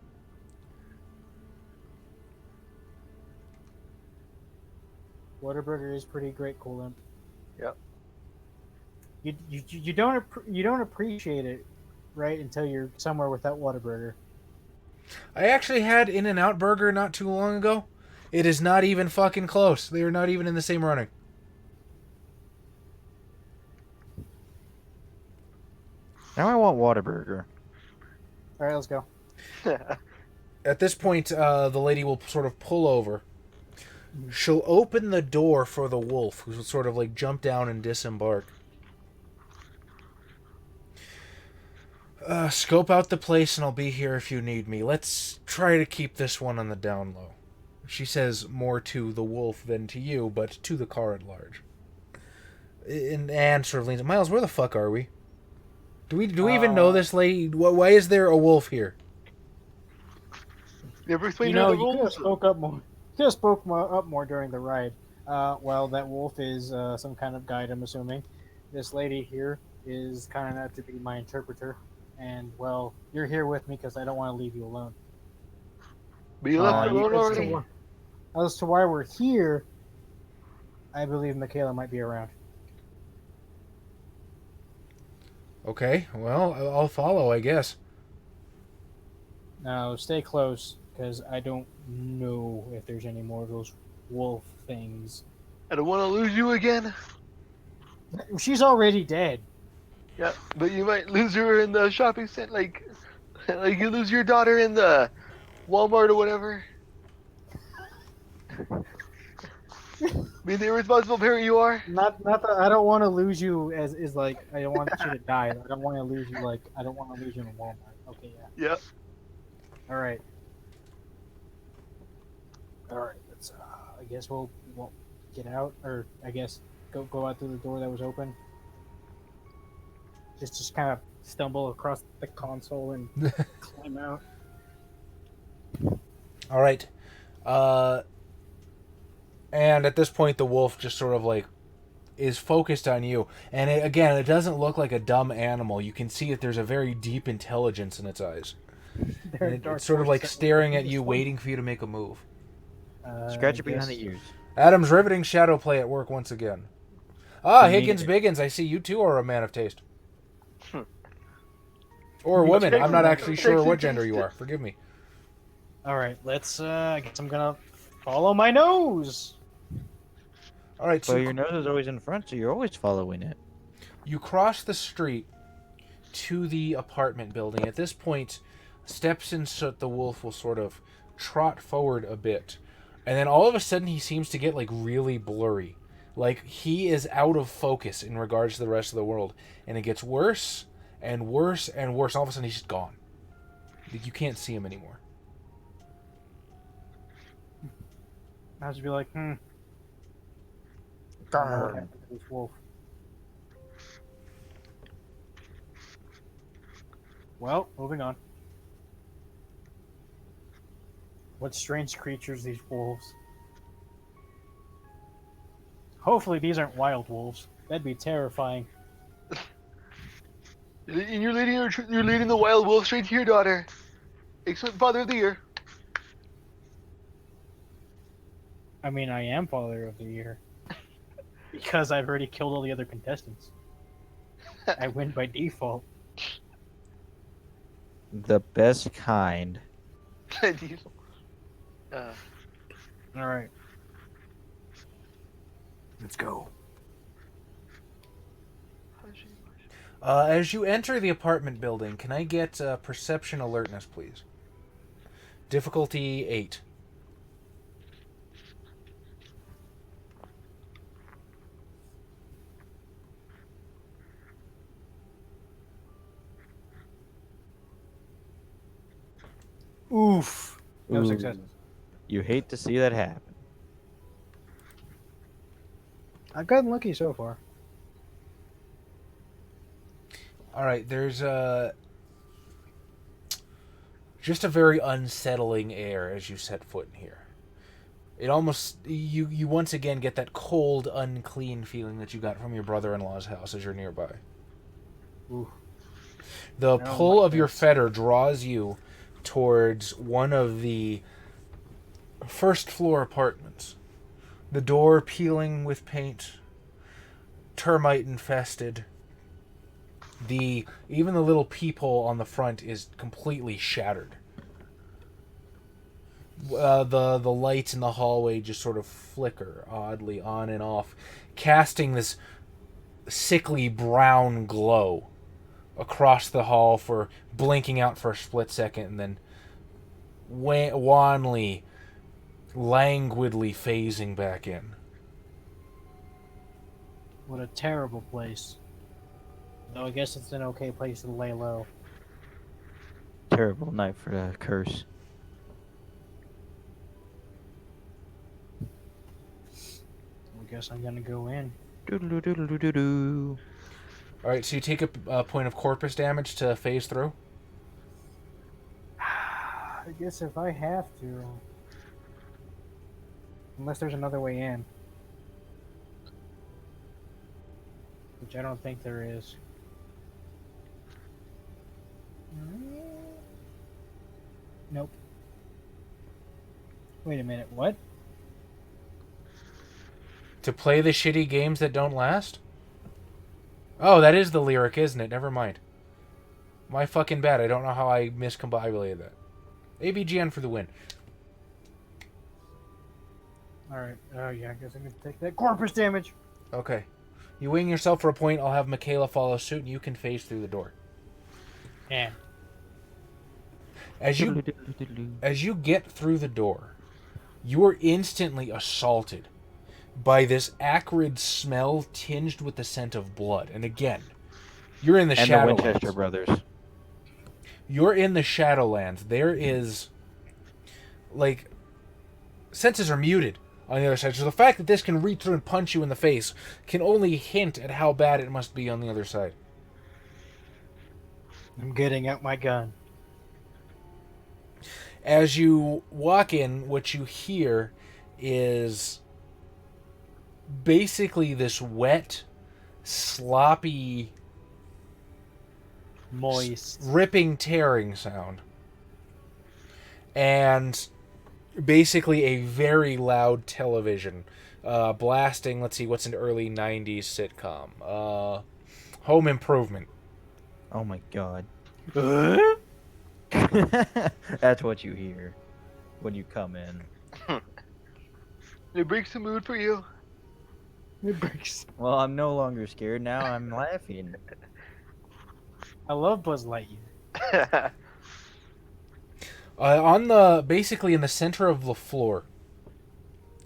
Whataburger is pretty great, cool imp. Yep. You don't you don't appreciate it, right, until you're somewhere with that Whataburger. I actually had In-N-Out Burger not too long ago. It is not even fucking close. They are not even in the same running. Now I want Whataburger. All right, let's go. At this point, the lady will sort of pull over. She'll open the door for the wolf, who will sort of like jump down and disembark. Scope out the place and I'll be here if you need me. Let's try to keep this one on the down low. She says more to the wolf than to you, but to the car at large. And Anne sort of leans. Miles, where the fuck are we? Do we even know this lady? Why is there a wolf here? Never explained You her know, the you could have rules. spoke up more. Could have spoke up more during the ride. Well, that wolf is some kind of guide, I'm assuming. This lady here is kind enough to be my interpreter, and well, you're here with me because I don't want to leave you alone. But you left You alone guys already. don't- As to why we're here, I believe Michaela might be around. Okay, well, I'll follow, I guess. Now, stay close because I don't know if there's any more of those wolf things. I don't want to lose you again. She's already dead. Yeah, but you might lose her in the shopping center, like you lose your daughter in the Walmart or whatever. Be the irresponsible parent you are. Not that I don't want to lose you as is like I don't want you to die. I don't want to lose you like I don't want to lose you in Walmart. Okay, yeah. Yep. All right. All right. Let's. I guess we'll get out, or I guess go out through the door that was open. Just kind of stumble across the console and climb out. All right. And at this point, the wolf just sort of like is focused on you. And again, it doesn't look like a dumb animal. You can see that there's a very deep intelligence in its eyes. There And are dark it's sort of like forces that staring will at you, this one. waiting for you to make a move. Scratch I it behind guess- the ears. Adam's riveting shadow play at work once again. Ah, Me Higgins neither. Biggins, I see you too are a man of taste. Or a Me woman. too. I'm not actually sure Sexy what gender you taste. are. Forgive me. All right. Let's. I guess I'm gonna follow my nose. All right, so So your nose is always in front, so you're always following it. you cross the street to the apartment building. At this point, steps in Soot the wolf will sort of trot forward a bit. And then all of a sudden he seems to get like really blurry. Like he is out of focus in regards to the rest of the world. And it gets worse and worse and worse. All of a sudden he's just gone. Like, you can't see him anymore. I should be like, What happened to this wolf? Well, moving on. What strange creatures these wolves. Hopefully these aren't wild wolves. That'd be terrifying. And you're leading the wild wolf straight to your daughter. Excellent father of the year. I mean, I am father of the year. Because I've already killed all the other contestants. I win by default. The best kind. Diesel. Alright. Let's go. As you enter the apartment building, can I get perception alertness, please? Difficulty 8. Oof. No Ooh. successes. You hate to see that happen. I've gotten lucky so far. All right, there's just a very unsettling air as you set foot in here. It almost you once again get that cold, unclean feeling that you got from your brother-in-law's house as you're nearby. Oof. The No, pull my of your face. fetter draws you towards one of the first floor apartments. The door peeling with paint, termite infested, Even the little peephole on the front is completely shattered. The lights in the hallway just sort of flicker oddly on and off, casting this sickly brown glow across the hall for blinking out for a split second and then wanly, languidly phasing back in. What a terrible place. Though I guess it's an okay place to lay low. Terrible night for the curse. I guess I'm gonna go in. Doodle-doo-doodle-doo-doo. Alright, so you take a point of corpus damage to phase through. I guess if I have to. Unless there's another way in. Which I don't think there is. Nope. Wait a minute, what? To play the shitty games that don't last? Oh, that is the lyric, isn't it? Never mind. My fucking bad. I don't know how I miscombobulated that. ABGN for the win. Alright, oh yeah, I guess I'm gonna take that corpus damage. Okay. You wing yourself for a point. I'll have Michaela follow suit, and you can phase through the door. Yeah. As you get through the door, you are instantly assaulted by this acrid smell tinged with the scent of blood. And again, you're in the And the Shadowlands. Winchester brothers. You're in the Shadowlands. There is, like, senses are muted on the other side. So the fact that this can reach through and punch you in the face can only hint at how bad it must be on the other side. I'm getting out my gun. As you walk in, what you hear is basically this wet, sloppy, Moist. ripping, tearing sound. And basically a very loud television blasting, let's see, what's an early 90s sitcom? Home Improvement. Oh my god. That's what you hear when you come in. It breaks the mood for you. It breaks. Well, I'm no longer scared now. I'm laughing. I love Buzz Lightyear. Basically in the center of the floor,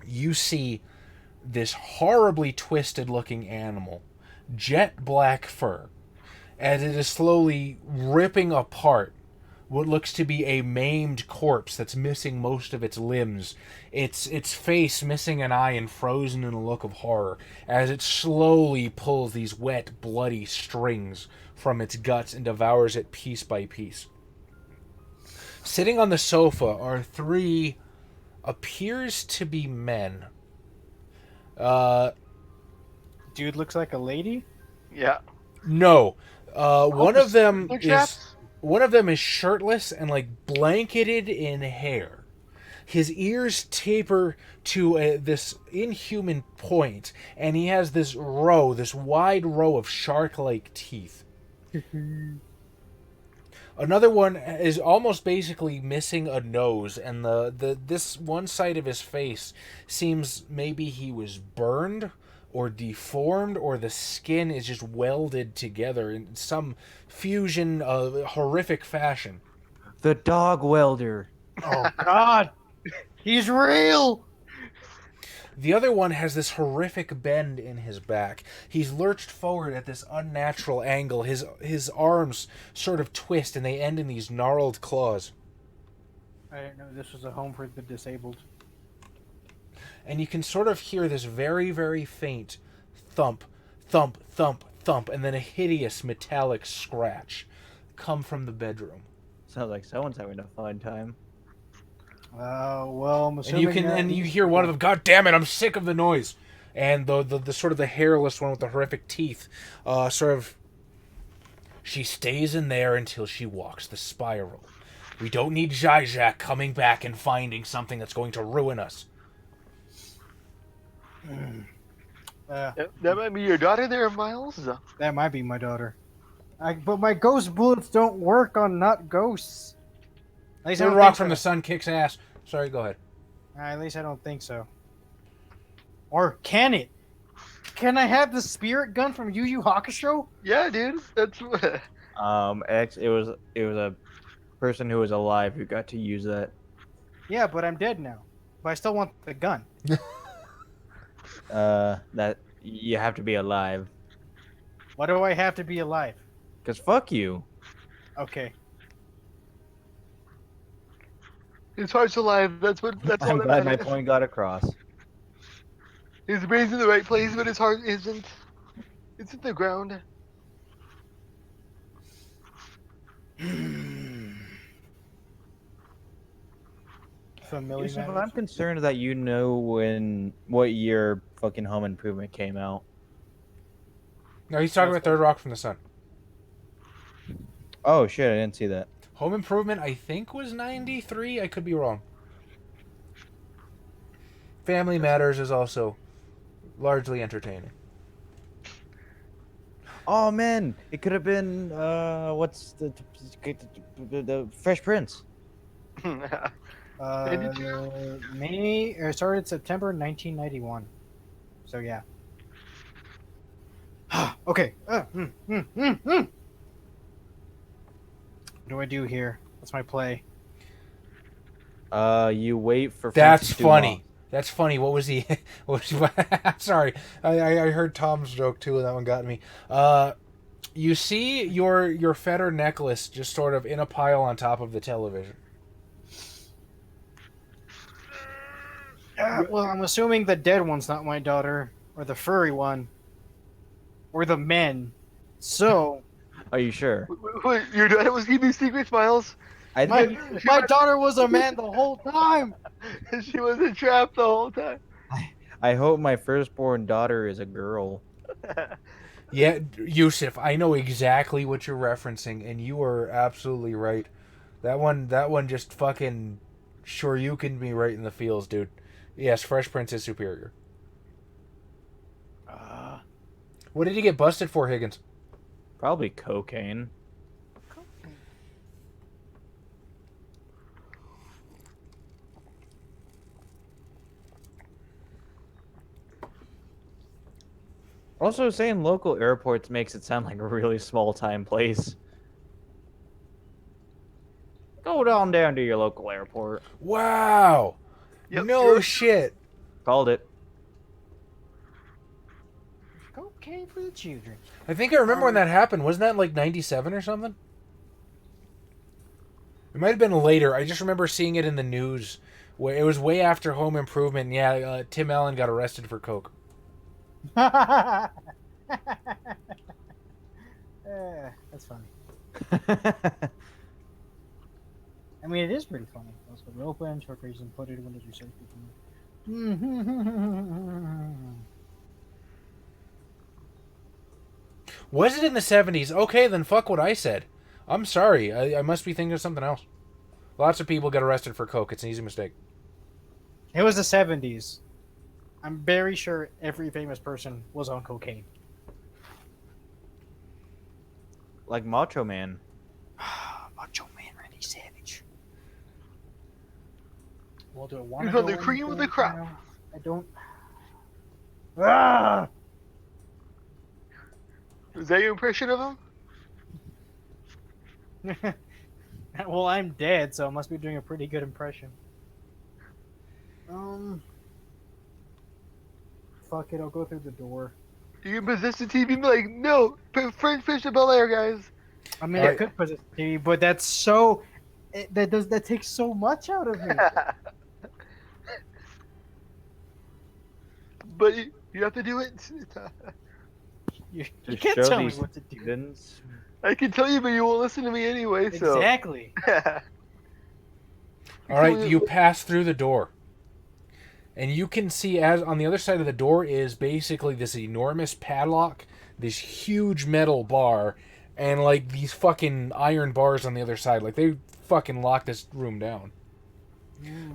you see this horribly twisted looking animal, jet black fur, as it is slowly ripping apart what looks to be a maimed corpse that's missing most of its limbs, its face missing an eye and frozen in a look of horror, as it slowly pulls these wet, bloody strings from its guts and devours it piece by piece. Sitting on the sofa are three appears to be men. Dude looks like a lady? Yeah. No. One of them They're is chaps? shirtless and like blanketed in hair. His ears taper to this inhuman point, and he has this wide row of shark-like teeth. Another one is almost basically missing a nose, and this one side of his face seems maybe he was burned or deformed, or the skin is just welded together in some fusion of horrific fashion. The dog welder. Oh god! He's real! The other one has this horrific bend in his back. He's lurched forward at this unnatural angle. His arms sort of twist, and they end in these gnarled claws. I didn't know this was a home for the disabled. And you can sort of hear this very, very faint thump, thump, thump, thump, and then a hideous metallic scratch come from the bedroom. Sounds like someone's having a fun time. Well, I'm And assuming you hear one of them, "God damn it, I'm sick of the noise." And the sort of the hairless one with the horrific teeth, sort of, "She stays in there until she walks the spiral. We don't need Zizak coming back and finding something that's going to ruin us." That might be your daughter there, Miles. That might be my daughter. But my ghost bullets don't work on not ghosts. At least I Third don't rock think from the so. sun kicks ass. Sorry, go ahead. At least I don't think so. Or can it? Can I have the spirit gun from Yu Yu Hakusho? Yeah, dude. That's It was a person who was alive who got to use that. Yeah, but I'm dead now. But I still want the gun. That you have to be alive. Why do I have to be alive? Cause fuck you. Okay. his heart's alive. That's all I'm that glad my matters. point got across. His brain's in the right place, but his heart isn't. It's in the ground. Family Yusuf, matters. I'm concerned that you know what year fucking Home Improvement came out. No, he's talking about Third Rock from the Sun. Oh shit, I didn't see that. Home Improvement, I think, was 93. I could be wrong. Family Matters is also largely entertaining. Oh man, it could have been what's the Fresh Prince. It started September 1991. So yeah. Okay. What do I do here? What's my play? You wait for. That's Francis funny. Dumont. That's funny. What was he? Sorry, I heard Tom's joke too, and that one got me. You see your fetter necklace just sort of in a pile on top of the television. Well, I'm assuming the dead one's not my daughter, or the furry one, or the men. So Are you sure? Wait, your daughter was giving me secret smiles? I think my daughter was a man the whole time. She was a trap the whole time. I hope my firstborn daughter is a girl. Yeah, Yusuf, I know exactly what you're referencing, and you are absolutely right. That one just fucking sure you can be right in the feels, dude. Yes, Fresh Prince is superior. What did he get busted for, Higgins? Probably cocaine. Also, saying local airports makes it sound like a really small time place. Go down to your local airport. Wow. Yep, No you're- shit. Called it. Cocaine for the children. I think I remember when that happened. Wasn't that like 97 or something? It might have been later. I just remember seeing it in the news. Where it was way after Home Improvement. And yeah, Tim Allen got arrested for coke. That's funny. I mean, it is pretty funny. Also, rope and short reason, put it when you say Was it in the 70s? Okay, then fuck what I said. I'm sorry. I must be thinking of something else. Lots of people get arrested for coke. It's an easy mistake. It was the 70s. I'm very sure every famous person was on cocaine. Like Macho Man. Macho Man Randy Savage. Well, do I want He's to on the cream of the crop. I don't. Ah! Is that your impression of him? Well, I'm dead, so I must be doing a pretty good impression. Fuck it, I'll go through the door. You can possess the TV and be like, no, French fish to Bel Air, guys. I mean, Alright. I could possess the TV, but that's so. That takes so much out of me. But you have to do it. You To can't show tell me these what to do. students. I can tell you, but you won't listen to me anyway, so. Exactly. All right, you pass through the door. And you can see as on the other side of the door is basically this enormous padlock, this huge metal bar, and like these fucking iron bars on the other side. Like they fucking lock this room down.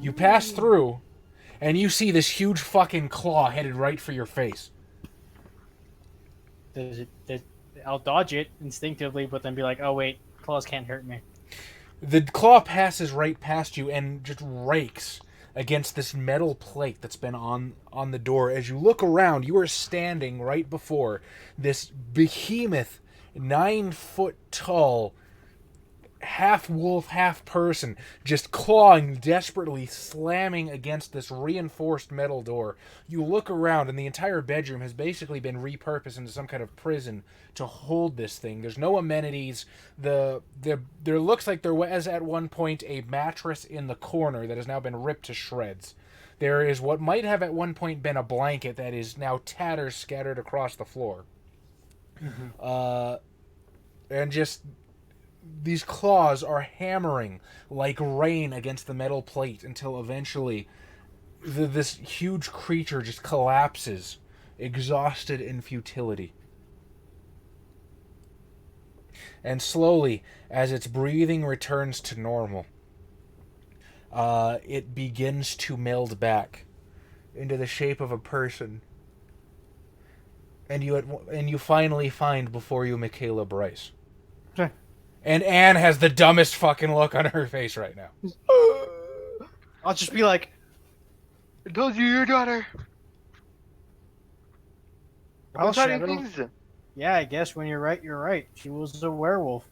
You pass through, and you see this huge fucking claw headed right for your face. Does I'll dodge it instinctively, but then be like, oh wait, claws can't hurt me. The claw passes right past you and just rakes against this metal plate that's been on the door. As you look around, you are standing right before this behemoth, 9-foot tall, half wolf, half person, just clawing desperately, slamming against this reinforced metal door. You look around, and the entire bedroom has basically been repurposed into some kind of prison to hold this thing. There's no amenities. There looks like there was at one point a mattress in the corner that has now been ripped to shreds. There is what might have at one point been a blanket that is now tatters scattered across the floor. And just these claws are hammering like rain against the metal plate until eventually this huge creature just collapses, exhausted in futility. And slowly, as its breathing returns to normal, it begins to meld back into the shape of a person. And you finally find before you Michaela Bryce. Okay. And Anne has the dumbest fucking look on her face right now. I'll just be like, I told you your daughter. well, I'm trying Shadow, things. yeah, I guess when you're right, you're right. She was a werewolf.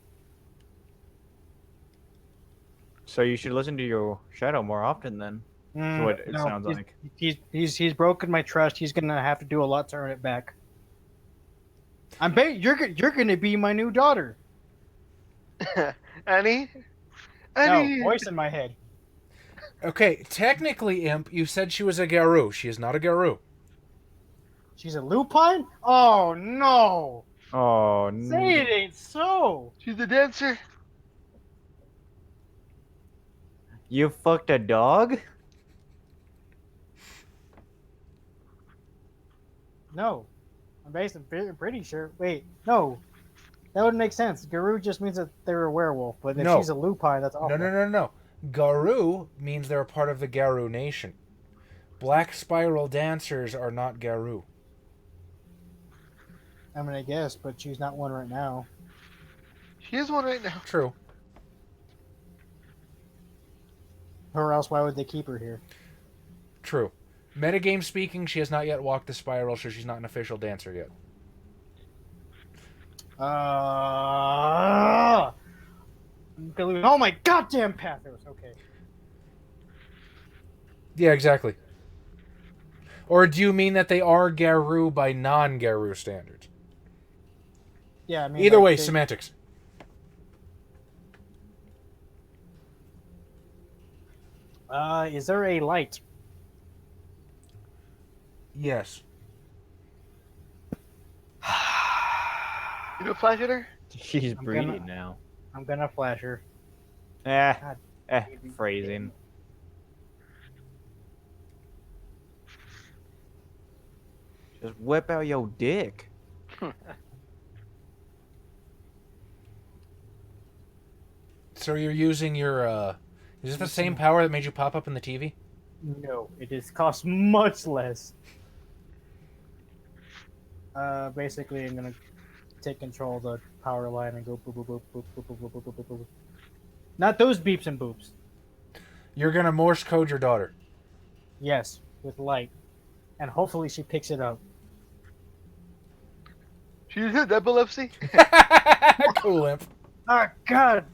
So you should listen to your shadow more often then. That's what it sounds like. He's broken my trust. He's gonna have to do a lot to earn it back. You're gonna be my new daughter. Annie? No, Annie! voice in my head. Okay, technically, Imp, you said she was a Garou. She is not a Garou. She's a lupine? Oh no! Oh, Say it ain't so. She's a dancer. you fucked a dog? No, I'm pretty sure. Wait, no, that would make sense. Garou just means that they're a werewolf, but if No. she's a lupine, that's awful. No. Garou means they're a part of the Garou nation. Black spiral dancers are not Garou. I mean, I guess, but she's not one right now. She is one right now. True. Or else, why would they keep her here? True. Metagame speaking, she has not yet walked the spiral, so she's not an official dancer yet. I'm gonna lose all my goddamn pathos. Okay. Yeah, exactly. Or do you mean that they are Garou by non-Garou standards? Yeah, I mean. Either like, way, they- semantics. Is there a light? Yes. You know flash at her? She's I'm breeding gonna- now. I'm gonna flash her. Eh, God. phrasing. Just whip out your dick. So you're using your, is this the same power that made you pop up in the TV? No, it is cost much less. Basically, I'm gonna take control of the power line and go boop boop boop boop boop boop boop boop boop boop boop. Not those beeps and boops. You're gonna Morse code your daughter. Yes, with light, and hopefully she picks it up. She had epilepsy? Cool, Imp. Oh God,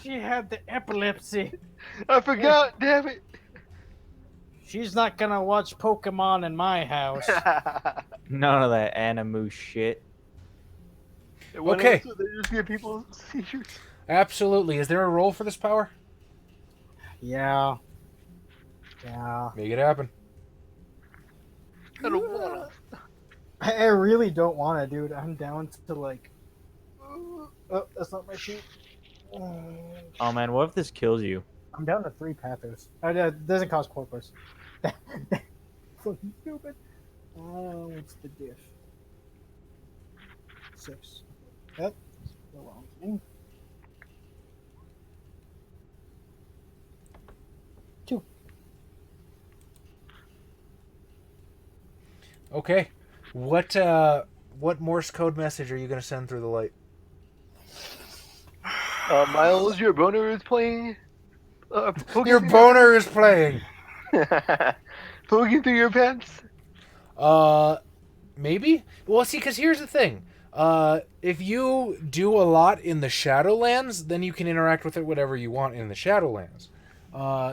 she had the epilepsy. I forgot, damn it. She's not gonna watch Pokemon in my house. None of that animu shit. Okay. They just give people seizures. Absolutely. Is there a role for this power? Yeah. Yeah. Make it happen. I don't wanna. I really don't want to, dude. I'm down to like. Oh, that's not my sheet. Oh man, what if this kills you? I'm down to 3 pathos. It doesn't cost corpus. Fucking stupid. What's the diff? 6. That's the wrong thing. 2. Okay. What what Morse code message are you gonna send through the light? Miles, your boner is playing. Poking Your through boner is playing. Poking through your pants. Maybe. Well, see, because here's the thing. If you do a lot in the Shadowlands, then you can interact with it whatever you want in the Shadowlands.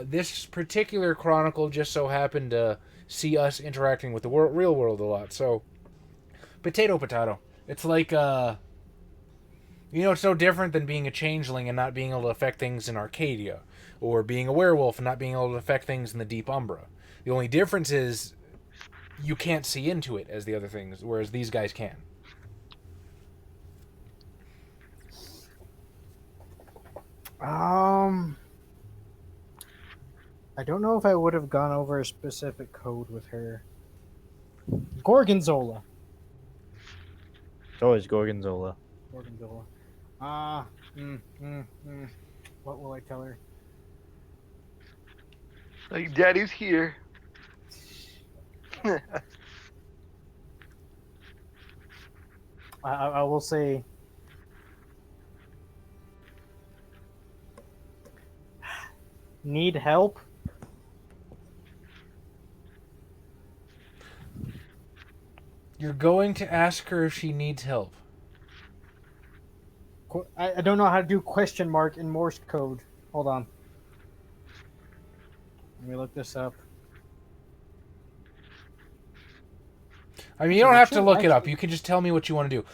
This particular chronicle just so happened to see us interacting with the real world a lot. So, potato. It's like, it's no different than being a changeling and not being able to affect things in Arcadia, or being a werewolf and not being able to affect things in the Deep Umbra. The only difference is you can't see into it as the other things, whereas these guys can. I don't know if I would have gone over a specific code with her. Gorgonzola. It's always Gorgonzola. Gorgonzola. What will I tell her? Like, Daddy's here. I will say. Need help? You're going to ask her if she needs help. I don't know how to do question mark in Morse code. Hold on. Let me look this up. I mean, you don't have to look it up. You can just tell me what you want to do.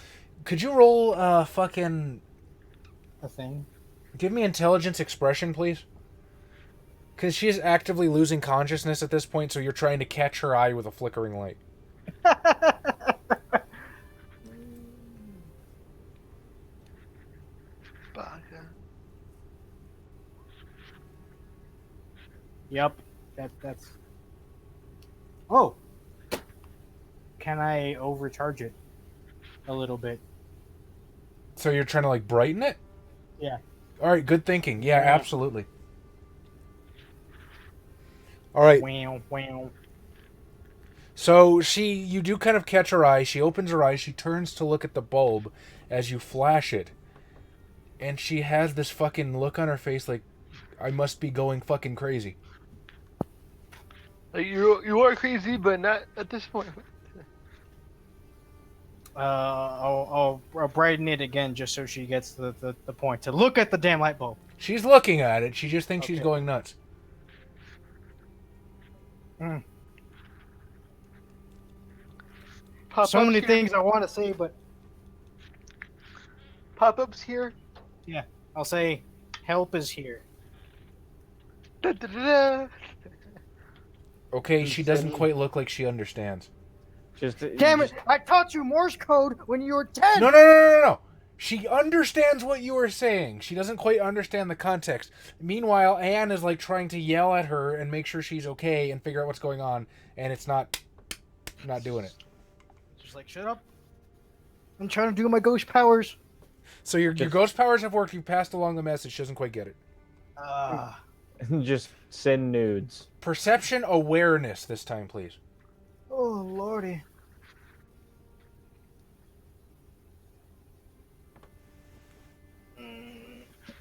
Could you roll fucking... A thing? Give me intelligence expression, please. Because she is actively losing consciousness at this point, so you're trying to catch her eye with a flickering light. Yep. That's... Oh! Can I overcharge it a little bit? So you're trying to, like, brighten it? Yeah. Alright, good thinking. Yeah, absolutely. Alright. Wow. So you do kind of catch her eye. She opens her eyes. She turns to look at the bulb as you flash it. And she has this fucking look on her face like, I must be going fucking crazy. Like, you are crazy, but not at this point. I'll brighten it again just so she gets the point to look at the damn light bulb. She's looking at it. She just thinks she's going nuts. So many things I want to say, but... Pop-ups here? Yeah. I'll say, help is here. Da-da-da-da. Okay, she doesn't quite look like she understands. Damn it! I taught you Morse code when you were 10! No. She understands what you are saying. She doesn't quite understand the context. Meanwhile, Anne is like trying to yell at her and make sure she's okay and figure out what's going on, and it's not doing it. Just like, shut up. I'm trying to do my ghost powers. So your ghost powers have worked. You passed along the message. She doesn't quite get it. Just send nudes. Perception awareness this time, please. Oh, lordy.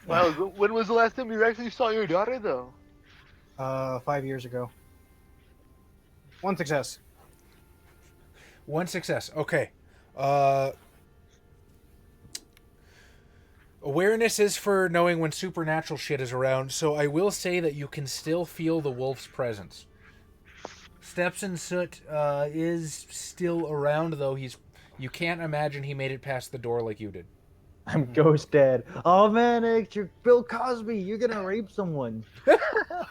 Wow, when was the last time you actually saw your daughter, though? 5 years ago. One success. One success. Okay. Awareness is for knowing when supernatural shit is around, so I will say that you can still feel the wolf's presence. Steps and Soot is still around, though. You can't imagine he made it past the door like you did. I'm ghost dead. Oh man, you're Bill Cosby. You're gonna rape someone. That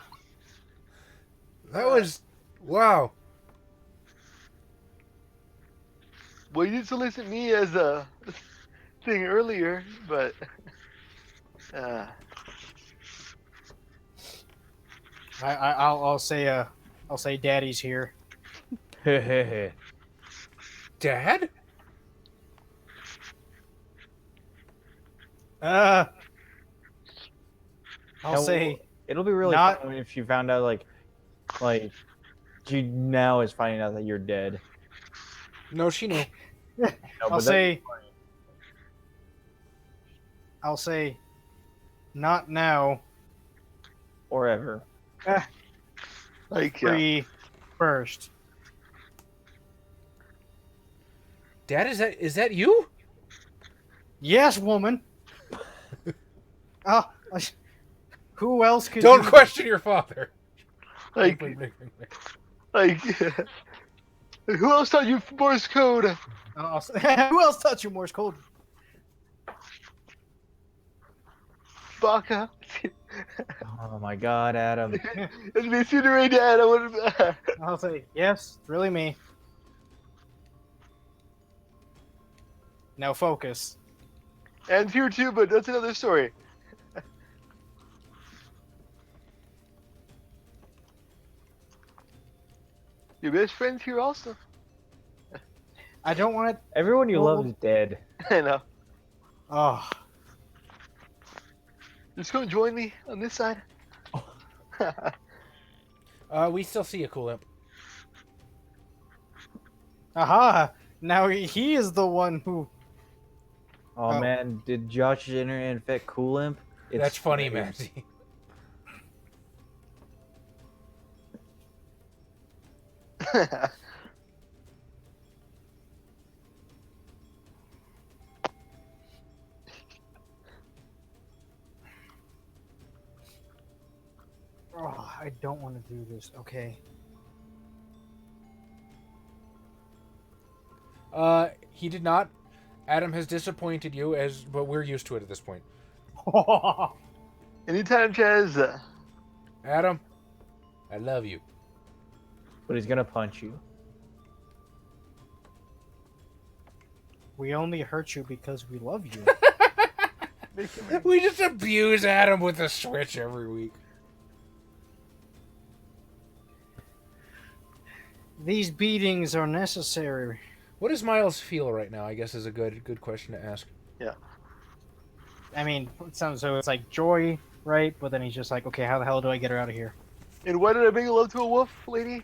was... Wow. Well, you did solicit me as a thing earlier, but... I'll say Daddy's here. Dad? I'll say it'll be really fun if you found out like she now is finding out that you're dead. No, she knew. No, I'll but say. I'll say. Not now. or ever. Like, yeah. Free first. Dad, is that you? Yes, woman. Ah, who else could Don't do question your father. Like, like, who else taught you Morse code? this? Who else taught you Morse code? Baka. Oh my God, Adam. It's me sooner right, Dad. I would. I'll say yes. It's really me. Now focus. And here too, but that's another story. Your best friend's here also. I don't want to. Everyone you Well- love is dead. I know. Oh, Just come join me on this side. We still see you, Cool Imp. aha! Now he is the one who. Oh, Oh. man, did Josh's internet infect Cool Imp? That's funny, man. Matty. Oh, I don't want to do this. Okay. He did not. Adam has disappointed you, but we're used to it at this point. Anytime, Chaz. Adam, I love you. But he's gonna punch you. We only hurt you because we love you. We just abuse Adam with a Switch every week. These beatings are necessary. What does Miles feel right now? I guess is a good question to ask. I mean, it sounds so it's like joy, right? But then he's just like, okay, how the hell do I get her out of here? And why did I bring love to a wolf, lady?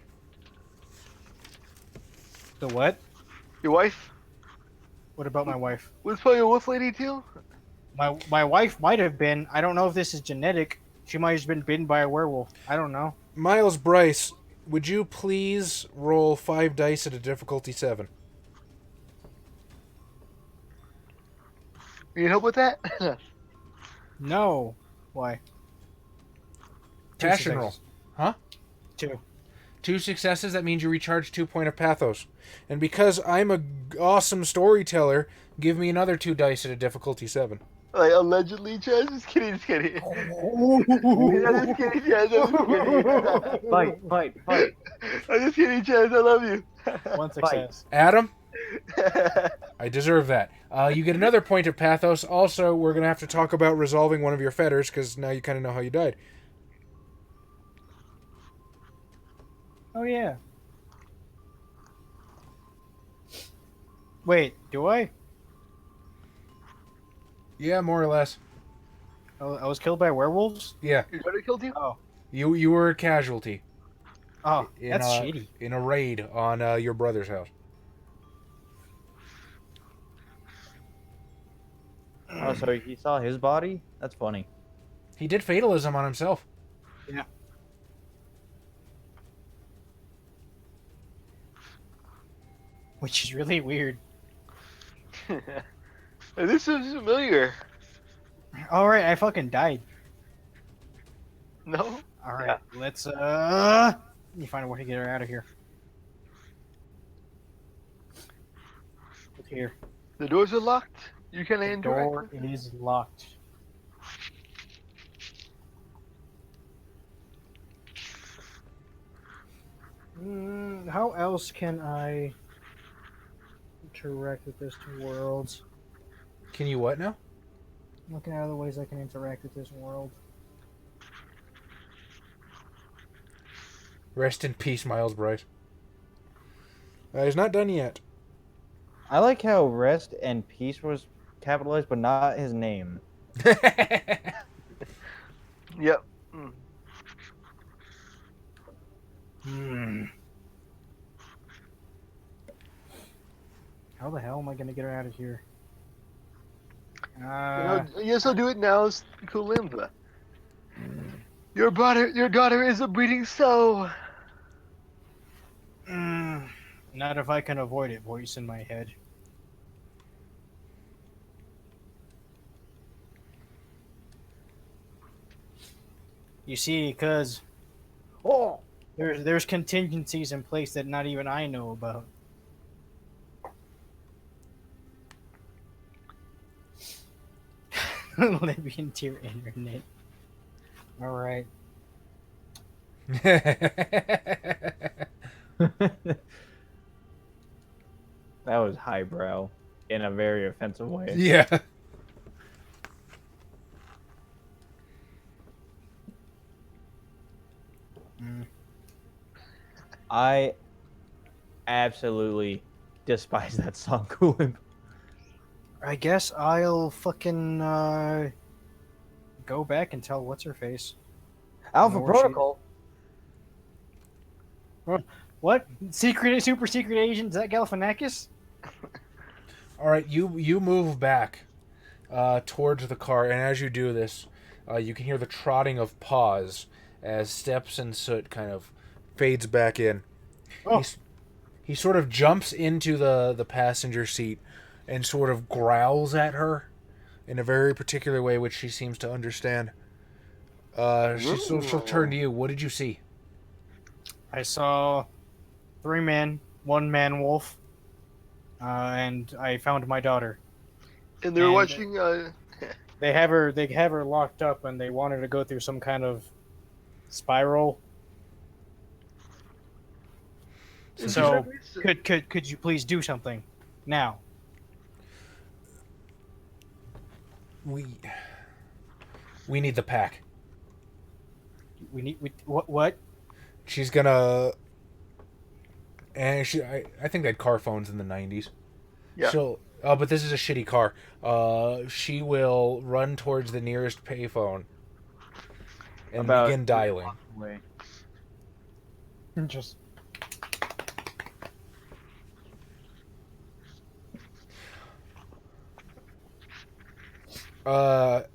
The what? Your wife? What about my wife? Was probably a wolf lady too? My wife might have been. I don't know if this is genetic. She might have been bitten by a werewolf. I don't know. Miles Bryce, would you please roll 5 dice at a difficulty 7? You need help with that? No. Why? Two Passion roll. successes. Huh? 2. 2 successes, that means you recharge 2 point of pathos. And because I'm a awesome storyteller, give me another 2 dice at a difficulty 7. Like, allegedly, Chaz? Just kidding, just kidding. I'm just kidding, Chaz. I'm just kidding. Fight. I'm just kidding, Chaz. I love you. One success. Adam, I deserve that. You get another point of pathos. Also, we're going to have to talk about resolving one of your fetters, because now you kind of know how you died. Oh yeah. Wait, do I? Yeah, more or less. Oh, I was killed by werewolves? Yeah, Your daughter killed you? you were a casualty Oh, In, that's uh, shady. in a raid on your brother's house. Oh, so he saw his body? That's funny. He did fatalism on himself. Which is really weird. This is familiar. Alright, I fucking died. No? Alright, let's you find a way to get her out of here. Look here. The doors are locked. You can The enter. door is locked. How else can I interact with this world? Can you what now? Looking at other ways I can interact with this world. Rest in peace, Miles Bryce. He's not done yet. I like how rest and peace was capitalized, but not his name. Yep. How the hell am I gonna get her out of here? Yes, I'll do it now, Kulimba. Your daughter is a breeding sow. Not if I can avoid it, voice in my head. You see, because there's contingencies in place that not even I know about. Libyan tier internet. All right. That was highbrow in a very offensive way. Yeah. I absolutely despise that song, Coolimp. I guess I'll fucking go back and tell what's her face. Alpha Know where she- Protocol. What? Super secret agent? Is that Galifianakis? All right, you move back towards the car, and as you do this, you can hear the trotting of paws as steps and soot kind of fades back in. Oh. He sort of jumps into the passenger seat and sort of growls at her in a very particular way, which she seems to understand. She'll turn to you. What did you see? I saw 3 men, 1 man wolf, and I found my daughter. And they're And- watching. They have her locked up, and they want her to go through some kind of spiral. So could you please do something now? We need the pack. What? She's gonna, and I think they had car phones in the 90s. Yeah. But this is a shitty car. She will run towards the nearest payphone and begin dialing. Just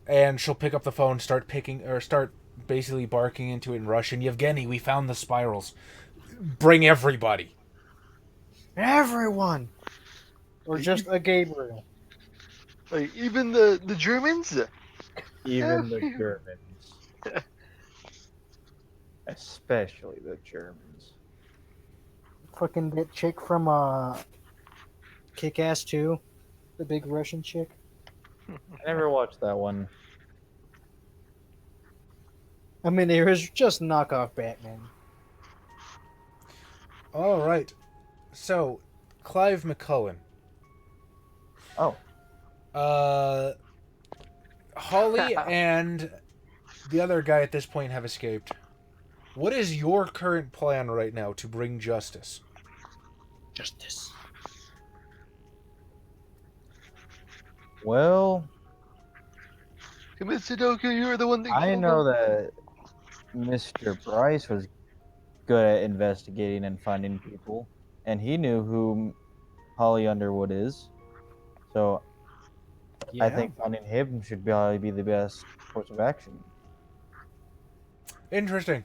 And she'll pick up the phone, start basically barking into it in Russian. Yevgeny, we found the spirals. Bring everybody. everyone, or just a Gabriel. Like even the Germans. Even the Germans. Especially the Germans. Fucking that chick from Kick-Ass 2, the big Russian chick. I never watched that one. I mean, there was just knockoff Batman. All right. So, Clive McCullen. Oh. Holly and the other guy at this point have escaped. What is your current plan right now to bring justice? Justice. Well, Mr. Doku, you were the one that. I killed know him. that Mr. Bryce was good at investigating and finding people, and he knew who Holly Underwood is. So Yeah. I think finding him should probably be the best course of action. Interesting.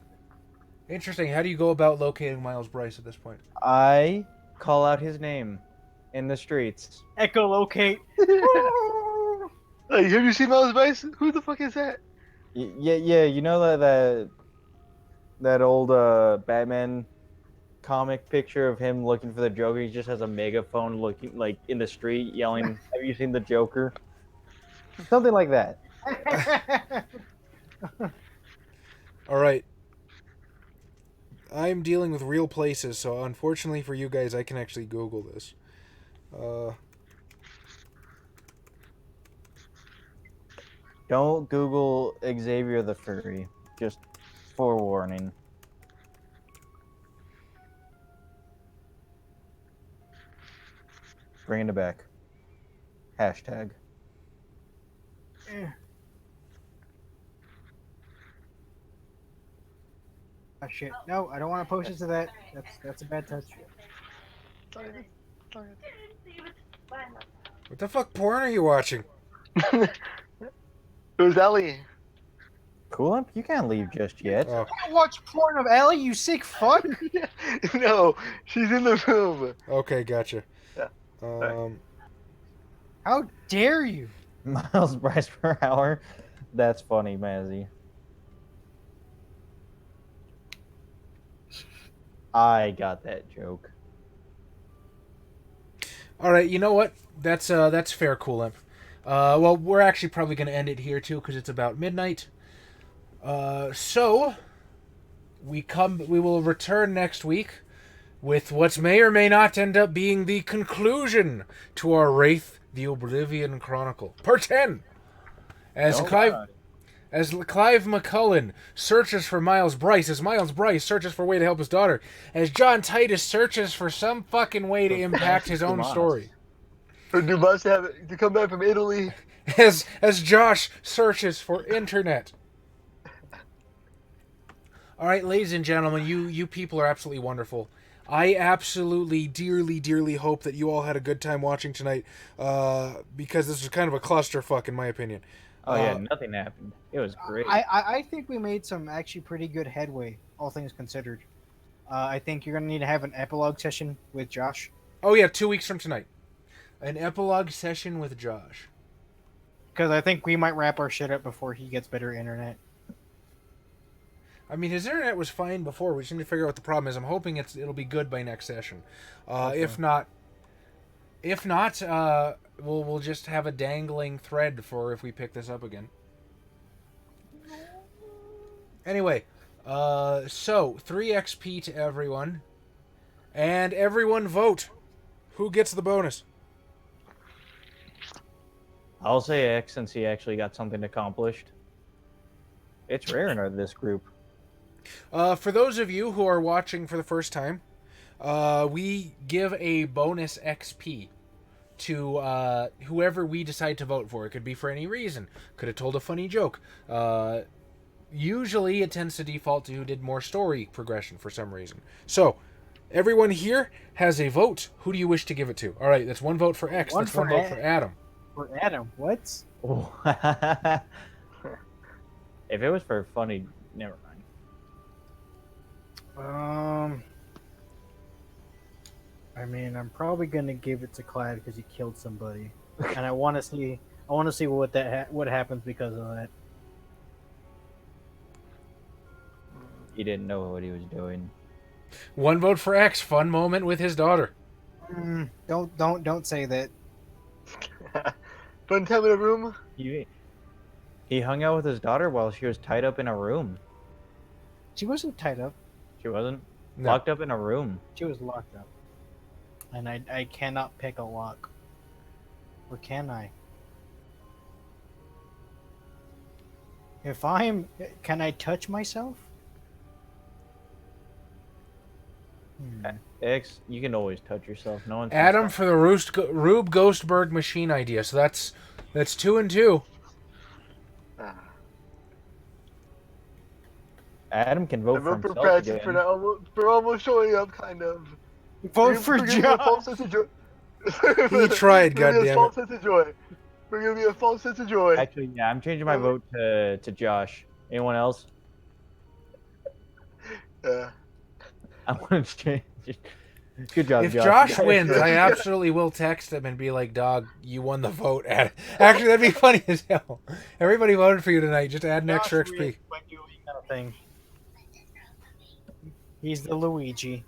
How do you go about locating Miles Bryce at this point? I call out his name in the streets. Echolocate. Like, have you seen Miles Bryce? Who the fuck is that? Yeah, you know that old Batman comic picture of him looking for the Joker. He just has a megaphone looking like in the street yelling, "Have you seen the Joker?" Something like that. All right. I'm dealing with real places, so unfortunately for you guys, I can actually Google this. Don't Google Xavier the Furry. Just forewarning. Bringing it back. Hashtag. Oh, shit. No, I don't want to post it to that. That's a bad touch. What the fuck porn are you watching? It was Ellie. Cool. You can't leave just yet. Oh, I watch porn of Ellie, you sick fuck. No, she's in the room. okay, gotcha. Yeah. How dare you? Miles price per hour. That's funny, Mazzy. I got that joke. All right, you know what? That's fair, Cool Imp. Well, we're actually probably going to end it here too because it's about midnight. So we will return next week with what may or may not end up being the conclusion to our Wraith, the Oblivion Chronicle, part 10. As Clive McCullen searches for Miles Bryce, as Miles Bryce searches for a way to help his daughter, as John Titus searches for some fucking way to impact his own story, Or you must have it to come back from Italy. as Josh searches for internet. All right, ladies and gentlemen, you people are absolutely wonderful. I absolutely, dearly, dearly hope that you all had a good time watching tonight, because this was kind of a clusterfuck, in my opinion. Oh yeah, nothing happened. It was great. I think we made some actually pretty good headway, all things considered. I think you're gonna need to have an epilogue session with Josh. Oh yeah, 2 weeks from tonight, an epilogue session with Josh. Because I think we might wrap our shit up before he gets better internet. I mean, his internet was fine before. We just need to figure out what the problem is. I'm hoping it'll be good by next session. Okay. If not, we'll just have a dangling thread for if we pick this up again. Anyway, so 3 XP to everyone, and everyone vote. Who gets the bonus? I'll say X since he actually got something accomplished. It's rare in this group. For those of you who are watching for the first time, we give a bonus XP to whoever we decide to vote for. It could be for any reason. Could have told a funny joke. Usually it tends to default to who did more story progression for some reason. So, everyone here has a vote. Who do you wish to give it to? All right, that's 1 vote for X. That's 1 vote for Adam. For Adam, what? Oh. If it was for funny, never mind. I mean, I'm probably gonna give it to Clyde because he killed somebody, and I want to see what happens because of that. He didn't know what he was doing. 1 vote for X. Fun moment with his daughter. Don't say that. Fun time in a room. He hung out with his daughter while she was tied up in a room. She wasn't tied up. She wasn't? No. Locked up in a room. She was locked up, and I cannot pick a lock. Or can I? Can I touch myself? X, you can always touch yourself. No one's Adam for the Rube Ghostberg machine idea. So that's 2 and 2. Adam can vote for I vote for himself Patrick again. for almost showing up, kind of. Vote for Give me a false Josh. sense of joy. He tried, Give me a goddammit. false sense of joy. Give me a false sense of joy. Actually, yeah, I'm changing my vote to Josh. Anyone else? I want to change. Good job, If Josh. Josh wins, I absolutely will text him and be like, "Dog, you won the vote." Actually, that'd be funny as hell. Everybody voted for you tonight. Just add an extra Josh XP. wins by doing nothing. He's the Luigi.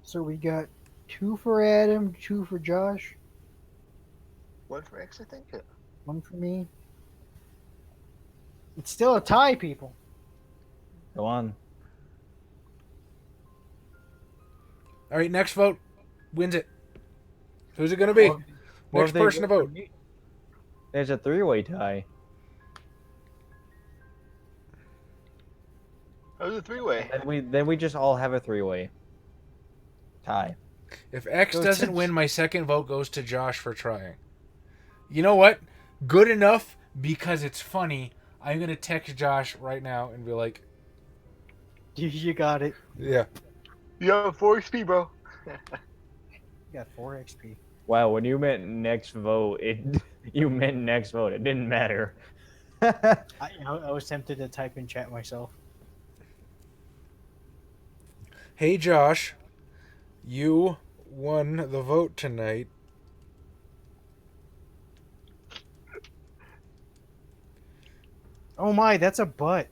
So we got 2 for Adam, 2 for Josh, 1 for X, I think. 1 for me. It's still a tie, people. Go on. All right, next vote wins it. Who's it gonna be? What Next if they person to vote for vote. me? There's a 3-way tie. That was a 3-way. Then we just all have a 3-way tie. If X Goes doesn't to- win, my second vote goes to Josh for trying. You know what? Good enough because it's funny. I'm gonna text Josh right now and be like, You got it. "Yeah." You have 4 XP, bro. You got 4 XP. Wow, when you meant next vote, you meant next vote. It didn't matter. I was tempted to type in chat myself. Hey, Josh, you won the vote tonight. Oh my, that's a butt.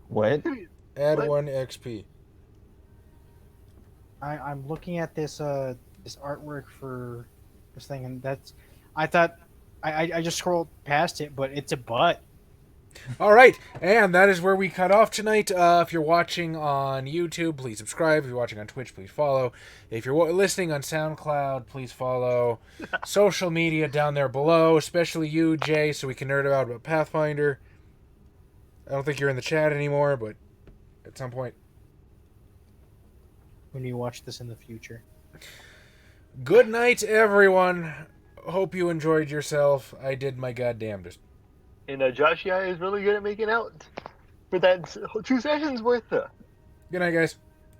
What? Add What? 1 XP. I'm looking at this this artwork for this thing, and that's I thought I just scrolled past it, but it's a butt. All right, and that is where we cut off tonight. If you're watching on YouTube, please subscribe. If you're watching on Twitch, please follow. If you're listening on SoundCloud, please follow. Social media down there below, especially you, Jay, so we can nerd out about Pathfinder. I don't think you're in the chat anymore, but at some point. When you watch this in the future. Good night, everyone. Hope you enjoyed yourself. I did my goddamnedest. And Josh, yeah, is really good at making out for that 2 sessions worth. Good night, guys.